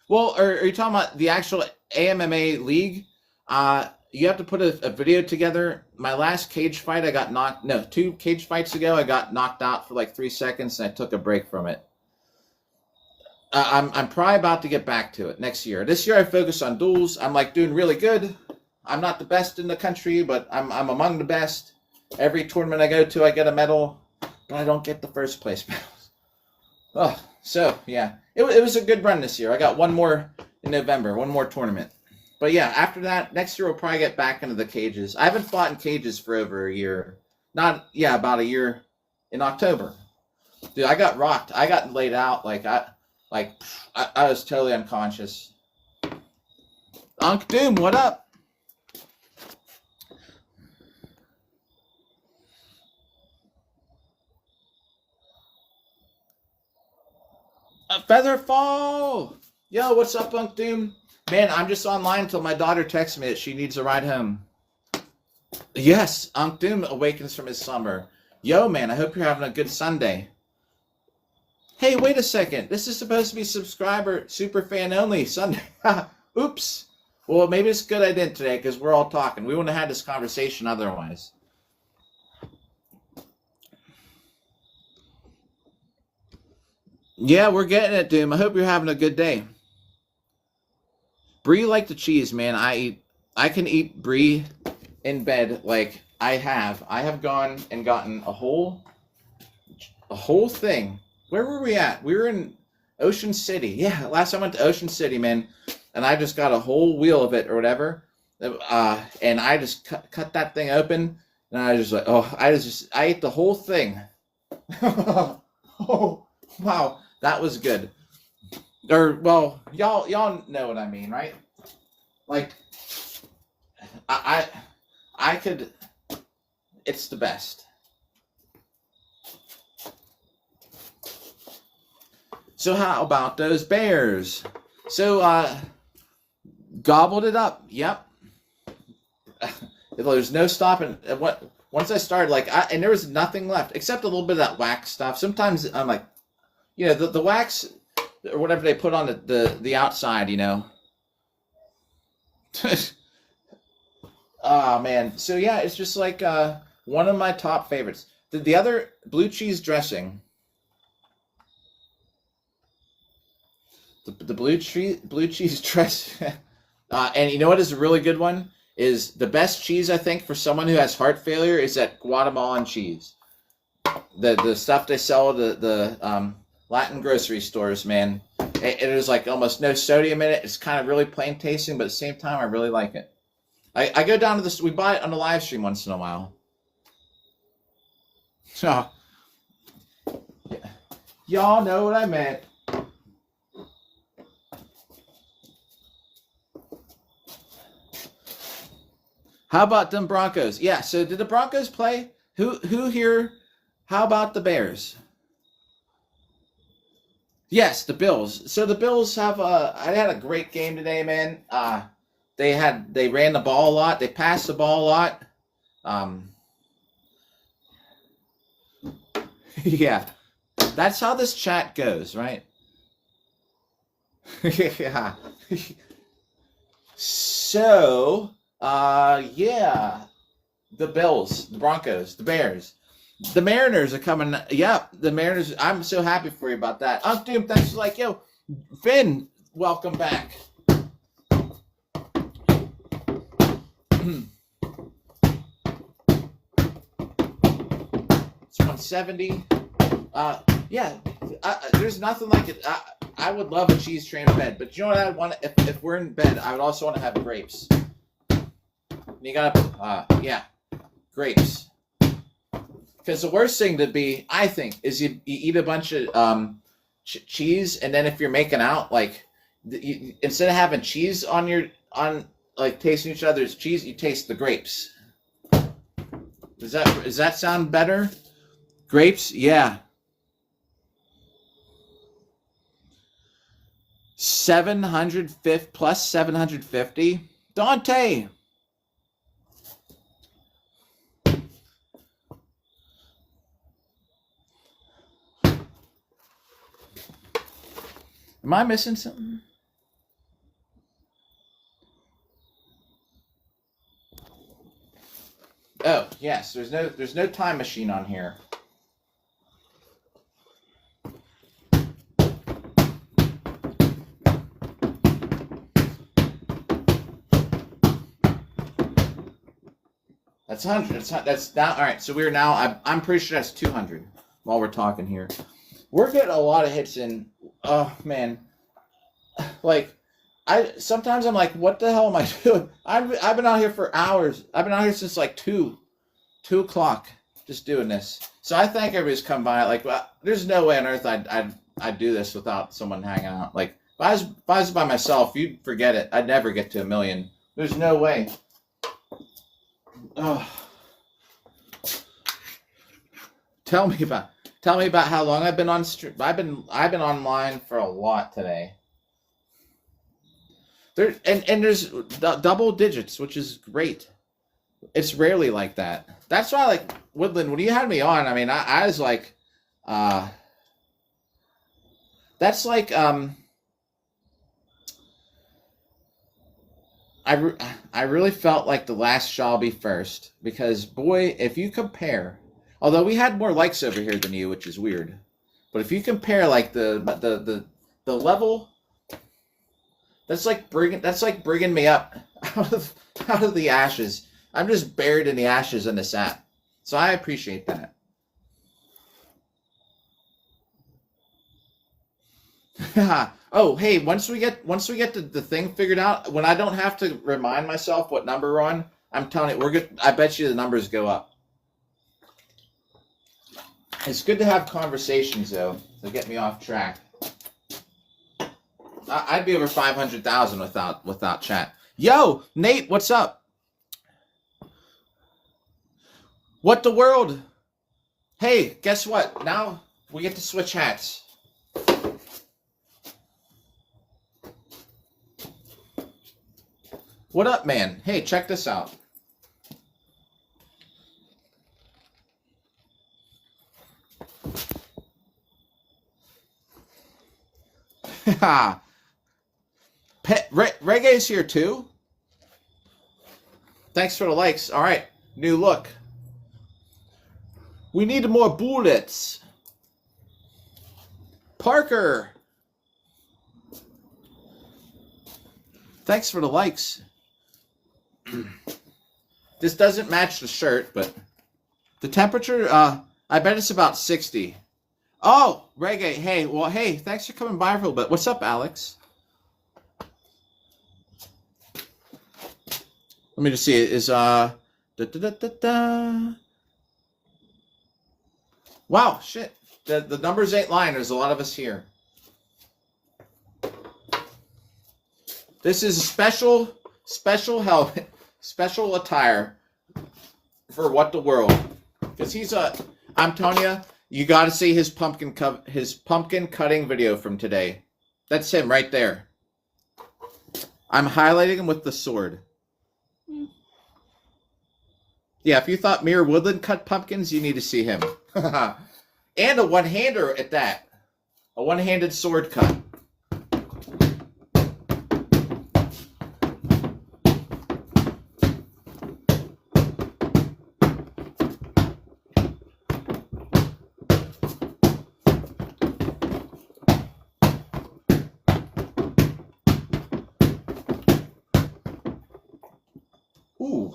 A: Well, are you talking about the actual AMMA league? You have to put a video together. My last cage fight, I got knocked. No, 2 cage fights ago, I got knocked out for like 3 seconds, and I took a break from it. I'm probably about to get back to it next year. This year, I focus on duels. I'm like doing really good. I'm not the best in the country, but I'm among the best. Every tournament I go to, I get a medal, but I don't get the first place medals. Oh. So, yeah, it was a good run this year. I got one more in November, one more tournament. But, yeah, after that, next year we'll probably get back into the cages. I haven't fought in cages for over a year. About a year in October. Dude, I got rocked. I got laid out. I was totally unconscious. Unc Doom, what up? Featherfall! Yo, what's up, Unc Doom? Man, I'm just online until my daughter texts me that she needs a ride home. Yes, Unc Doom awakens from his slumber. Yo, man, I hope you're having a good Sunday. Hey, wait a second. This is supposed to be subscriber, super fan only Sunday. Oops. Well, maybe it's good I didn't today because we're all talking. We wouldn't have had this conversation otherwise. Yeah, we're getting it, Doom. I hope you're having a good day. Brie like the cheese, man. I can eat brie in bed like I have. I have gone and gotten a whole thing. Where were we at? We were in Ocean City. Yeah, last time I went to Ocean City, man, and I just got a whole wheel of it or whatever. And I just cut that thing open, and I was just like, I ate the whole thing. Oh, wow. That was good. Or well, y'all know what I mean, right? Like I I could. It's the best. So how about those Bears? So gobbled it up. Yep. There's no stopping. What once I started, and there was nothing left except a little bit of that wax stuff. Sometimes I'm like, the wax or whatever they put on the outside, Oh man. So yeah, it's just like one of my top favorites. The other blue cheese dressing. The blue cheese dress, and you know what is a really good one is the best cheese I think for someone who has heart failure is that Guatemalan cheese. The stuff they sell at the Latin grocery stores, man. It is like almost no sodium in it. It's kind of really plain tasting, but at the same time I really like it. I go down to this. We buy it on the live stream once in a while. So y'all know what I meant. How about them Broncos? Yeah, so did the Broncos play? Who here? How about the Bears? Yes, the Bills. So the Bills have I had a great game today, man. They ran the ball a lot, they passed the ball a lot. Yeah. That's how this chat goes, right? Yeah. So, yeah. The Bills, the Broncos, the Bears. The Mariners are coming. Yeah, the Mariners. I'm so happy for you about that. Doom, thanks for yo, Finn, welcome back. It's 170. Yeah, there's nothing like it. I would love a cheese train in bed, but you know what I want? If we're in bed, I would also want to have grapes. You gotta, yeah, grapes. Because the worst thing to be, I think, is you eat a bunch of cheese, and then if you're making out, instead of having cheese on tasting each other's cheese, you taste the grapes. Does that sound better? Grapes, yeah. 750 plus 750. Dante. Am I missing something? Oh, yes, there's no time machine on here. That's 100. That's now all right. So we're now. I'm pretty sure that's 200 while we're talking here. We're getting a lot of hits in. Oh man, sometimes I'm like, what the hell am I doing? I've been out here for hours. I've been out here since 2 o'clock just doing this. So I thank everybody's come by. There's no way on earth I'd do this without someone hanging out. If I was by myself, you'd forget it. I'd never get to 1 million. There's no way. Oh. Tell me about how long I've been on stream. I've been online for a lot today. There's double digits, which is great. It's rarely like that. That's why Woodland, when you had me on, I mean, I was that's I really felt like the last shall be first, because boy, if you compare, although we had more likes over here than you, which is weird, but if you compare the level, that's like bringing me up out of the ashes. I'm just buried in the ashes in this app, so I appreciate that. Oh, hey, once we get the thing figured out, when I don't have to remind myself what number we're on, I'm telling you, we're good. I bet you the numbers go up. It's good to have conversations, though, to get me off track. I'd be over 500,000 without chat. Yo, Nate, what's up? What the world? Hey, guess what? Now we get to switch hats. What up, man? Hey, check this out. Reggae's here too. Thanks for the likes. All right, new look. We need more bullets. Parker. Thanks for the likes. This doesn't match the shirt, but the temperature, I bet it's about 60. Oh, Reggae. Hey, well, hey, thanks for coming by for a little bit. What's up, Alex? Let me just see. Is Wow, shit. The numbers ain't lying. There's a lot of us here. This is a special helmet, special attire for What the World. Because I'm telling you, you got to see his pumpkin cutting video from today. That's him right there. I'm highlighting him with the sword. Yeah, if you thought Mirror Woodland cut pumpkins, you need to see him. And a one-hander at that. A one-handed sword cut. Ooh.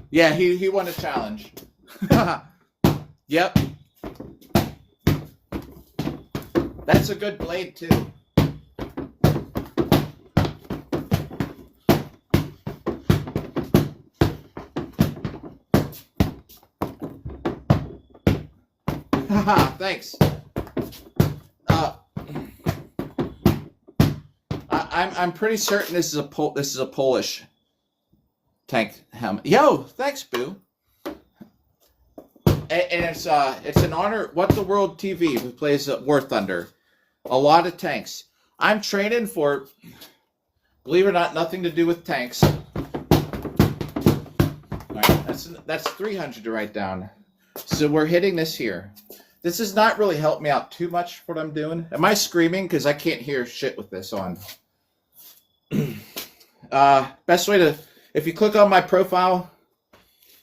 A: Yeah, he won a challenge. Yep. That's a good blade too. Thanks. I'm pretty certain this is a Polish tank helmet. Yo, thanks, Boo. And it's an honor. What the World TV, who plays War Thunder. A lot of tanks. I'm training for, believe it or not, nothing to do with tanks. All right, that's 300 to write down. So we're hitting this here. This has not really helped me out too much for what I'm doing. Am I screaming? Because I can't hear shit with this on. Best way to, if you click on my profile,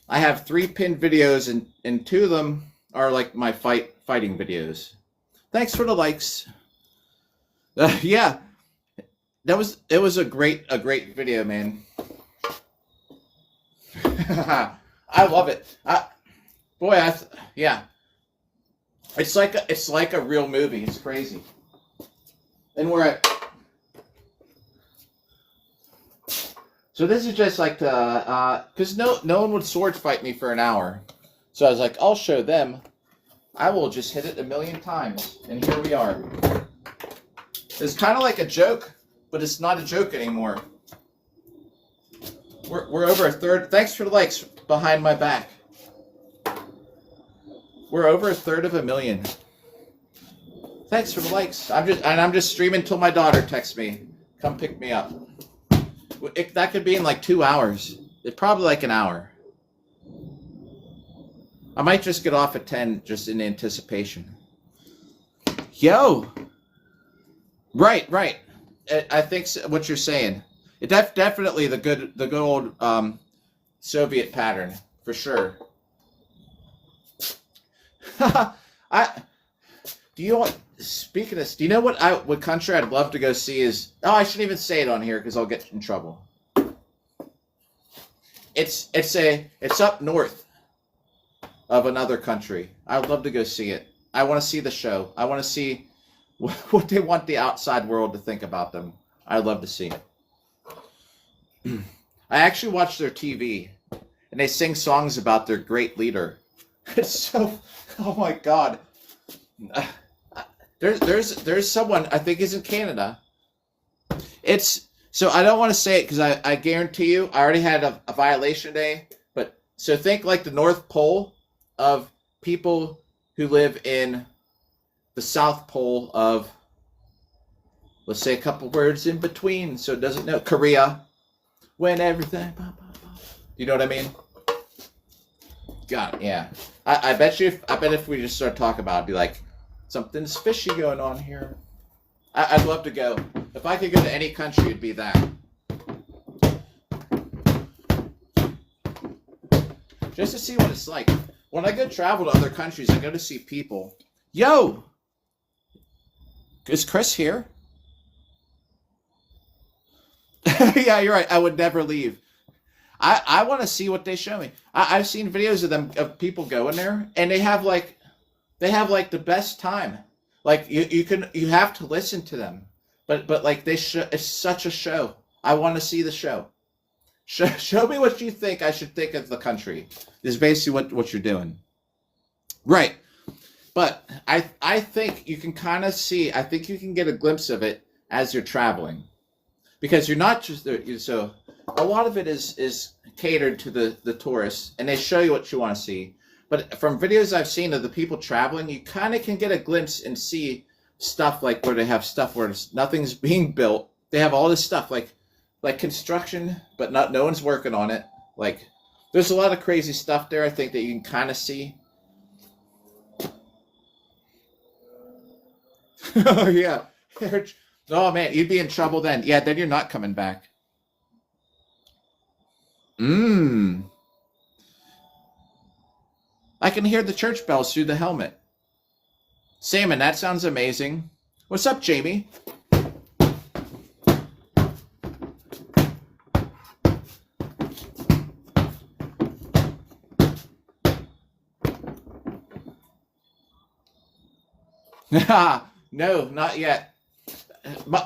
A: I have 3 pinned videos, and 2 of them are like my fighting videos. Thanks for the likes. Yeah, it was a great video, man. I love it. Yeah. It's like a real movie. It's crazy. And we're at. So this is just like because no one would sword fight me for an hour. So I was like, I'll show them. I will just hit it 1,000,000 times, and here we are. It's kind of like a joke, but it's not a joke anymore. We're over a third. Thanks for the likes behind my back. We're over a third of 1,000,000. Thanks for the likes. I'm just streaming till my daughter texts me, come pick me up. That could be in like 2 hours. It's probably like an hour. I might just get off at 10 just in anticipation. Yo. Right. I think what you're saying. It definitely the good old Soviet pattern for sure. Speaking of this, do you know what country I'd love to go see is? Oh, I shouldn't even say it on here because I'll get in trouble. It's up north of another country. I'd love to go see it. I want to see the show. I want to see what they want the outside world to think about them. I'd love to see it. I actually watch their TV, and they sing songs about their great leader. It's so. Oh my God. Uh, there's someone I think is in Canada. It's so I don't want to say it because I guarantee you I already had a violation day. But so think like the North Pole of people who live in the South Pole of, let's say a couple words in between so it doesn't know, Korea, when everything. You know what I mean? God, yeah. I bet you. I bet if we just start talking about it, it'd be like something's fishy going on here. I'd love to go. If I could go to any country, it'd be that. Just to see what it's like. When I go travel to other countries, I go to see people. Yo! Is Chris here? Yeah, you're right. I would never leave. I want to see what they show me. I've seen videos of them of people going there, and they have like the best time. Like you have to listen to them, but like it's such a show. I want to see the show. Show me what you think I should think of the country. Is basically what you're doing, right? But I think you can kind of see. I think you can get a glimpse of it as you're traveling, because you're not just there. So a lot of it is catered to the tourists, and they show you what you want to see. But from videos I've seen of the people traveling, you kind of can get a glimpse and see stuff like where they have stuff where nothing's being built. They have all this stuff like construction, but no one's working on it. Like there's a lot of crazy stuff there. I think that you can kind of see. Oh yeah. Oh man, you'd be in trouble then. Yeah, then you're not coming back. Mmm. I can hear the church bells through the helmet. Salmon, that sounds amazing. What's up, Jamie? No, not yet.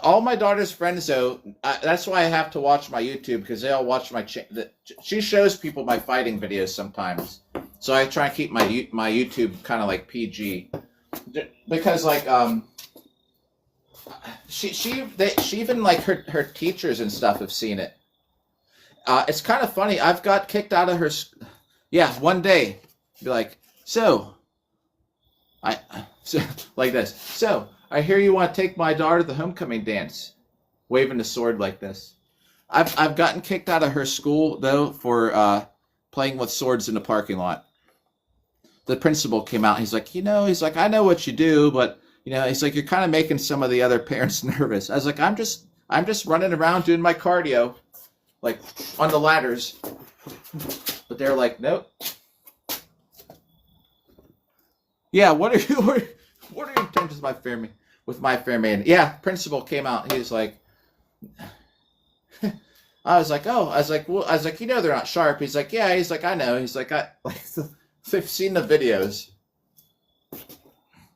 A: All my daughter's friends, though, that's why I have to watch my YouTube, because they all watch my she shows people my fighting videos sometimes. So I try and keep my YouTube kind of like PG, because like she even like her teachers and stuff have seen it. It's kind of funny. I've got kicked out of her. Yeah, one day, be like, so like this. So I hear you want to take my daughter to the homecoming dance, waving the sword like this. I've gotten kicked out of her school though for playing with swords in the parking lot. The principal came out. He's like, I know what you do, but he's like, you're kind of making some of the other parents nervous. I was like, I'm just running around doing my cardio, like on the ladders. But they're like, nope. Yeah, what are your intentions with my family? Yeah, principal came out. He was like, I was like, they're not sharp. He's like, yeah. He's like, I know. He's like, they've seen the videos.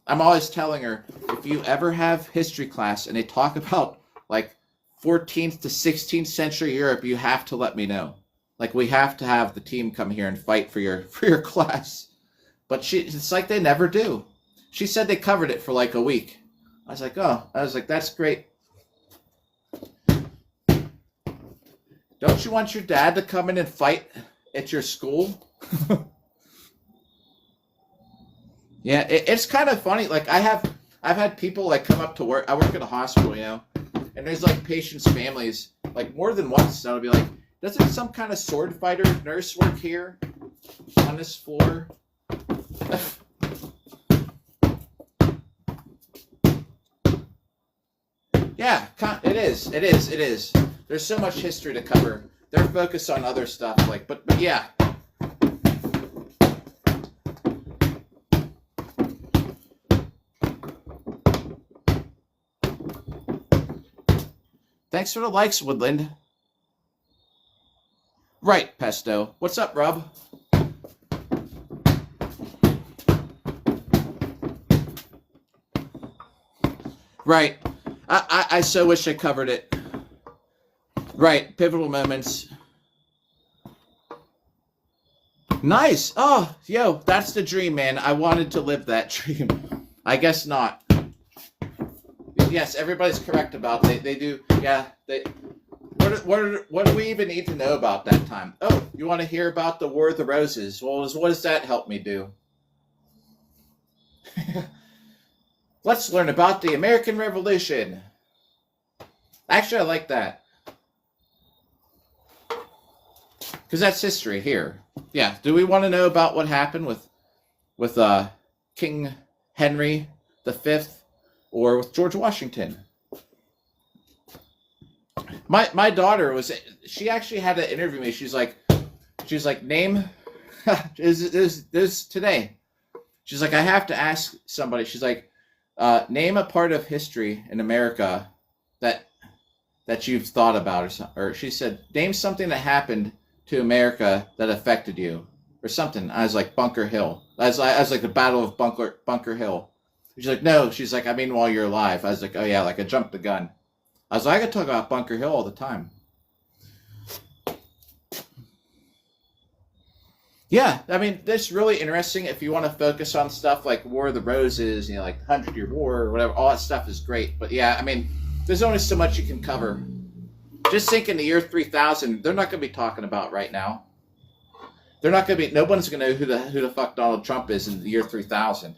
A: I'm always telling her, if you ever have history class and they talk about like 14th to 16th century Europe, you have to let me know. Like we have to have the team come here and fight for your class. But it's like they never do. She said they covered it for like a week. I was like, that's great. Don't you want your dad to come in and fight at your school? Yeah, it's kind of funny. Like I've had people like come up to work. I work at a hospital, and there's like patients' families like more than once. And I'll be like, doesn't some kind of sword fighter nurse work here on this floor? Yeah, it is. There's so much history to cover. They're focused on other stuff, like, but yeah. Thanks for the likes, Woodland. Right, Pesto. What's up, Rob? Right. I so wish I covered it. Right. Pivotal moments. Nice. Oh, yo, that's the dream, man. I wanted to live that dream. I guess not. Yes, everybody's correct about it. They do. Yeah. What do we even need to know about that time? Oh, you want to hear about the War of the Roses? Well, what does that help me do? Let's learn about the American Revolution. Actually, I like that. Because that's history here. Yeah. Do we want to know about what happened with King Henry V or with George Washington? My daughter she actually had to interview me. She's like, name is today. She's like, I have to ask somebody. She's like, name a part of history in America that you've thought about, or something. Or she said, name something that happened to America that affected you, or something. I was like, Bunker Hill. I was like the Battle of Bunker Hill. She's like, no. She's like, I mean, while you're alive. I was like, oh yeah, like I jumped the gun. I was like, I could talk about Bunker Hill all the time. Yeah, I mean, this is really interesting if you want to focus on stuff like War of the Roses, like 100-Year War or whatever. All that stuff is great. But yeah, I mean, there's only so much you can cover. Just think in the year 3000, they're not going to be talking about right now. They're not going to be, no one's going to know who the fuck Donald Trump is in the year 3000.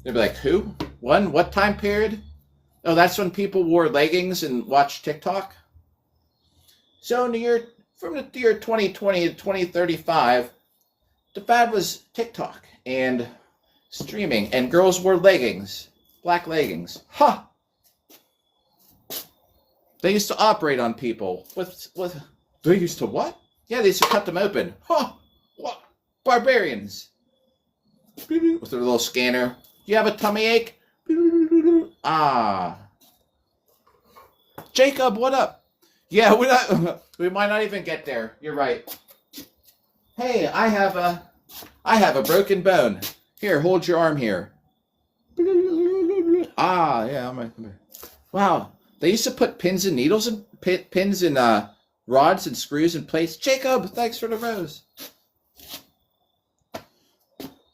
A: They'll be like, who? What time period? Oh, that's when people wore leggings and watched TikTok? So from the year 2020 to 2035, the fad was TikTok and streaming, and girls wore leggings, black leggings. Ha! They used to operate on people with they used to what? Yeah, they used to cut them open. Huh! What? Barbarians. With their little scanner. You have a tummy ache? Ah. Jacob, what up? Yeah, we might not even get there. You're right. Hey, I have a broken bone. Here, hold your arm here. Ah, yeah. Wow. They used to put pins and needles and pins and rods and screws and plates. Jacob, thanks for the rose.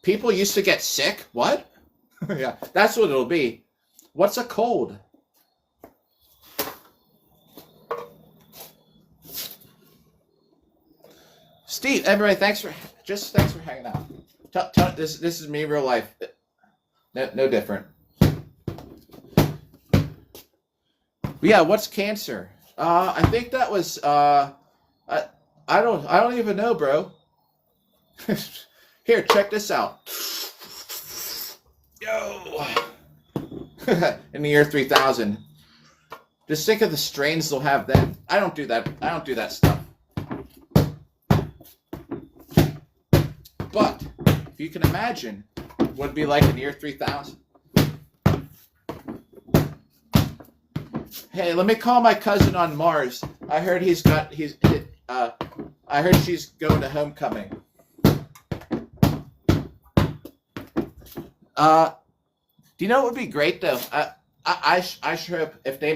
A: People used to get sick. What? Yeah, that's what it'll be. What's a cold? Steve, everybody, thanks for hanging out. This is me real life. No different. Yeah, what's cancer? I think that was I don't even know, bro. Here, check this out. Yo. In the year 3000. Just think of the strains they'll have then. I don't do that stuff. But if you can imagine what it'd be like in the year 3000. Hey, let me call my cousin on Mars. I heard I heard she's going to homecoming. Do you know what would be great though? I sure hope if they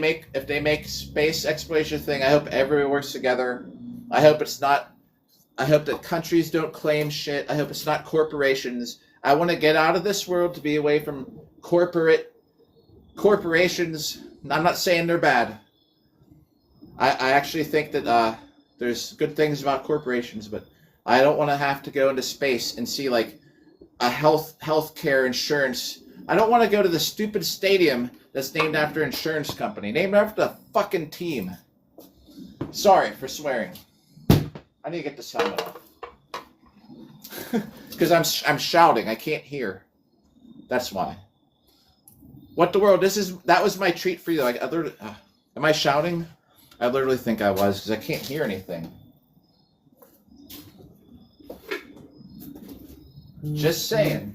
A: make space exploration thing, I hope everyone works together. I hope that countries don't claim shit. I hope it's not corporations. I want to get out of this world to be away from corporations. I'm not saying they're bad. I actually think that there's good things about corporations, but I don't want to have to go into space and see like a healthcare insurance. I don't want to go to the stupid stadium that's named after an insurance company, named after the fucking team. Sorry for swearing. I need to get this helmet off because I'm shouting. I can't hear. That's why. What the world? That was my treat for you. Like, am I shouting? I literally think I was because I can't hear anything. Just saying.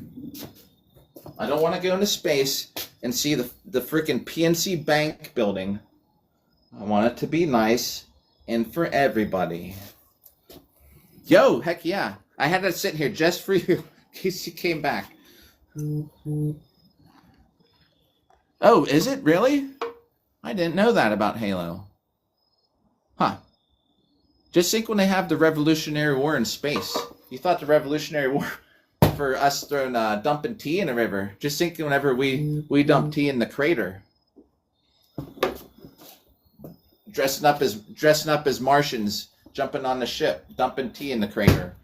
A: I don't want to go into space and see the freaking PNC Bank building. I want it to be nice and for everybody. Yo, heck yeah. I had that sitting here just for you in case you came back. Oh, is it really? I didn't know that about Halo. Huh. Just think when they have the Revolutionary War in space. You thought the Revolutionary War for us throwing dumping tea in the river. Just think whenever we dump tea in the crater, dressing up as Martians, jumping on the ship, dumping tea in the crater.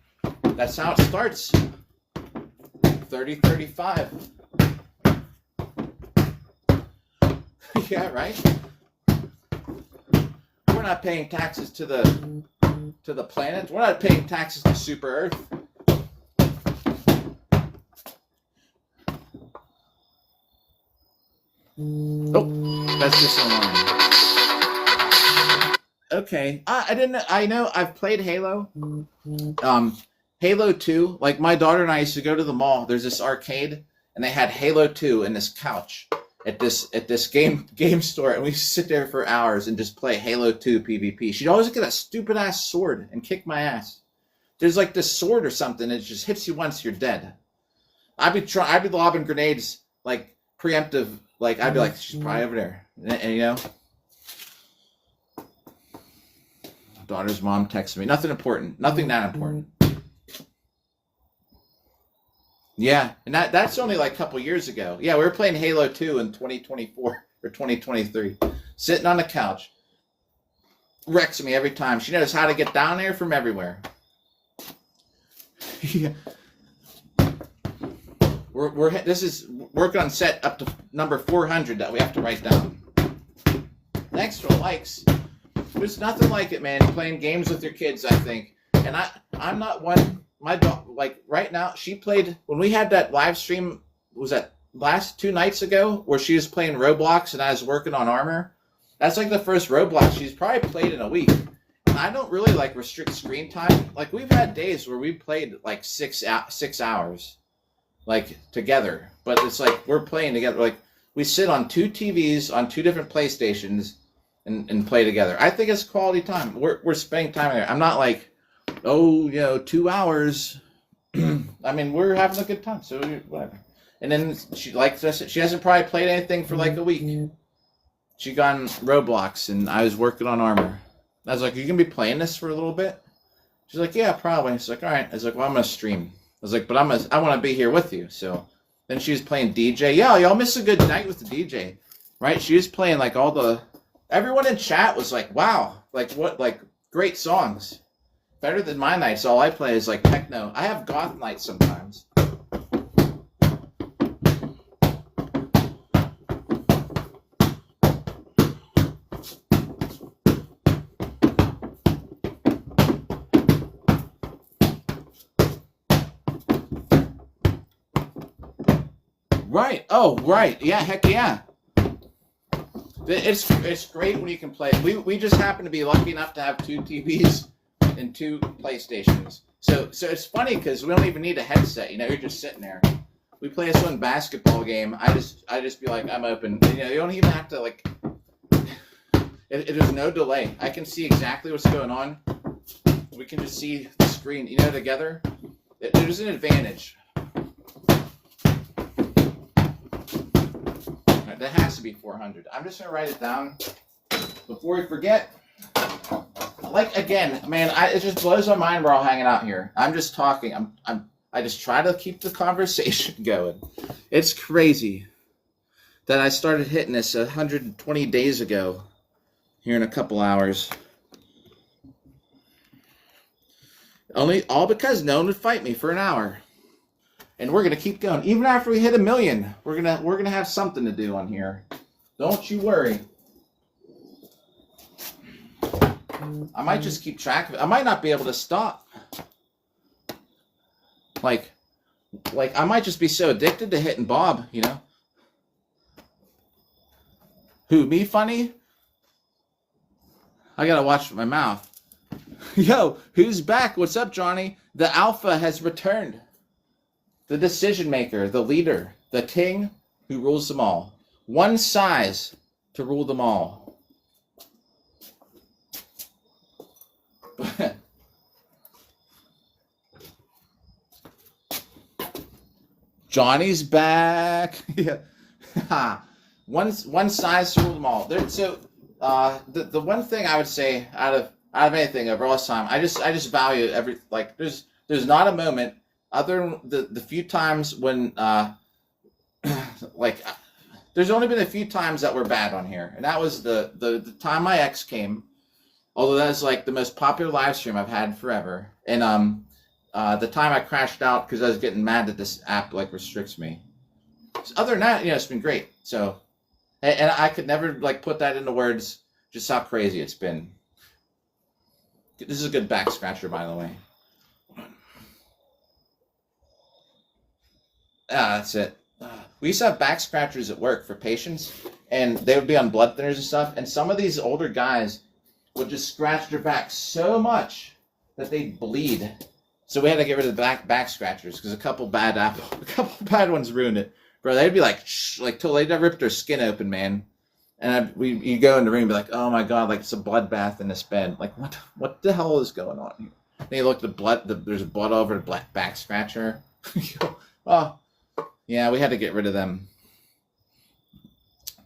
A: That's how it starts. 3035. Yeah, right. We're not paying taxes to the planet. We're not paying taxes to Super Earth. Oh, that's just alarm. Okay, I know I've played Halo. Halo 2. Like my daughter and I used to go to the mall. There's this arcade, and they had Halo 2 in this couch at this game store, and we sit there for hours and just play Halo 2 PvP. She'd always get a stupid ass sword and kick my ass. There's like this sword or something, it just hits you once, you're dead. I'd be lobbing grenades like preemptive, like I'd be like, she's probably over there, and you know. Daughter's mom texted me. Nothing important. Nothing that important. Yeah, and that's only like a couple years ago. Yeah, we were playing Halo 2 in 2024 or 2023. Sitting on the couch. Wrecks me every time. She knows how to get down there from everywhere. Yeah. This is working on set up to number 400 that we have to write down. Thanks for the likes. There's nothing like it, man. Playing games with your kids, I think. And I'm not one. My dog, like right now, she played when we had that live stream. Was that last 2 nights ago where she was playing Roblox and I was working on armor? That's like the first Roblox she's probably played in a week. And I don't really like restrict screen time. Like we've had days where we played like 6 hours, like together. But it's like we're playing together. Like we sit on 2 TVs on 2 different PlayStations and play together. I think it's quality time. We're spending time there. I'm not like, oh, 2 hours. I mean, we're having a good time, so whatever. And then she likes us. She hasn't probably played anything for like a week. She got on Roblox, and I was working on armor. I was like, "You gonna be playing this for a little bit?" She's like, "Yeah, probably." She's like, "All right." I was like, "Well, I'm gonna stream." I was like, "But I want to be here with you." So then she was playing DJ. Yeah, y'all missed a good night with the DJ, right? She was playing like all the. Everyone in chat was like, "Wow, like what, like great songs." Better than my nights. All I play is like techno. I have goth nights sometimes. Right. Oh, right. Yeah. Heck yeah. It's great when you can play. We just happen to be lucky enough to have 2 TVs. And 2 PlayStations. So it's funny because we don't even need a headset. You're just sitting there. We play this one basketball game. I just be like, I'm open. You don't even have to like. It is no delay. I can see exactly what's going on. We can just see the screen. Together. There's an advantage. Right, that has to be 400. I'm just gonna write it down before we forget. Like again, man, it just blows my mind we're all hanging out here. I'm just talking. I just try to keep the conversation going. It's crazy that I started hitting this 120 days ago. Here in a couple hours. All because no one would fight me for an hour. And we're gonna keep going. Even after we hit 1 million, we're gonna have something to do on here. Don't you worry. I might just keep track of it. I might not be able to stop. Like I might just be so addicted to hitting Bob, Who, me funny? I gotta watch my mouth. Yo, who's back? What's up, Johnny? The Alpha has returned. The decision maker, the leader, the king who rules them all. One size to rule them all. Johnny's back. Yeah. one size to rule them all. The one thing I would say out of anything over all this time, I just value there's there's not a moment other than the few times when like there's only been a few times that were bad on here, and that was the time my ex came. Although that's like the most popular live stream I've had forever, and the time I crashed out because I was getting mad that this app like restricts me. So other than that, it's been great. So, and I could never like put that into words just how crazy it's been. This is a good back scratcher, by the way. That's it. We used to have back scratchers at work for patients, and they would be on blood thinners and stuff, and some of these older guys would just scratch their back so much that they'd bleed. So we had to get rid of the back scratchers because a couple bad ones ruined it. Bro, they'd be like till they'd ripped their skin open, man. And you go in the room and be like, oh my god, like it's a bloodbath in this bed. Like what the hell is going on here? And you look at the blood, there's blood all over the back scratcher. Oh, yeah, we had to get rid of them.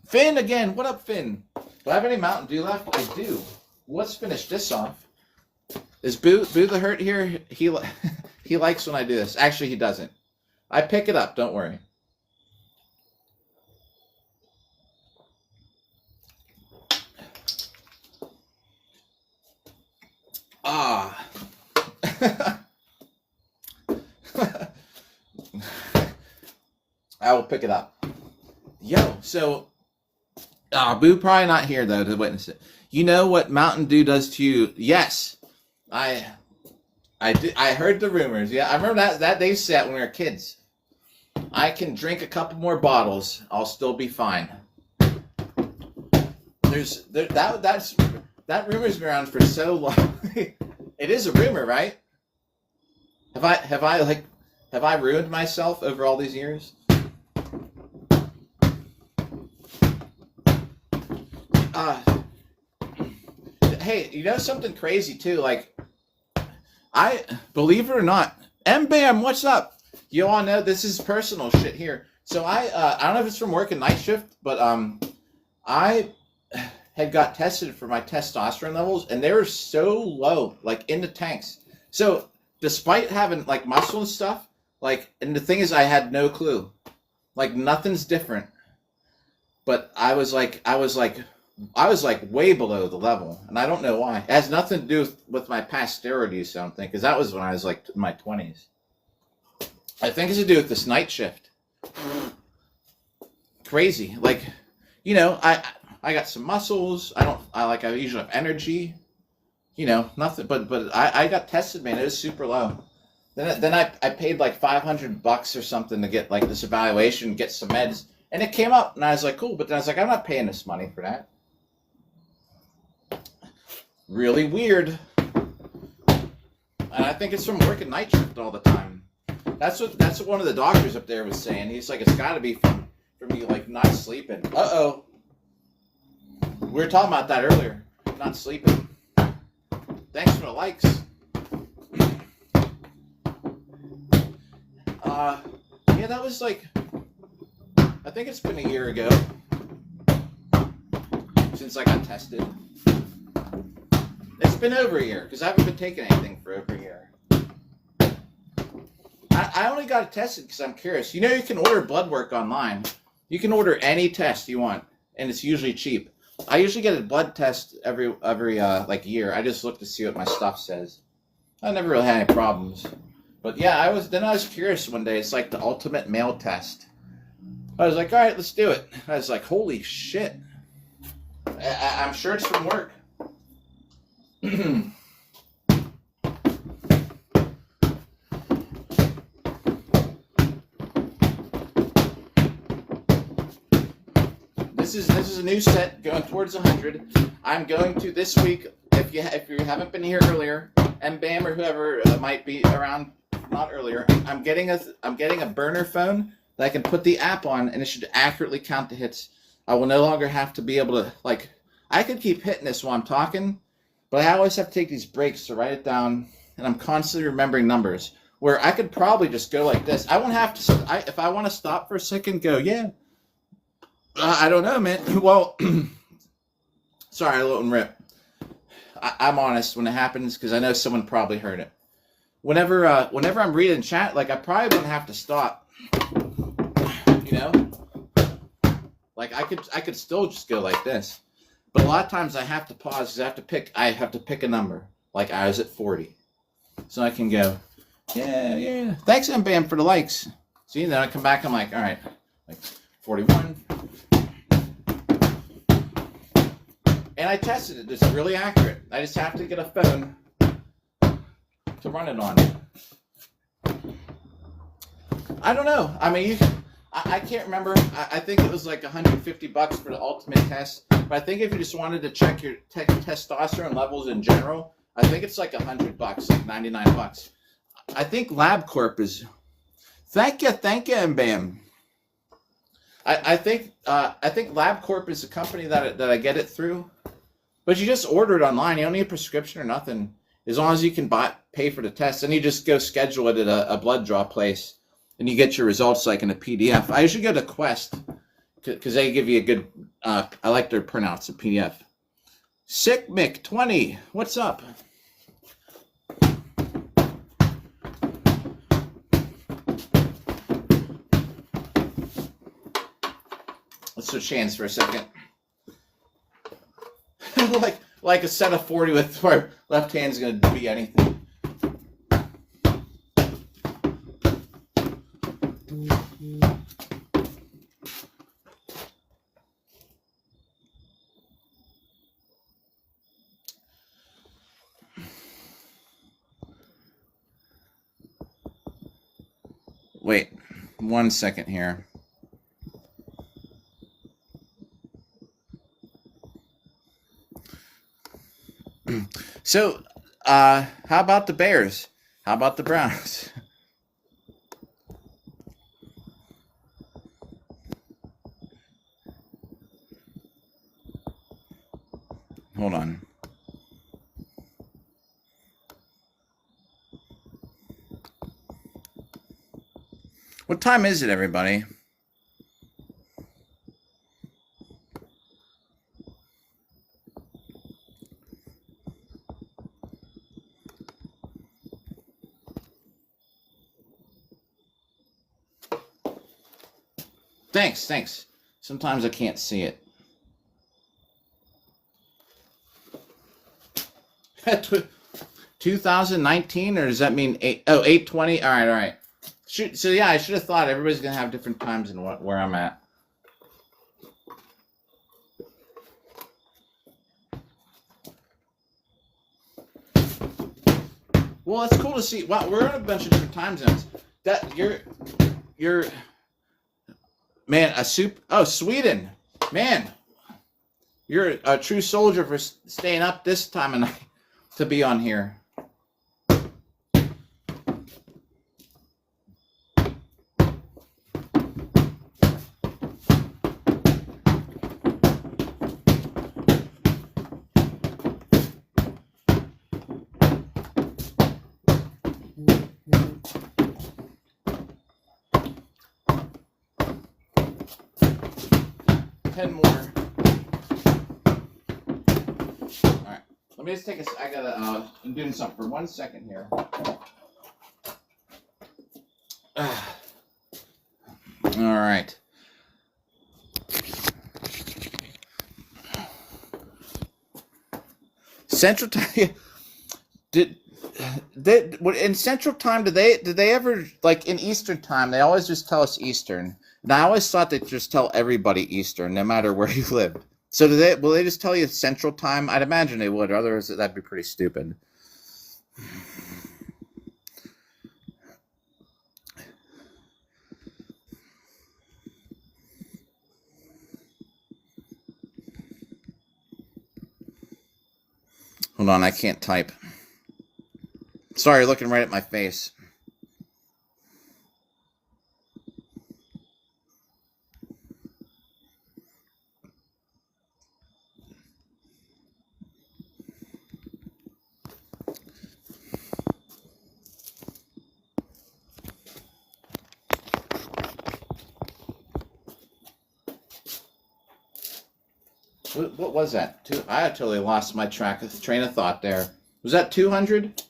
A: Finn again, what up, Finn? Do I have any Mountain Dew left? I do. Let's finish this off. Is Boo the hurt here? He likes when I do this. Actually, he doesn't. I pick it up. Don't worry. Ah. I will pick it up. Yo, so Boo probably not here though to witness it. You know what Mountain Dew does to you? Yes, I heard the rumors. Yeah, I remember that they said when we were kids. I can drink a couple more bottles, I'll still be fine. That rumor's been around for so long. It is a rumor, right? Have I ruined myself over all these years? Hey, you know something crazy too? Like, I believe it or not, M-Bam, what's up? You all know this is personal shit here. So I don't know if it's from working night shift, but I had got tested for my testosterone levels, and they were so low, like in the tanks. So despite having like muscle and stuff, like, and the thing is, I had no clue, like nothing's different. But I was like way below the level, and I don't know why. It has nothing to do with my past steroid use, I don't think, because that was when I was like in my 20s. I think it's to do with this night shift. Crazy, like, I got some muscles. I usually have energy, nothing. But I got tested, man. It was super low. Then I paid like $500 or something to get like this evaluation, get some meds, and it came up, and I was like, cool. But then I was like, I'm not paying this money for that. Really weird. And I think it's from working night shift all the time. That's what one of the doctors up there was saying. He's like, it's got to be from me like not sleeping. Uh-oh. We were talking about that earlier. Not sleeping. Thanks for the likes. Yeah, that was like, I think it's been a year ago since I got tested. It's been over a year because I haven't been taking anything for over a year. I only got it tested because I'm curious. You can order blood work online. You can order any test you want, and it's usually cheap. I usually get a blood test every like year. I just look to see what my stuff says. I never really had any problems. But yeah, I was curious one day. It's like the ultimate male test. I was like, all right, let's do it. I was like, holy shit. I'm sure it's from work. This is a new set going towards 100. I'm going to this week. If you haven't been here earlier, M-Bam or whoever might be around, not earlier. I'm getting a burner phone that I can put the app on, and it should accurately count the hits. I will no longer have to be able to I could keep hitting this while I'm talking, but I always have to take these breaks to write it down, and I'm constantly remembering numbers. Where I could probably just go like this. I won't have to. If I want to stop for a second, go yeah. I don't know, man. Well, sorry, I let him rip. I'm honest when it happens because I know someone probably heard it. whenever I'm reading chat, like I probably wouldn't have to stop. You know, like I could still just go like this, but a lot of times I have to pause because I have to pick a number. Like I was at 40, so I can go, yeah. Thanks, M Bam, for the likes. See, then I come back. I'm like, all right, like 41. And I tested it. It's really accurate. I just have to get a phone to run it on. I don't know. I mean, I can't remember. I think it was like $150 for the ultimate test. But I think if you just wanted to check your testosterone levels in general, I think it's like $100, like $99. I think LabCorp is. Thank you, and bam. I think LabCorp is a company that I get it through. But you just order it online. You don't need a prescription or nothing. As long as you can pay for the test. Then you just go schedule it at a blood draw place. And you get your results like in a PDF. I usually go to Quest. Because they give you a good... I like their printouts, a PDF. Sick Mick 20. What's up? Let's switch hands for a second. like a set of 40 with where left hand's gonna be anything. Wait, 1 second here. So, how about the Bears? How about the Browns? Hold on. What time is it, everybody? Thanks. Sometimes I can't see it. 2019, or does that mean 820? All right. So yeah, I should have thought everybody's gonna have different times in where I'm at. Well, it's cool to see. Wow, we're on a bunch of different time zones. That you're man, Sweden, man, you're a true soldier for staying up this time of night to be on here. Let me just take I'm doing something for 1 second here. All right. Central Time. In Central Time, did they ever, like in Eastern Time, they always just tell us Eastern. And I always thought they'd just tell everybody Eastern, no matter where you lived. So will they just tell you Central Time? I'd imagine they would, otherwise that'd be pretty stupid. Hold on, I can't type. Sorry, you're looking right at my face. What was that? I totally lost my train of thought there. Was that 200?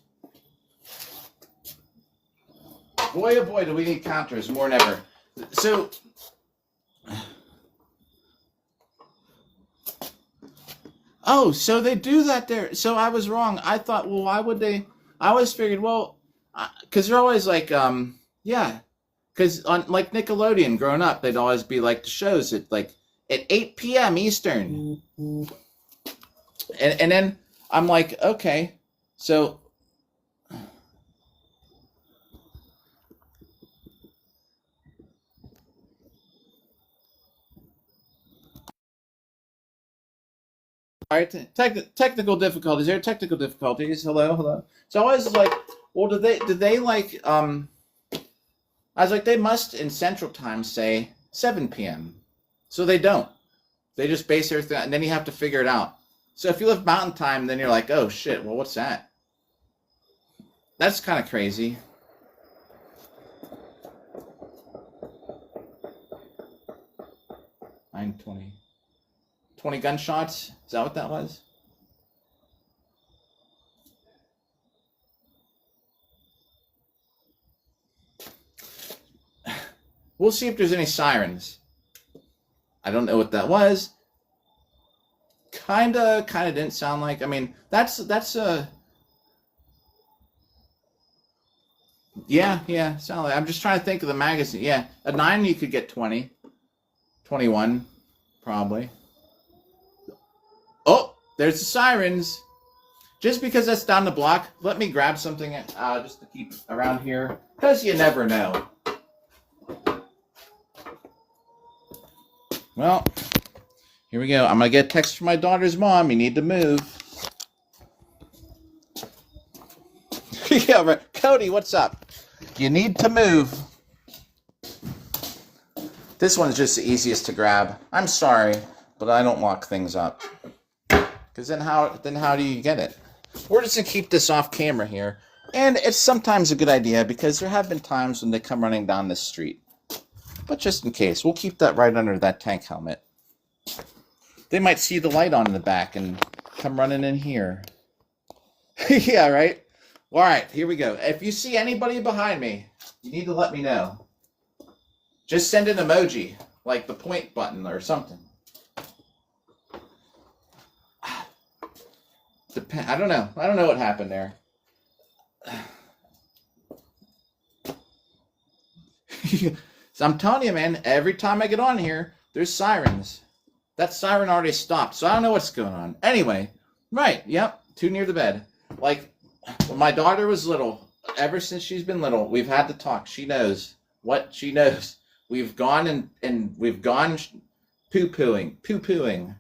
A: Boy, oh boy, do we need counters more than ever. So, oh, so they do that there. So I was wrong. I thought, well, why would they? I always figured, well, because they're always like, yeah, because on like Nickelodeon, growing up, they'd always be like the shows at like at 8 p.m. Eastern, and then I'm like, okay, so. All right, technical difficulties. There are technical difficulties. Hello, hello. So I was like, well, did they like I was like, they must in Central Time say 7 p.m. So they don't. They just base everything, and then you have to figure it out. So if you live Mountain Time, then you're like, oh shit. Well, what's that? That's kind of crazy. Nine 20 gunshots. Is that what that was? We'll see if there's any sirens. I don't know what that was. Kinda didn't sound like. I mean, that's a. Yeah. Sound like. I'm just trying to think of the magazine. Yeah, a 9 you could get 20, 21, probably. Oh, there's the sirens. Just because that's down the block, let me grab something just to keep around here, because you never know. Well, here we go. I'm going to get a text from my daughter's mom. You need to move. Yeah, right. Cody, what's up? You need to move. This one's just the easiest to grab. I'm sorry, but I don't lock things up. Because then how do you get it? We're just going to keep this off camera here. And it's sometimes a good idea because there have been times when they come running down this street. But just in case, we'll keep that right under that tank helmet. They might see the light on in the back and come running in here. Yeah, right? All right, here we go. If you see anybody behind me, you need to let me know. Just send an emoji, like the point button or something. I don't know. I don't know what happened there. So I'm telling you, man, every time I get on here, there's sirens. That siren already stopped, so I don't know what's going on. Anyway, right, yep, too near the bed. Like, when my daughter was little, ever since she's been little, we've had to talk. She knows what she knows. We've gone and we've gone poo-pooing.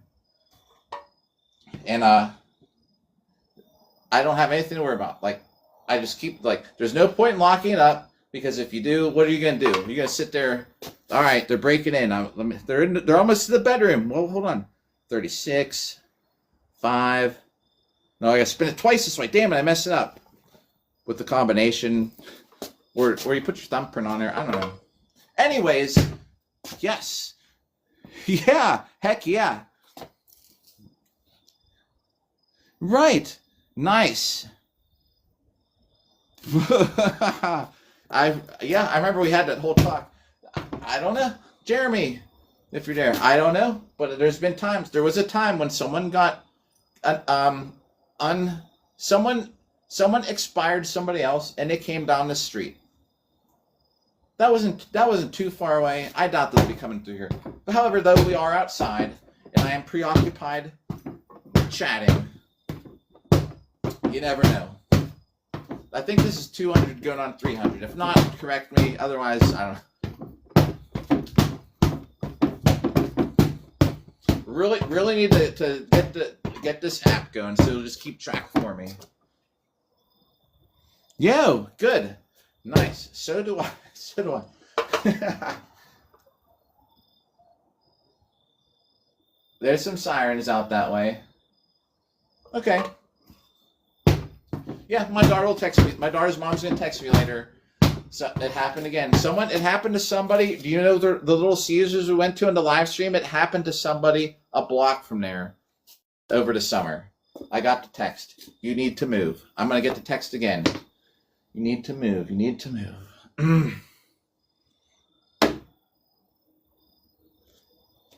A: And, I don't have anything to worry about. Like, I just keep, like, there's no point in locking it up. Because if you do, what are you going to do? You're going to sit there. All right, they're breaking in. They're almost to the bedroom. Well, hold on. 36, 5. No, I got to spin it twice this way. Damn it, I messed it up. With the combination. Where you put your thumbprint on there. I don't know. Anyways, yes. Yeah, heck yeah. Right. Nice. I remember we had that whole talk. I don't know, Jeremy, if you're there. I don't know, but there's been times. There was a time when someone got, someone expired somebody else, and they came down the street. That wasn't too far away. I doubt they'll be coming through here. But however, though, we are outside, and I am preoccupied chatting. You never know. I think this is 200 going on 300. If not, correct me. Otherwise, I don't know. Really need to get this app going, so it'll just keep track for me. Yo, good. Nice. So do I. There's some sirens out that way. Okay. Yeah, my daughter will text me. My daughter's mom's gonna text me later. So it happened again. It happened to somebody. Do you know the Little Caesars we went to in the live stream? It happened to somebody a block from there over the summer. I got the text. You need to move. I'm gonna get the text again. You need to move.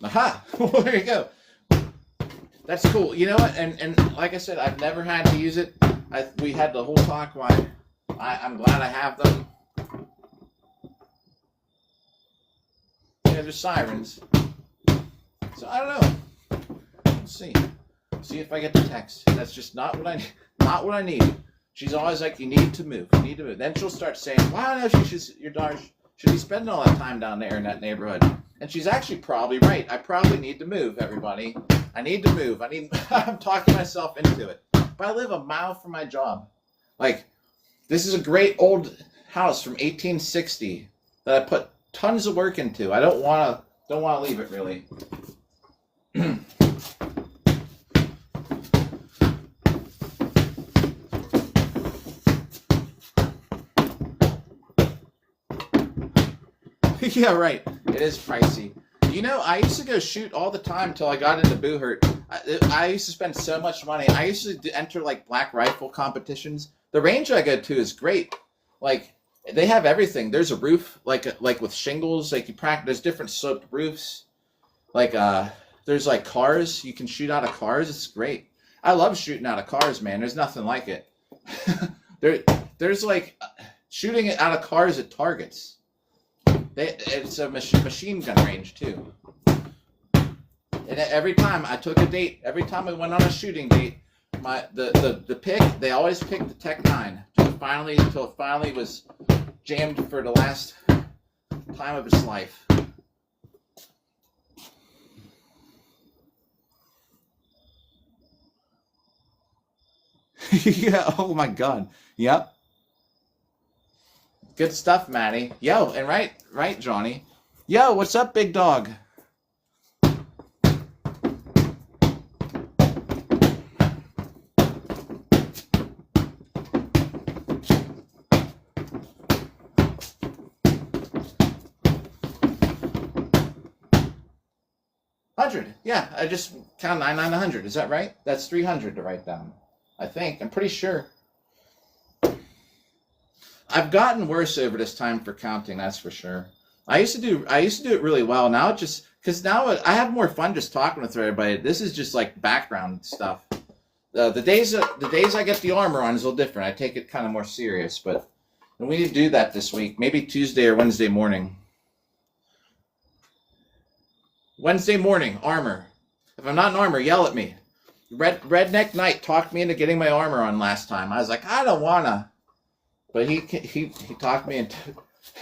A: Aha! There you go. That's cool. You know what? And like I said, I've never had to use it. We had the whole talk why I'm glad I have them. Yeah, they're sirens. So I don't know. Let's see. See if I get the text. That's just not what I need. She's always like, you need to move. You need to move. Then she'll start saying, "Wow, no, your daughter should be spending all that time down there in that neighborhood." And she's actually probably right. I probably need to move, everybody. I need to move. I'm talking myself into it. But I live a mile from my job. Like, this is a great old house from 1860 that I put tons of work into. I don't want to leave it, really. Yeah, right. It is pricey. You know, I used to go shoot all the time until I got into Boo Hurt. I used to spend so much money. I used to enter like black rifle competitions. The range I go to is great. Like, they have everything. There's a roof, like with shingles. Like, you practice. There's different sloped roofs. Like, there's like cars. You can shoot out of cars. It's great. I love shooting out of cars, man. There's nothing like it. There's like shooting it out of cars at targets. It's a machine gun range too. And every time I took a date, every time I went on a shooting date, the pick, they always picked the Tech 9 until it finally was jammed for the last time of its life. Yeah. Oh my God. Yep. Good stuff, Maddie. Yo, and right, Johnny. Yo, what's up, big dog? $100. Yeah, I just count 99 to 100. Is that right? That's 300 to write down. I think. I'm pretty sure. I've gotten worse over this time for counting, that's for sure. I used to do it really well. Now it just, because now I have more fun just talking with everybody. This is just like background stuff. The days I get the armor on is a little different. I take it kind of more serious, but we need to do that this week. Maybe Tuesday or Wednesday morning. Wednesday morning, armor. If I'm not in armor, yell at me. Redneck Knight talked me into getting my armor on last time. I was like, I don't wanna. But he talked me into.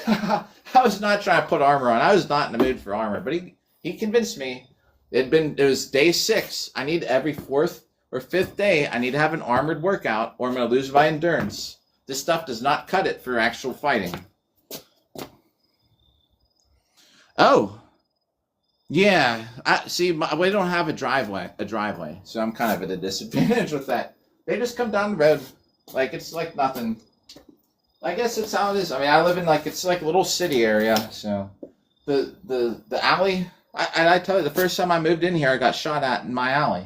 A: I was not trying to put armor on. I was not in the mood for armor, but he convinced me. It was day 6. I need every 4th or 5th day. I need to have an armored workout, or I'm going to lose my endurance. This stuff does not cut it for actual fighting. Oh, yeah. We don't have a driveway, so I'm kind of at a disadvantage with that. They just come down the road, like it's like nothing. I guess that's how it is. I mean, I live in it's like a little city area, so the alley. I tell you, the first time I moved in here, I got shot at in my alley.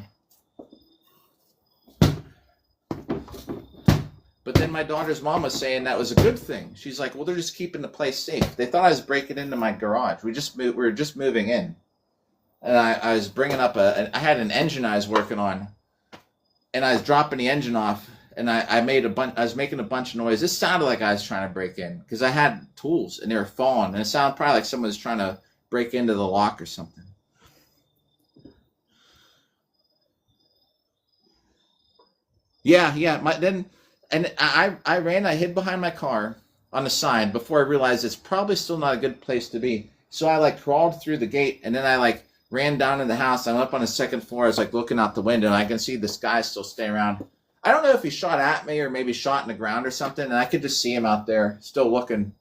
A: But then my daughter's mom was saying that was a good thing. She's like, well, they're just keeping the place safe. They thought I was breaking into my garage. We were just moving in, and I was bringing up I had an engine I was working on, and I was dropping the engine off. And I was making a bunch of noise. This sounded like I was trying to break in because I had tools and they were falling. And it sounded probably like someone was trying to break into the lock or something. Yeah. I hid behind my car on the side before I realized it's probably still not a good place to be. So I crawled through the gate and then I ran down in the house. I'm up on the second floor. I was looking out the window and I can see this guy still staying around. I don't know if he shot at me or maybe shot in the ground or something, and I could just see him out there still looking.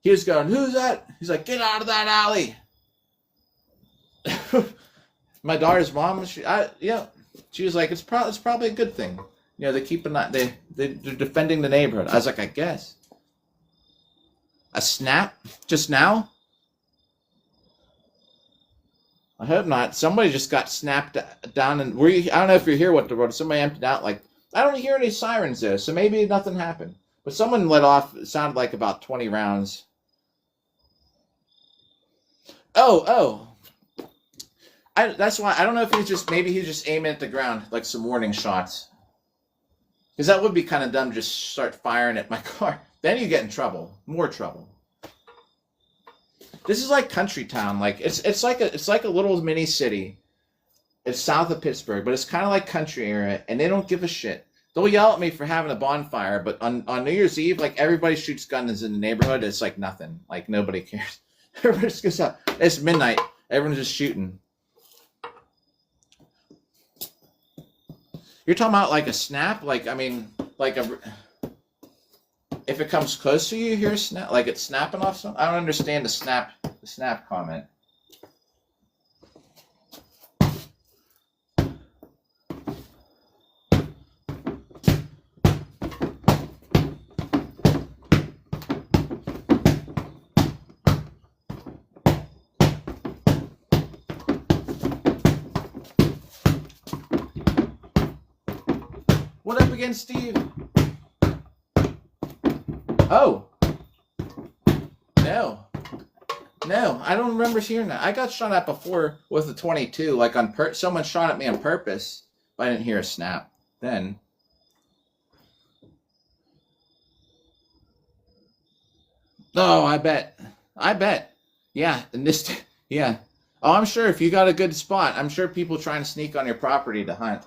A: He was going, "Who's that?" He's like, "Get out of that alley." My daughter's mom, she was like, it's probably a good thing. You know, they keep they're defending the neighborhood. I was like, I guess. A snap just now? I hope not. Somebody just got snapped down, and I don't know if you're here. What the road? Somebody emptied out I don't hear any sirens there, so maybe nothing happened. But someone let off, it sounded like about 20 rounds. Oh. That's why I don't know if maybe he's just aiming at the ground like some warning shots. Because that would be kind of dumb to just start firing at my car. Then you get in trouble. More trouble. This is like country town. Like it's like a little mini city. It's south of Pittsburgh, but it's kind of like country area, and they don't give a shit. They'll yell at me for having a bonfire, but on New Year's Eve, like everybody shoots guns in the neighborhood. It's like nothing. Like nobody cares. Everybody just goes out. It's midnight. Everyone's just shooting. You're talking about like a snap? Like, I mean, like if it comes close to you, you hear a snap? Like it's snapping off something? I don't understand the snap comment. What up again, Steve? Oh. No, I don't remember hearing that. I got shot at before with a 22. Like someone shot at me on purpose, but I didn't hear a snap then. Oh, I bet. Yeah, yeah. Oh, I'm sure if you got a good spot, I'm sure people trying to sneak on your property to hunt.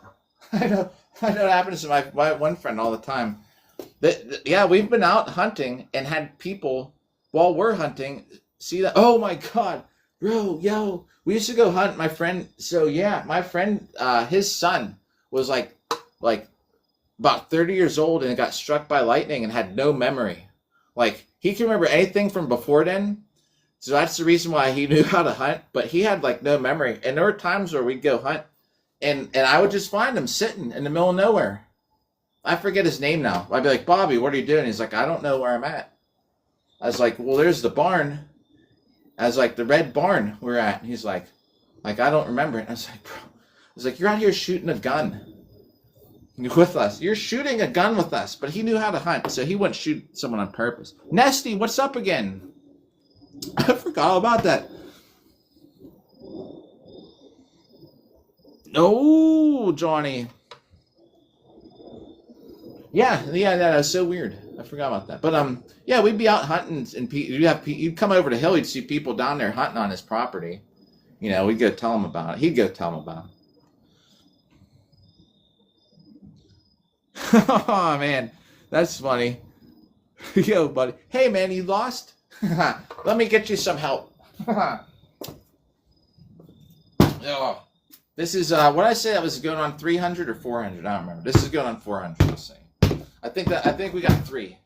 A: I know it happens to my one friend all the time. Yeah, we've been out hunting and had people while we're hunting see that. Oh my God, bro, yo, we used to go hunt. My friend, my friend, his son was like about 30 years old and got struck by lightning and had no memory. Like he can remember anything from before then. So that's the reason why he knew how to hunt, but he had like no memory. And there were times where we'd go hunt and I would just find him sitting in the middle of nowhere. I forget his name now. I'd be like, Bobby, what are you doing? He's like, I don't know where I'm at. I was like, well, there's the barn. I was like, the red barn we're at. And he's like, I don't remember it. And I was like, bro, I was like, you're out here shooting a gun with us. You're shooting a gun with us. But he knew how to hunt, so he wouldn't shoot someone on purpose. Nesty, what's up again? I forgot all about that. Oh, Johnny. Yeah, that was so weird. I forgot about that. But yeah, we'd be out hunting, and you'd come over the hill, you'd see people down there hunting on his property. You know, we'd go tell him about it. He'd go tell him about it. Oh man, that's funny. Yo, buddy. Hey man, you lost? Let me get you some help. Oh, this is what I say that was going on 300 or 400. I don't remember. This is going on 400. Let's see. I think we got 3.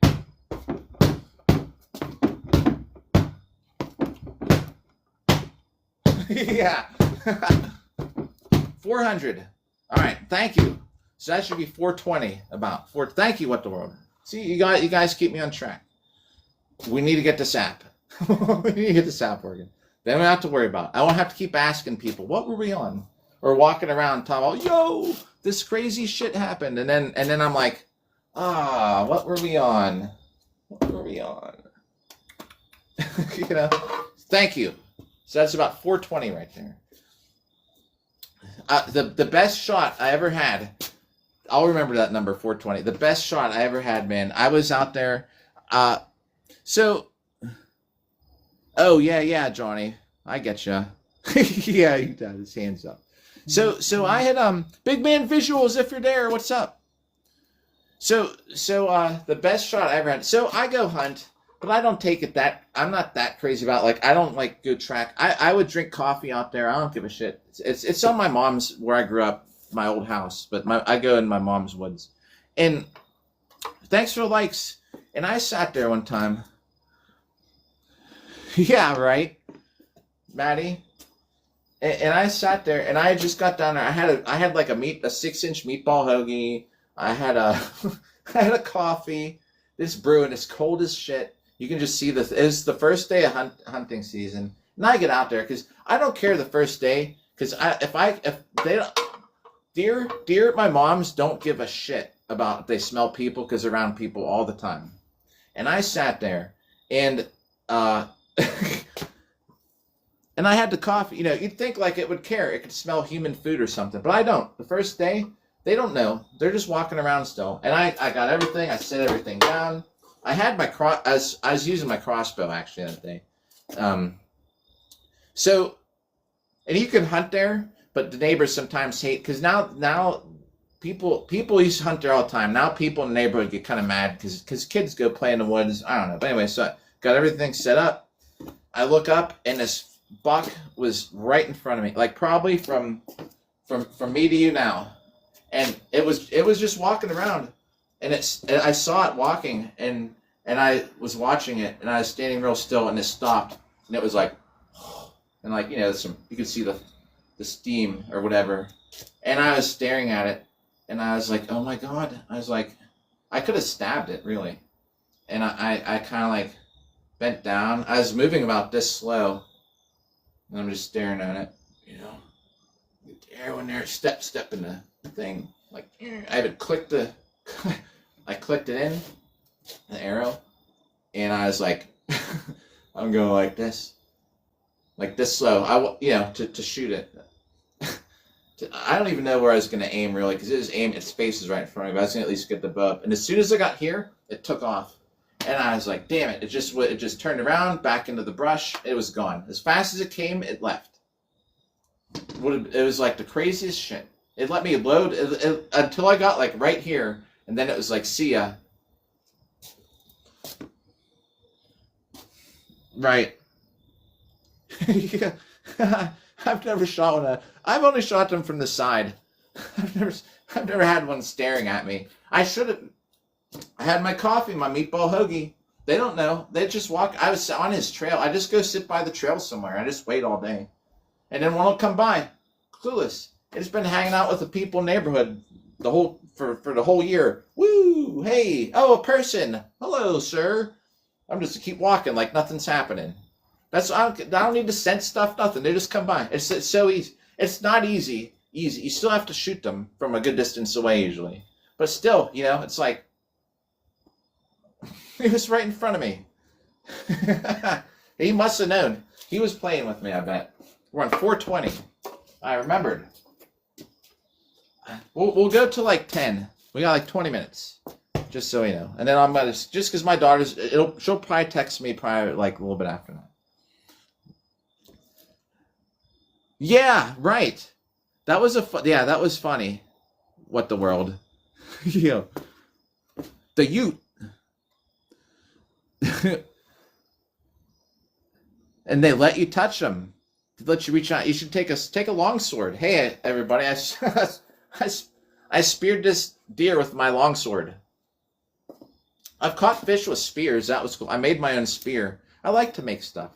A: Yeah. 400. All right. Thank you. So that should be 420 about. Thank you, What the World. See, you guys keep me on track. We need to get this app. We need to get this app working. Then we don't have to worry about it. I won't have to keep asking people, what were we on? Or walking around talking about, yo, this crazy shit happened. And then I'm like, what were we on? You know, thank you. So that's about 420 right there. The best shot I ever had, I'll remember that number, 420. The best shot I ever had, man. I was out there. Oh yeah, Johnny, I get ya. Yeah, he got his hands up. So I had Big Man Visuals. If you're there, what's up? So the best shot I ever had. So I go hunt, but I don't take it that. I'm not that crazy about I don't like go track. I would drink coffee out there. I don't give a shit. It's on my mom's where I grew up, my old house. But I go in my mom's woods. And thanks for the likes. And I sat there one time. Yeah, right, Maddie. And I sat there, and I just got down there. I had like a 6-inch meatball hoagie. I had a coffee. This brewing, it's cold as shit. You can just see this. It's the first day of hunting season, and I get out there because I don't care the first day because if they don't, deer, my moms don't give a shit about if they smell people because they're around people all the time. And I sat there, and And I had the coffee. You'd think like it would care. It could smell human food or something, but I don't. The first day, they don't know. They're just walking around still. And I got everything. I set everything down. I had my I was using my crossbow actually that day. So, and you can hunt there, but the neighbors sometimes hate because now people used to hunt there all the time. Now people in the neighborhood get kind of mad because kids go play in the woods. I don't know. But anyway, so I got everything set up. I look up and this buck was right in front of me, like probably from me to you now, and it was just walking around, and I saw it walking, and I was watching it, and I was standing real still, and it stopped, and it was like, and like you could see the steam or whatever, and I was staring at it, and I was like, oh my god, I was like, I could have stabbed it really, and I kind of like bent down. I was moving about this slow. And I'm just staring at it, Arrow in there, step in the thing. Like I haven't clicked I clicked it in, the arrow, and I was like, I'm going like this slow. To shoot it. I don't even know where I was going to aim really, because its face is right in front of me. But I was going to at least get the bow up. And as soon as I got here, it took off. And I was like, damn it. It just turned around, back into the brush. It was gone. As fast as it came, it left. It was like the craziest shit. It let me load until I got like right here. And then it was like, see ya. Right. Yeah. I've never shot one. I've only shot them from the side. I've never had one staring at me. I should have. I had my coffee, my meatball hoagie. They don't know. They just walk. I was on his trail. I just go sit by the trail somewhere. I just wait all day. And then one will come by. Clueless. It's been hanging out with the people in the neighborhood for the whole year. Woo! Hey! Oh, a person! Hello, sir! I'm just to keep walking like nothing's happening. I don't need to sense stuff, nothing. They just come by. It's so easy. It's not easy. You still have to shoot them from a good distance away usually. But still, it's like, he was right in front of me. He must have known. He was playing with me, I bet. We're on 420. I remembered. We'll go to like 10. We got like 20 minutes. Just so you know. And then I'm going to, just because my daughter's, she'll probably text me probably like a little bit after that. Yeah, right. That was that was funny. What the world. The Ute. And they let you touch them. They let you reach out. You should take a longsword. Hey, everybody! I speared this deer with my longsword. I've caught fish with spears. That was cool. I made my own spear. I like to make stuff.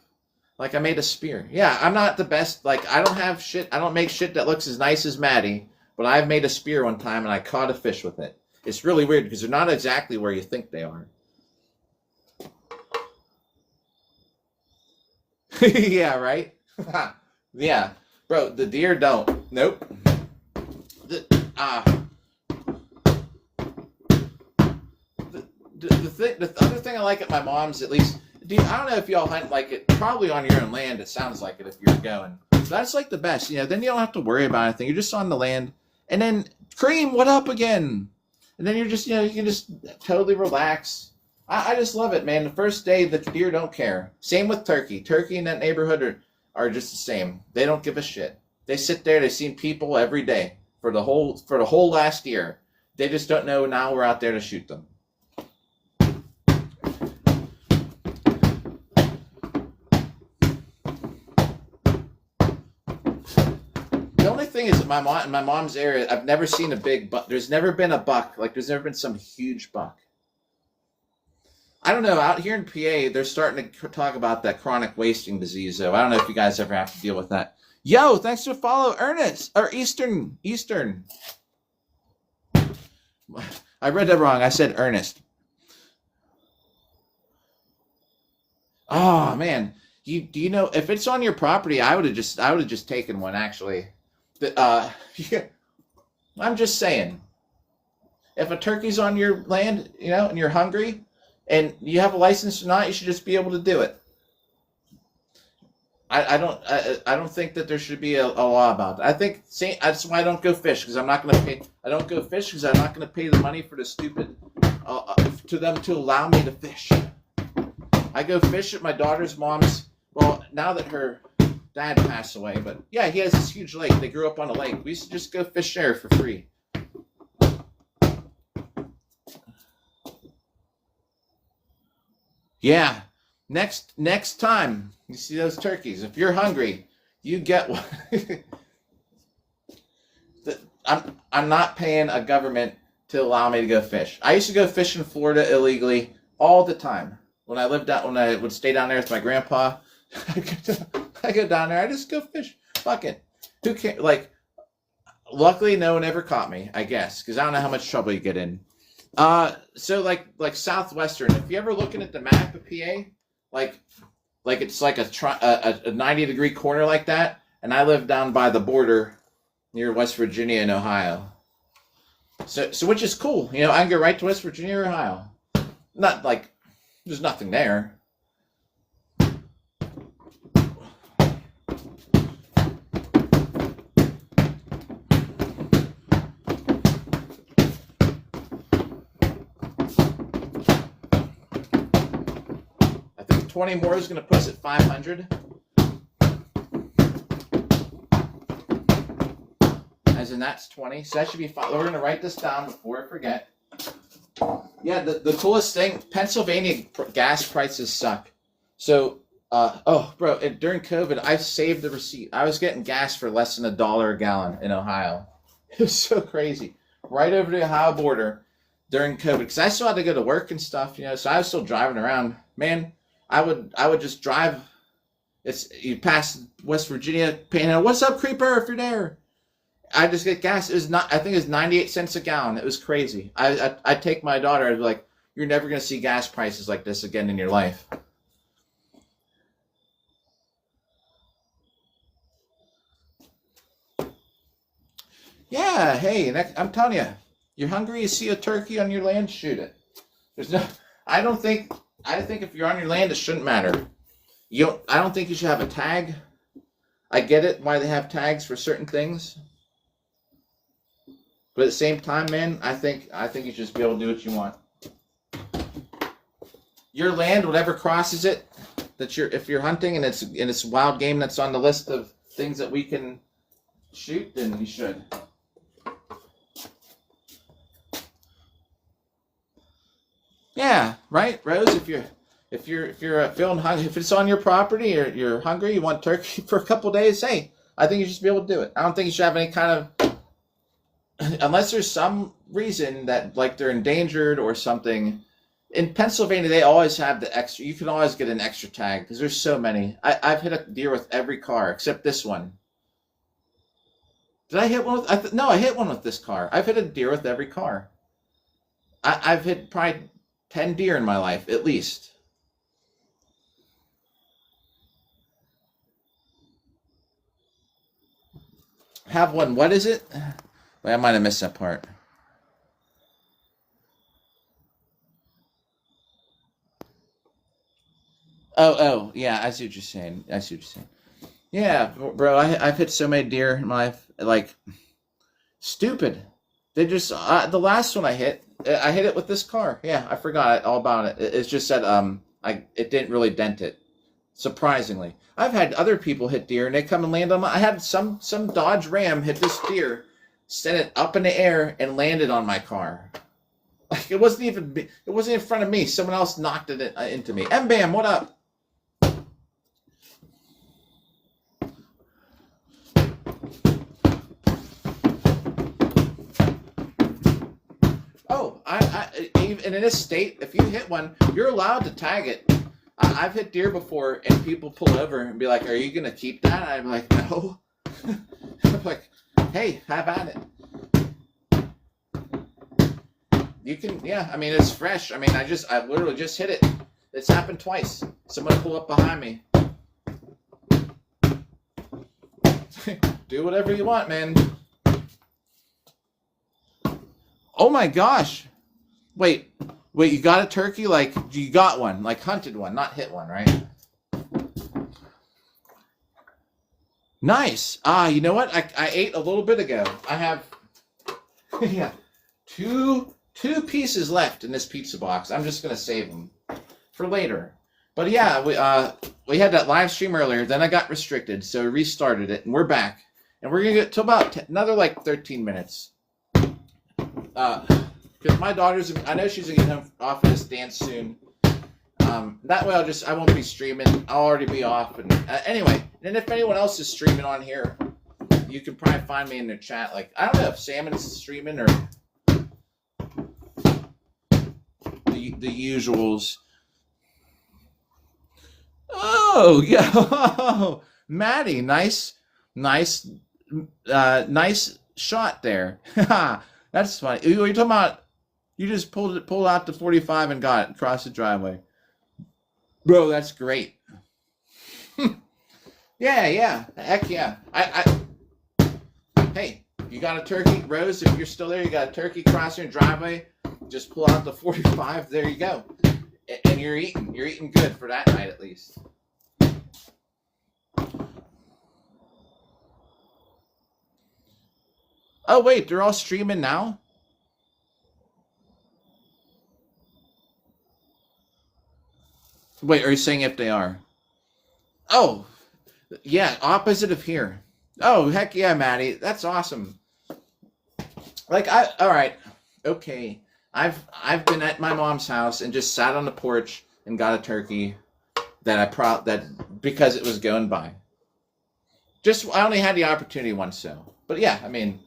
A: Like I made a spear. Yeah, I'm not the best. Like I don't make shit that looks as nice as Maddie. But I've made a spear one time and I caught a fish with it. It's really weird because they're not exactly where you think they are. Yeah, right? Yeah. Bro, the deer don't. Nope. The other thing I like at my mom's, at least, I don't know if y'all hunt like it, probably on your own land, it sounds like it if you're going. That's like the best, then you don't have to worry about anything. You're just on the land. And then, Cream, what up again? And then you're just, you can just totally relax. I just love it, man. The first day, the deer don't care. Same with turkey. Turkey in that neighborhood are just the same. They don't give a shit. They sit there. They've seen people every day for the whole last year. They just don't know now we're out there to shoot them. The only thing is, in my mom's area, I've never seen a big buck. There's never been a buck. Like there's never been some huge buck. I don't know. Out here in PA, they're starting to talk about that chronic wasting disease, though. I don't know if you guys ever have to deal with that. Yo, thanks for the follow, Ernest. Or Eastern. I read that wrong. I said Ernest. Oh, man. Do you know, if it's on your property, I would have just taken one, actually. Yeah, I'm just saying. If a turkey's on your land, and you're hungry, and you have a license or not, you should just be able to do it. I don't think that there should be a law about it. I think that's why I don't go fish because I'm not going to pay. I don't go fish because I'm not going to pay the money for the stupid to them to allow me to fish. I go fish at my daughter's mom's. Well, now that her dad passed away, but yeah, he has this huge lake. They grew up on a lake. We used to just go fish there for free. Yeah. Next time you see those turkeys, if you're hungry, you get one. I'm not paying a government to allow me to go fish. I used to go fish in Florida illegally all the time. When I would stay down there with my grandpa, I go down there. I just go fish. Fuck it. Who cares? Like, luckily, no one ever caught me. I guess because I don't know how much trouble you get in. So like Southwestern. If you ever looking at the map of PA, like it's like a 90-degree corner like that, and I live down by the border near West Virginia and Ohio. So which is cool. You know, I can go right to West Virginia or Ohio. Not like there's nothing there. I think 20 more is going to put us at 500. As in that's 20. So that should be fine. We're going to write this down before I forget. Yeah, the coolest thing, Pennsylvania gas prices suck. So, bro, during COVID, I saved the receipt. I was getting gas for less than $1 a gallon in Ohio. It was so crazy. Right over the Ohio border during COVID, because I still had to go to work and stuff, you know. So I was still driving around. Man, I would just drive. You pass West Virginia, Panhandle. What's up, creeper? If you're there. I just get gas. It was not. I think it was 98 cents a gallon. It was crazy. I'd take my daughter. I'd be like, "You're never gonna see gas prices like this again in your life." Yeah. Hey, I'm telling you, you're hungry. You see a turkey on your land, shoot it. There's no. I don't think. I think if you're on your land, it shouldn't matter. You don't. I don't think you should have a tag. I get it why they have tags for certain things. But at the same time, man, I think you should just be able to do what you want. Your land, whatever crosses it, if you're hunting and it's wild game that's on the list of things that we can shoot, then you should. Yeah, right, Rose. If you're feeling hungry, if it's on your property or you're hungry, you want turkey for a couple days, hey, I think you should be able to do it. I don't think you should have any kind of unless there's some reason that like they're endangered or something. In Pennsylvania, they always have the extra. You can always get an extra tag because there's so many. I've hit a deer with every car except this one. Did I hit one with? No, I hit one with this car. I've hit a deer with every car. I've hit probably 10 deer in my life at least. Have one. What is it? Wait, I might have missed that part. Oh, yeah. I see what you're saying. Yeah, bro. I've hit so many deer in my life. Like, stupid. They just the last one I hit it with this car. Yeah, I forgot all about it. It's just that it didn't really dent it. Surprisingly, I've had other people hit deer and they come and land on my. I had some Dodge Ram hit this deer, sent it up in the air and landed on my car. Like it wasn't in front of me. Someone else knocked it into me. M Bam, what up? Oh, and in this state, if you hit one, you're allowed to tag it. I've hit deer before, and people pull over and be like, "Are you gonna keep that?" I'm like, "No." I'm like, "Hey, have at it." You can, yeah. I mean, it's fresh. I mean, I literally just hit it. It's happened twice. Someone pulled up behind me. Do whatever you want, man. Oh my gosh. Wait, you got a turkey? Like, you got one, like hunted one, not hit one, right? Nice. You know what? I ate a little bit ago. I have yeah, two pieces left in this pizza box. I'm just gonna save them for later. But yeah, we had that live stream earlier. Then I got restricted, so we restarted it, and we're back. And we're gonna get to about another like 13 minutes. Because my daughter's, I know she's gonna get home off of this dance soon. That way I won't be streaming. I'll already be off. And anyway, and if anyone else is streaming on here, you can probably find me in the chat. Like, I don't know if Salmon's streaming or the usuals. Oh yeah, oh, Maddie, nice shot there. That's funny. You're talking about you just pulled out the 45 and got it across the driveway, bro. That's great. yeah, heck yeah. Hey, you got a turkey, Rose? If you're still there, you got a turkey crossing your driveway. Just pull out the 45. There you go. And you're eating good for that night at least. Oh wait, they're all streaming now? Wait, are you saying if they are? Oh, yeah, opposite of here. Oh, heck yeah, Maddie. That's awesome. Like all right. Okay. I've been at my mom's house and just sat on the porch and got a turkey that because it was going by. I only had the opportunity once, so. But yeah, I mean,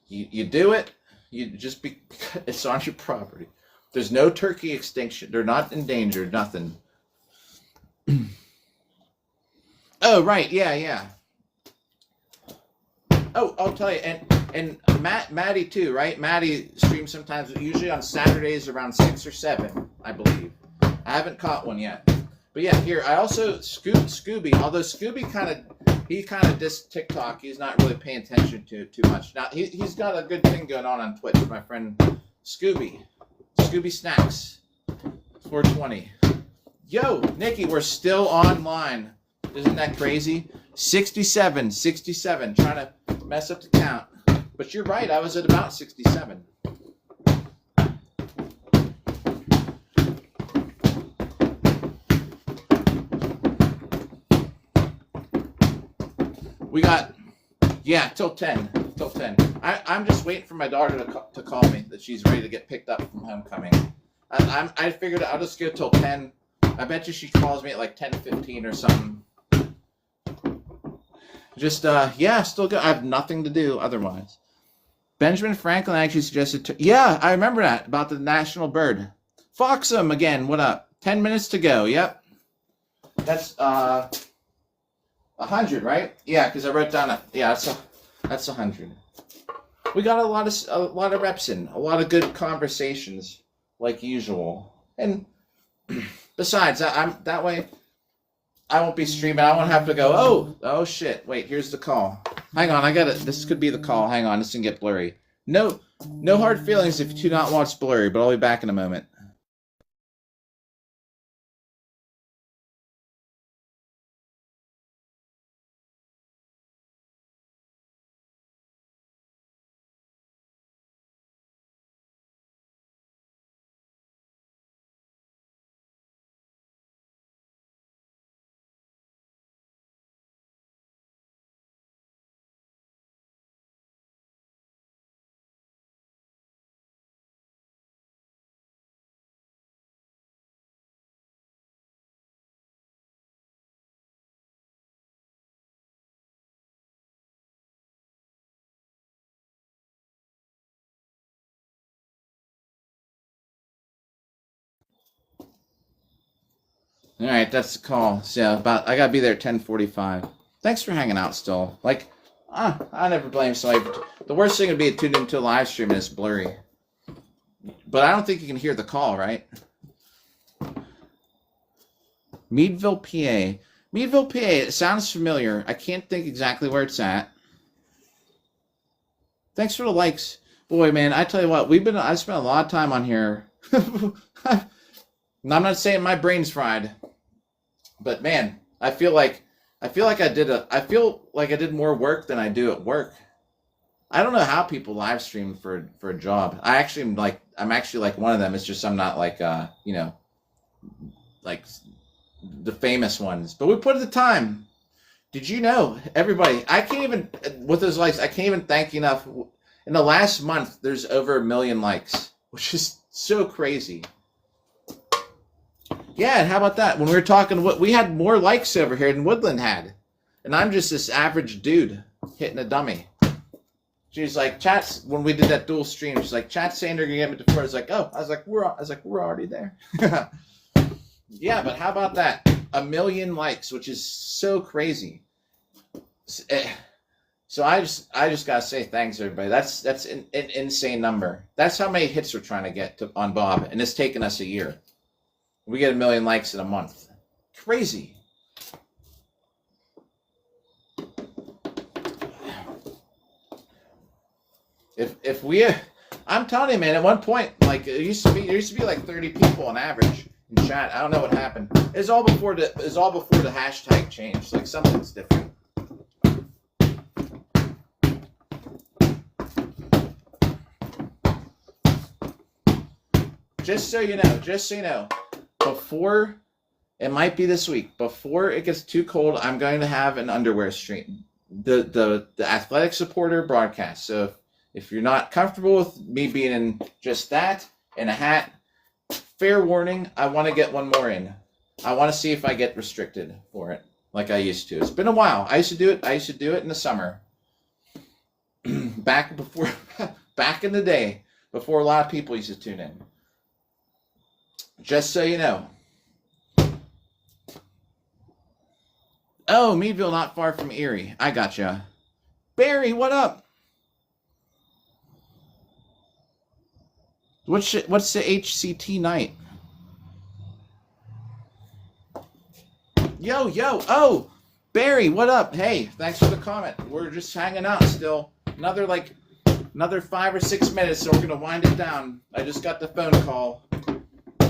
A: you do it. It's on your property. There's no turkey extinction. They're not endangered. Nothing. Oh right, yeah. Oh, I'll tell you, and Maddie too, right? Maddie streams sometimes, usually on Saturdays around 6 or 7, I believe. I haven't caught one yet, but yeah, here I also Scooby. Although Scooby kind of dissed TikTok, he's not really paying attention to too much. Now he's got a good thing going on Twitch. My friend Scooby Snacks 420. Yo, Nikki, we're still online. Isn't that crazy? 67, trying to mess up the count. But you're right, I was at about 67. We got, till 10. I'm just waiting for my daughter to call me that she's ready to get picked up from homecoming. I figured I'll just go till 10. I bet you she calls me at like 10:15 or something. Just, still good. I have nothing to do otherwise. Benjamin Franklin actually suggested yeah, I remember that, about the national bird. Foxum again, what up? 10 minutes to go, yep. That's, 100, right? Yeah, because I wrote down, that's 100. We got a lot of reps in, a lot of good conversations, like usual. And besides, that way I won't be streaming. I won't have to go, oh shit, wait, here's the call. Hang on, this could be the call. Hang on, this can get blurry. No hard feelings if you do not watch blurry, but I'll be back in a moment. All right, that's the call. So I gotta be there at 10:45. Thanks for hanging out still. Like, I never blame somebody. The worst thing would be to tune into a live stream and it's blurry. But I don't think you can hear the call, right? Meadville, PA. Meadville, PA. It sounds familiar. I can't think exactly where it's at. Thanks for the likes. Boy, man, I tell you what, I spent a lot of time on here. I'm not saying my brain's fried. But man, I feel like I feel like I did more work than I do at work. I don't know how people live stream for a job. I'm actually like one of them. It's just I'm not like like the famous ones. But we put in the time. Did you know, everybody? I can't even with those likes. I can't even thank you enough. In the last month, there's over 1 million likes, which is so crazy. Yeah, and how about that? When we were talking, we had more likes over here than Woodland had, and I'm just this average dude hitting a dummy. She's like, "Chat's." When we did that dual stream, she's like, "Chat's saying they're gonna get me to 4." I was like, "Oh," I was like, "We're already there." Yeah, but how about that? 1 million likes, which is so crazy. So I just gotta say thanks, everybody. That's an insane number. That's how many hits we're trying to get on Bob, and it's taken us a year. We get 1 million likes in a month. Crazy. If we, I'm telling you, man. At one point, like there used to be like 30 people on average in chat. I don't know what happened. It's all before the hashtag changed. Like something's different. Just so you know, before, it might be this week, before it gets too cold, I'm going to have an underwear stream. The athletic supporter broadcast. So if you're not comfortable with me being in just that and a hat, fair warning, I want to get one more in. I want to see if I get restricted for it like I used to. It's been a while. I used to do it in the summer. back in the day, before a lot of people used to tune in. Just so you know. Oh, Meadville, not far from Erie. I gotcha. Barry, what up? What's the HCT night? Yo. Oh, Barry, what up? Hey, thanks for the comment. We're just hanging out still. Another 5 or 6 minutes, so we're gonna wind it down. I just got the phone call.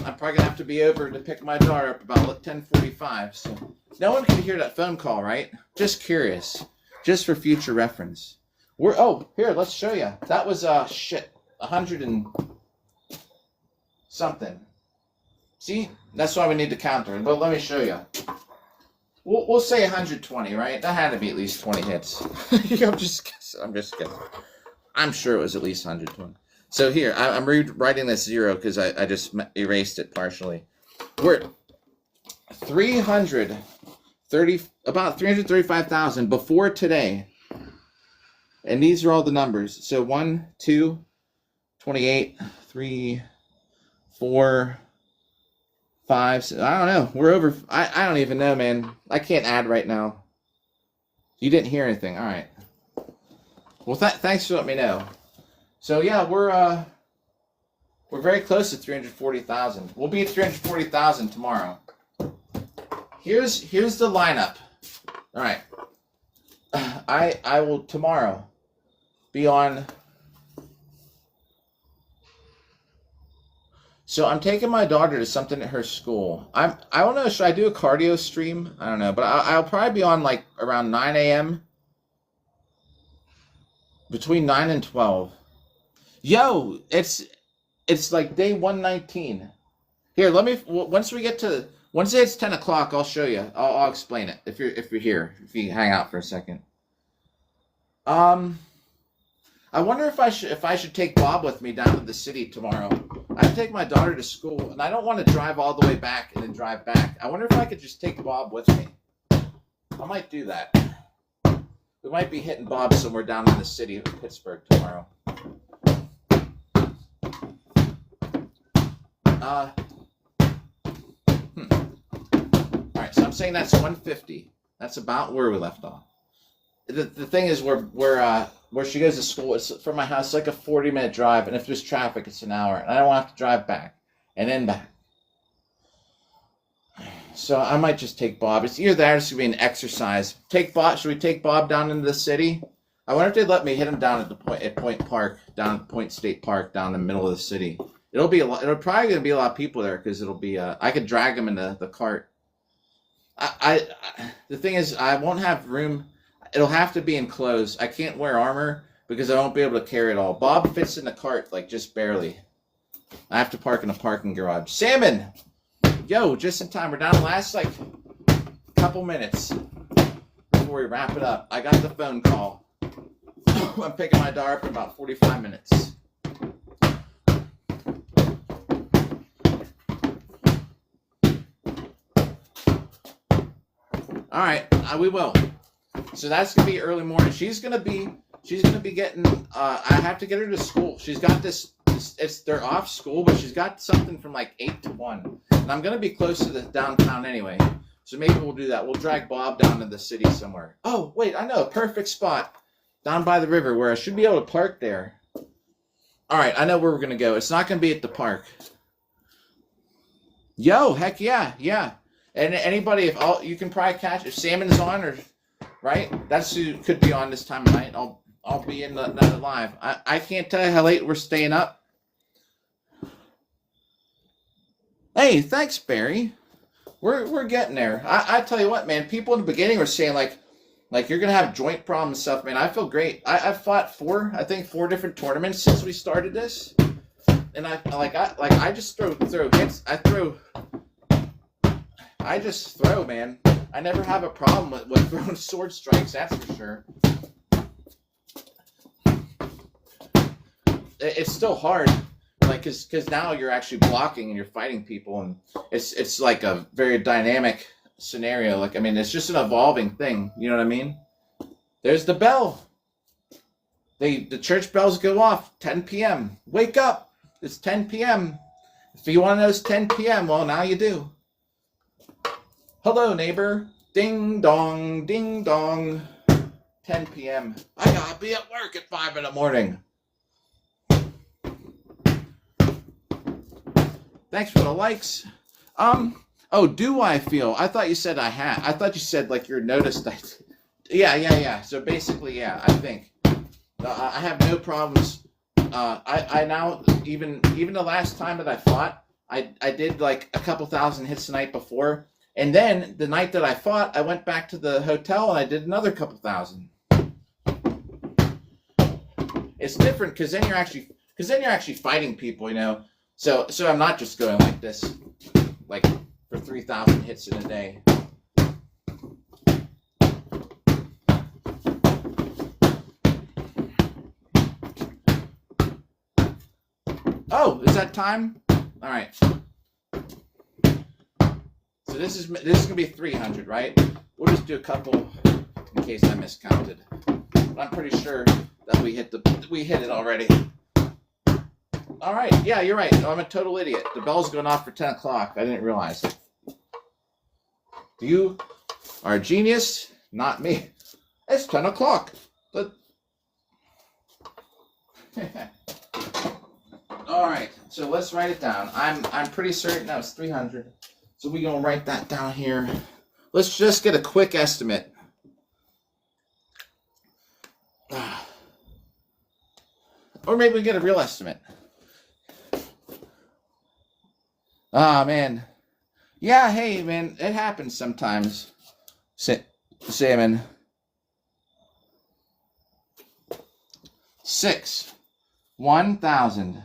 A: I'm probably gonna have to be over to pick my daughter up about 10:45. So no one can hear that phone call, right? Just curious, just for future reference. Here, let's show you. That was 100 and something. See, that's why we need the counter. But let me show you. We'll say 120, right? That had to be at least 20 hits. I'm just kidding. I'm sure it was at least 120. So here, I'm rewriting this 0 because I just erased it partially. We're about 335,000 before today. And these are all the numbers. So 1, 2, 28, 3, 4, 5. So I don't know. We're over. I don't even know, man. I can't add right now. You didn't hear anything. All right. Well, thanks for letting me know. So yeah, we're very close to 340,000. We'll be at 340,000 tomorrow. Here's the lineup. All right. I will tomorrow be on. So I'm taking my daughter to something at her school. I don't know. Should I do a cardio stream? I don't know, but I'll probably be on like around 9 a.m. Between 9 and 12. Yo, it's like day 119. Here, once it's 10 o'clock, I'll show you. I'll explain it if you're here. If you hang out for a second. I wonder if I should take Bob with me down to the city tomorrow. I take my daughter to school, and I don't want to drive all the way back and then drive back. I wonder if I could just take Bob with me. I might do that. We might be hitting Bob somewhere down in the city of Pittsburgh tomorrow. All right, so I'm saying that's 150. That's about where we left off. The thing is, where she goes to school, it's from my house, it's like a 40-minute drive, and if there's traffic, it's an hour, and I don't want to have to drive back and then back. So I might just take Bob. It's either that or it's gonna be an exercise. Should we take Bob down into the city? I wonder if they'd let me hit him down at Point Park, down at Point State Park, down in the middle of the city. It'll probably gonna be a lot of people there because it'll be. I could drag him in the cart. The thing is, I won't have room. It'll have to be enclosed. I can't wear armor because I won't be able to carry it all. Bob fits in the cart, like, just barely. I have to park in a parking garage. Salmon! Yo, just in time. We're down the last, like, couple minutes before we wrap it up. I got the phone call. I'm picking my daughter up in about 45 minutes. All right, we will. So that's gonna be early morning. She's gonna be getting. I have to get her to school. She's got this. They're off school, but she's got something from like 8 to 1, and I'm gonna be close to the downtown anyway. So maybe we'll do that. We'll drag Bob down to the city somewhere. Oh wait, I know a perfect spot down by the river where I should be able to park there. All right, I know where we're gonna go. It's not gonna be at the park. Yo, heck yeah, yeah. And anybody, if all you can probably catch if Salmon's on, or right, that's who could be on this time of night. I'll be in the live. I can't tell you how late we're staying up. Hey, thanks, Barry. We're getting there. I tell you what, man. People in the beginning were saying like you're gonna have joint problems and stuff, man. I feel great. I've fought four different tournaments since we started this, and I just throw hits. I just throw, man. I never have a problem with throwing sword strikes, that's for sure. It's still hard, like, cause now you're actually blocking and you're fighting people, and it's like a very dynamic scenario. Like, I mean, it's just an evolving thing. You know what I mean? There's the bell. The church bells go off 10 p.m. Wake up! It's 10 p.m. If you want to know it's 10 p.m., well, now you do. Hello, neighbor. Ding dong, ding dong. 10 p.m. I gotta be at work at 5 in the morning. Thanks for the likes. Oh, do I feel? I thought you said I had. I thought you said like you're noticed that. Yeah. So basically, yeah, I think I have no problems. I now even the last time that I fought, I did like a couple thousand hits the night before, and then the night that I fought, I went back to the hotel and I did another couple thousand. It's different because then you're actually fighting people, you know. So I'm not just going like this, like for 3,000 hits in a day. Oh, is that time? All right. So this is gonna be 300, right? We'll just do a couple in case I miscounted. But I'm pretty sure that we hit it already. All right. Yeah, you're right. I'm a total idiot. The bell's going off for 10 o'clock. I didn't realize it. You are a genius, not me. It's 10 o'clock. But... All right. So let's write it down. I'm pretty certain that was 300. So we're going to write that down here. Let's just get a quick estimate. Or maybe we get a real estimate. Ah, man. Yeah, hey, man, it happens sometimes. Salmon. 6. 1,000.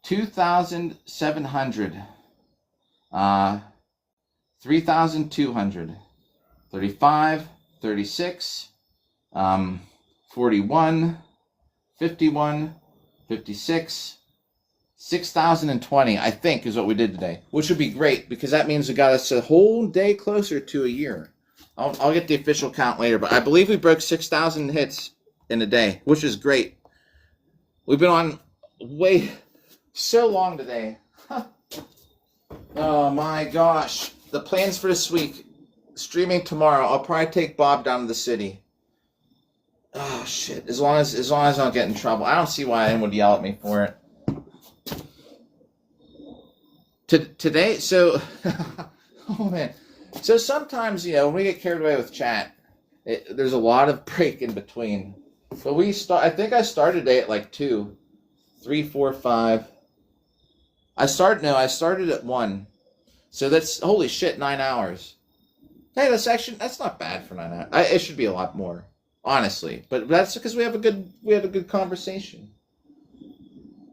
A: 2,700. 3,200. 35. 36. 41. 51. 56. 6,020, I think, is what we did today, which would be great because that means it got us a whole day closer to a year. I'll get the official count later, but I believe we broke 6,000 hits in a day, which is great. We've been on way so long today. Oh my gosh. The plans for this week, streaming tomorrow. I'll probably take Bob down to the city. Oh shit. As long as I don't get in trouble. I don't see why anyone would yell at me for it. Today, so, oh man, so sometimes, you know, when we get carried away with chat, there's a lot of break in between. But I think I started today at like 2, 3, 4, 5. I started at 1. So that's, holy shit, 9 hours. Hey, that's not bad for 9 hours. It should be a lot more, honestly. But that's because we had a good conversation.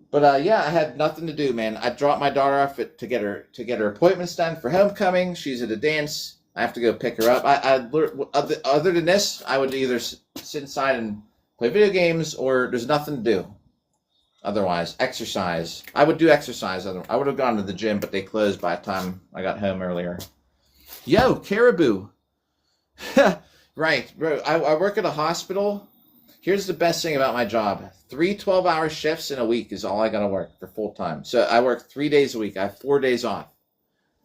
A: But yeah, I had nothing to do, man. I dropped my daughter off to get her appointments done for homecoming. She's at a dance. I have to go pick her up. Other than this, I would either sit inside and play video games, or there's nothing to do. Otherwise, exercise. I would do exercise. I would have gone to the gym, but they closed by the time I got home earlier. Yo, Caribou. Right, bro. I work at a hospital. Here's the best thing about my job. 3 12-hour shifts in a week is all I gotta work for full time. So I work 3 days a week. I have 4 days off.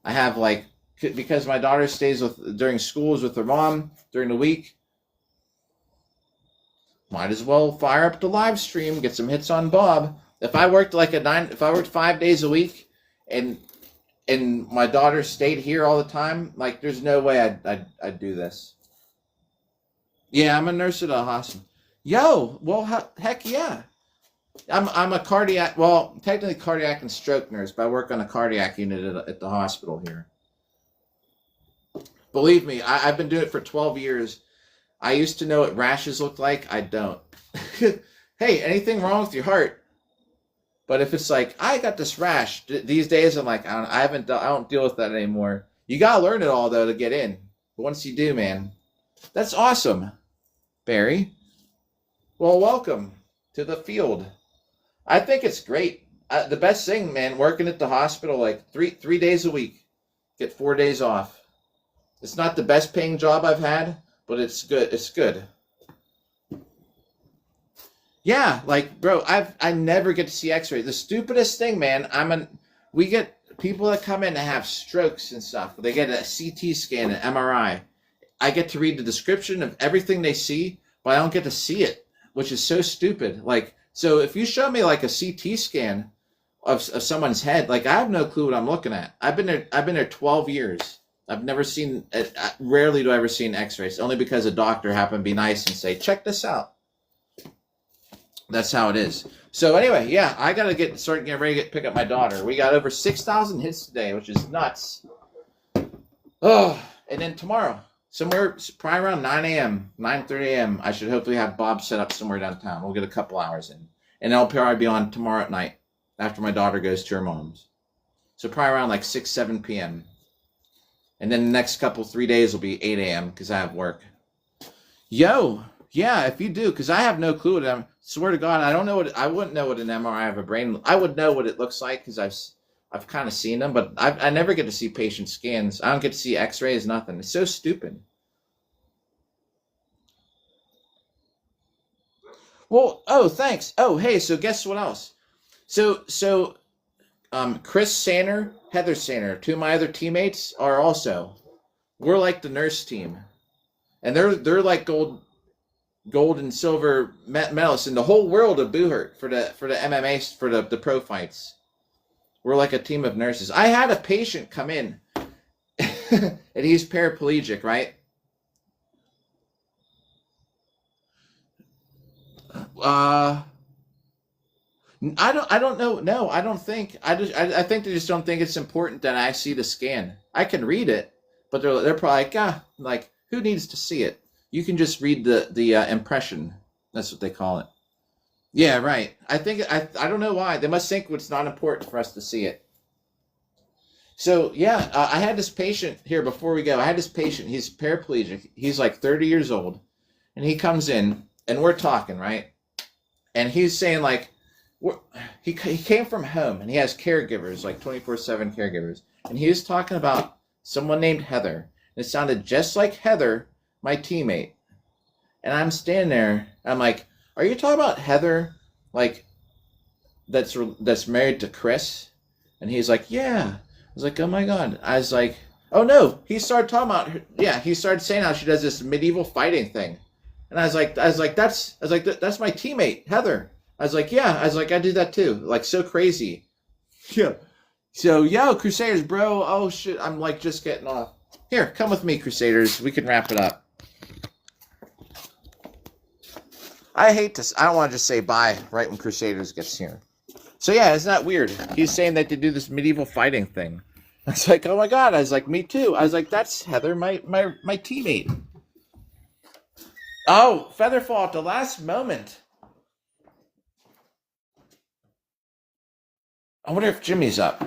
A: I have because my daughter stays during schools with her mom during the week. Might as well fire up the live stream, get some hits on Bob. If I worked 5 days a week, and my daughter stayed here all the time, there's no way I'd do this. Yeah, I'm a nurse at a hospital. Yo, well, heck yeah. I'm a technically cardiac and stroke nurse, but I work on a cardiac unit at the hospital here. Believe me, I've been doing it for 12 years. I used to know what rashes looked like. I don't. Hey, anything wrong with your heart? But if it's I got this rash these days, I'm I don't deal with that anymore. You gotta learn it all though to get in. But once you do, man, that's awesome, Barry. Well, welcome to the field. I think it's great. The best thing, man, working at the hospital three days a week, get 4 days off. It's not the best paying job I've had, but it's good. It's good. Yeah, bro, I never get to see X-rays. The stupidest thing, man. We get people that come in to have strokes and stuff. They get a CT scan, an MRI. I get to read the description of everything they see, but I don't get to see it, which is so stupid. So if you show me a CT scan of someone's head, I have no clue what I'm looking at. I've been there 12 years. I've never seen. Rarely do I ever see an X-rays, only because a doctor happened to be nice and say, "Check this out." That's how it is. So anyway, yeah, I gotta start getting ready to pick up my daughter. We got over 6,000 hits today, which is nuts. Oh, and then tomorrow, somewhere probably around 9 a.m., 9:30 a.m., I should hopefully have Bob set up somewhere downtown. We'll get a couple hours in. And I'll probably be on tomorrow at night after my daughter goes to her mom's. So probably around 6, 7 p.m. And then the next 3 days will be 8 a.m. because I have work. Yo, yeah, if you do, because I have no clue what I'm. Swear to God, I wouldn't know what an MRI of a brain. I would know what it looks like because I've kind of seen them, but I never get to see patient scans. I don't get to see X-rays, nothing. It's so stupid. Well, oh, thanks. Oh, hey, so guess what else? So Chris Sander, Heather Sander, 2 of my other teammates are also. We're the nurse team, and they're gold and silver medalists in the whole world of Boohurt for the MMA for the pro fights. We're a team of nurses. I had a patient come in, and he's paraplegic, right? I don't know. No, I don't think. I think they just don't think it's important that I see the scan. I can read it, but they're probably who needs to see it? You can just read the impression. That's what they call it. Yeah, right. I don't know why. They must think it's not important for us to see it. So, yeah, I had this patient here before we go. I had this patient. He's paraplegic. He's 30 years old. And he comes in, and we're talking, right? And he's saying, he came from home, and he has caregivers, 24/7 caregivers. And he was talking about someone named Heather. And it sounded just like Heather, my teammate. And I'm standing there. I'm like, are you talking about Heather, that's married to Chris? And he's like, yeah. I was like, oh my God. I was like, oh no. He started talking about her. Yeah, he started saying how she does this medieval fighting thing. And I was like, that's my teammate, Heather. I was like, yeah. I was like, I do that too. So crazy. Yeah. So, yo, Crusaders, bro. Oh shit. I'm just getting off. Here, come with me, Crusaders. We can wrap it up. I don't want to just say bye right when Crusaders gets here. So yeah, isn't that weird? He's saying that they do this medieval fighting thing. I was like, oh my God. I was like, me too. I was like, that's Heather, my teammate. Oh, Featherfall at the last moment. I wonder if Jimmy's up.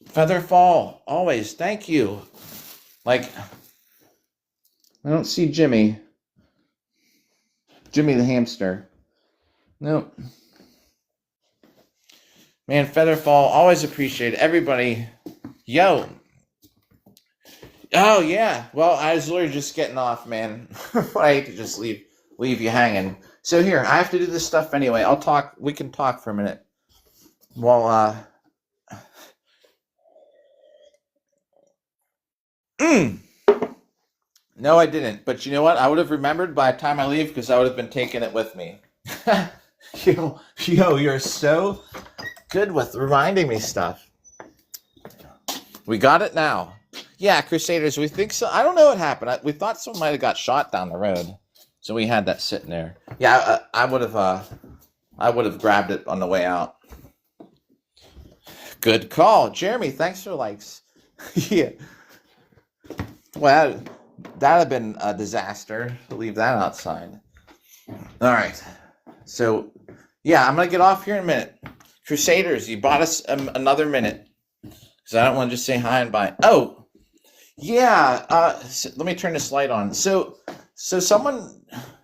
A: Featherfall, always. Thank you. Like, I don't see Jimmy. Jimmy the hamster. Nope. Man, Featherfall, always appreciate it. Everybody. Yo. Oh, yeah. Well, I was literally just getting off, man. I hate to just leave you hanging. So here, I have to do this stuff anyway. I'll talk. We can talk for a minute. Well, No, I didn't. But you know what? I would have remembered by the time I leave because I would have been taking it with me. yo, you're so good with reminding me stuff. We got it now. Yeah, Crusaders, we think so. I don't know what happened. We thought someone might have got shot down the road. So we had that sitting there. Yeah, I would have grabbed it on the way out. Good call. Jeremy, thanks for likes. Yeah. Well, that'd have been a disaster to leave that outside. All right. So, yeah, I'm going to get off here in a minute. Crusaders, you bought us another minute. Because I don't want to just say hi and bye. Oh, yeah. So let me turn this light on. So someone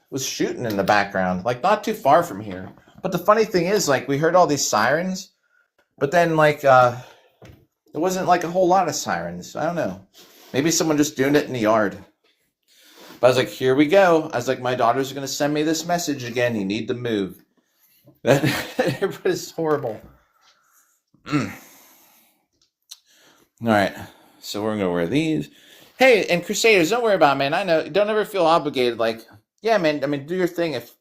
A: was shooting in the background, like not too far from here. But the funny thing is, like, we heard all these sirens. But then, like, there wasn't, like, a whole lot of sirens. I don't know. Maybe someone just doing it in the yard. But I was like, here we go. I was like, my daughter's going to send me this message again. You need to move. Everybody's horrible. All right. So we're going to wear these. Hey, and Crusaders, don't worry about it, man. I know. Don't ever feel obligated. Like, yeah, man. I mean, do your thing. If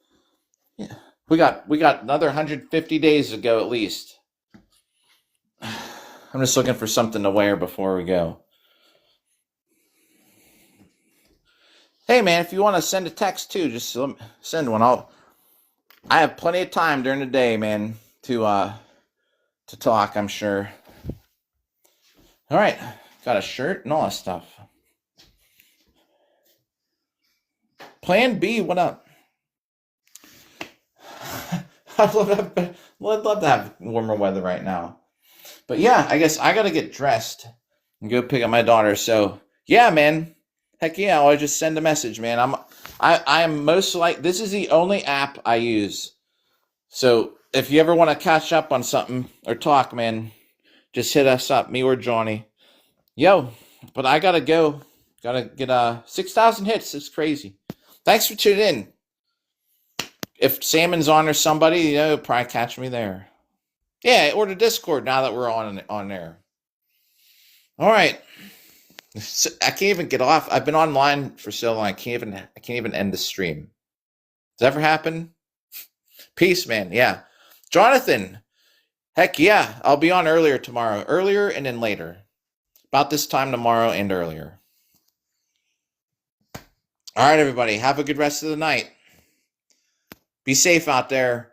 A: yeah, we got another 150 days to go at least. I'm just looking for something to wear before we go. Hey, man, if you want to send a text, too, just send one. I have plenty of time during the day, man, to talk, I'm sure. All right. Got a shirt and all that stuff. Plan B, what up? I'd love to have warmer weather right now. But yeah, I guess I got to get dressed and go pick up my daughter. So, yeah, man. Heck yeah, I'll just send a message, man. I am most like, this is the only app I use. So if you ever want to catch up on something or talk, man, just hit us up, me or Johnny. Yo, but I gotta go. Gotta get 6,000 hits. It's crazy. Thanks for tuning in. If Salmon's on or somebody, you'll probably catch me there. Yeah, or the Discord now that we're on there. All right. So I can't even get off. I've been online for so long. I can't even end the stream. Does that ever happen? Peace, man. Yeah. Jonathan. Heck yeah. I'll be on earlier tomorrow. Earlier and then later. About this time tomorrow and earlier. All right, everybody. Have a good rest of the night. Be safe out there.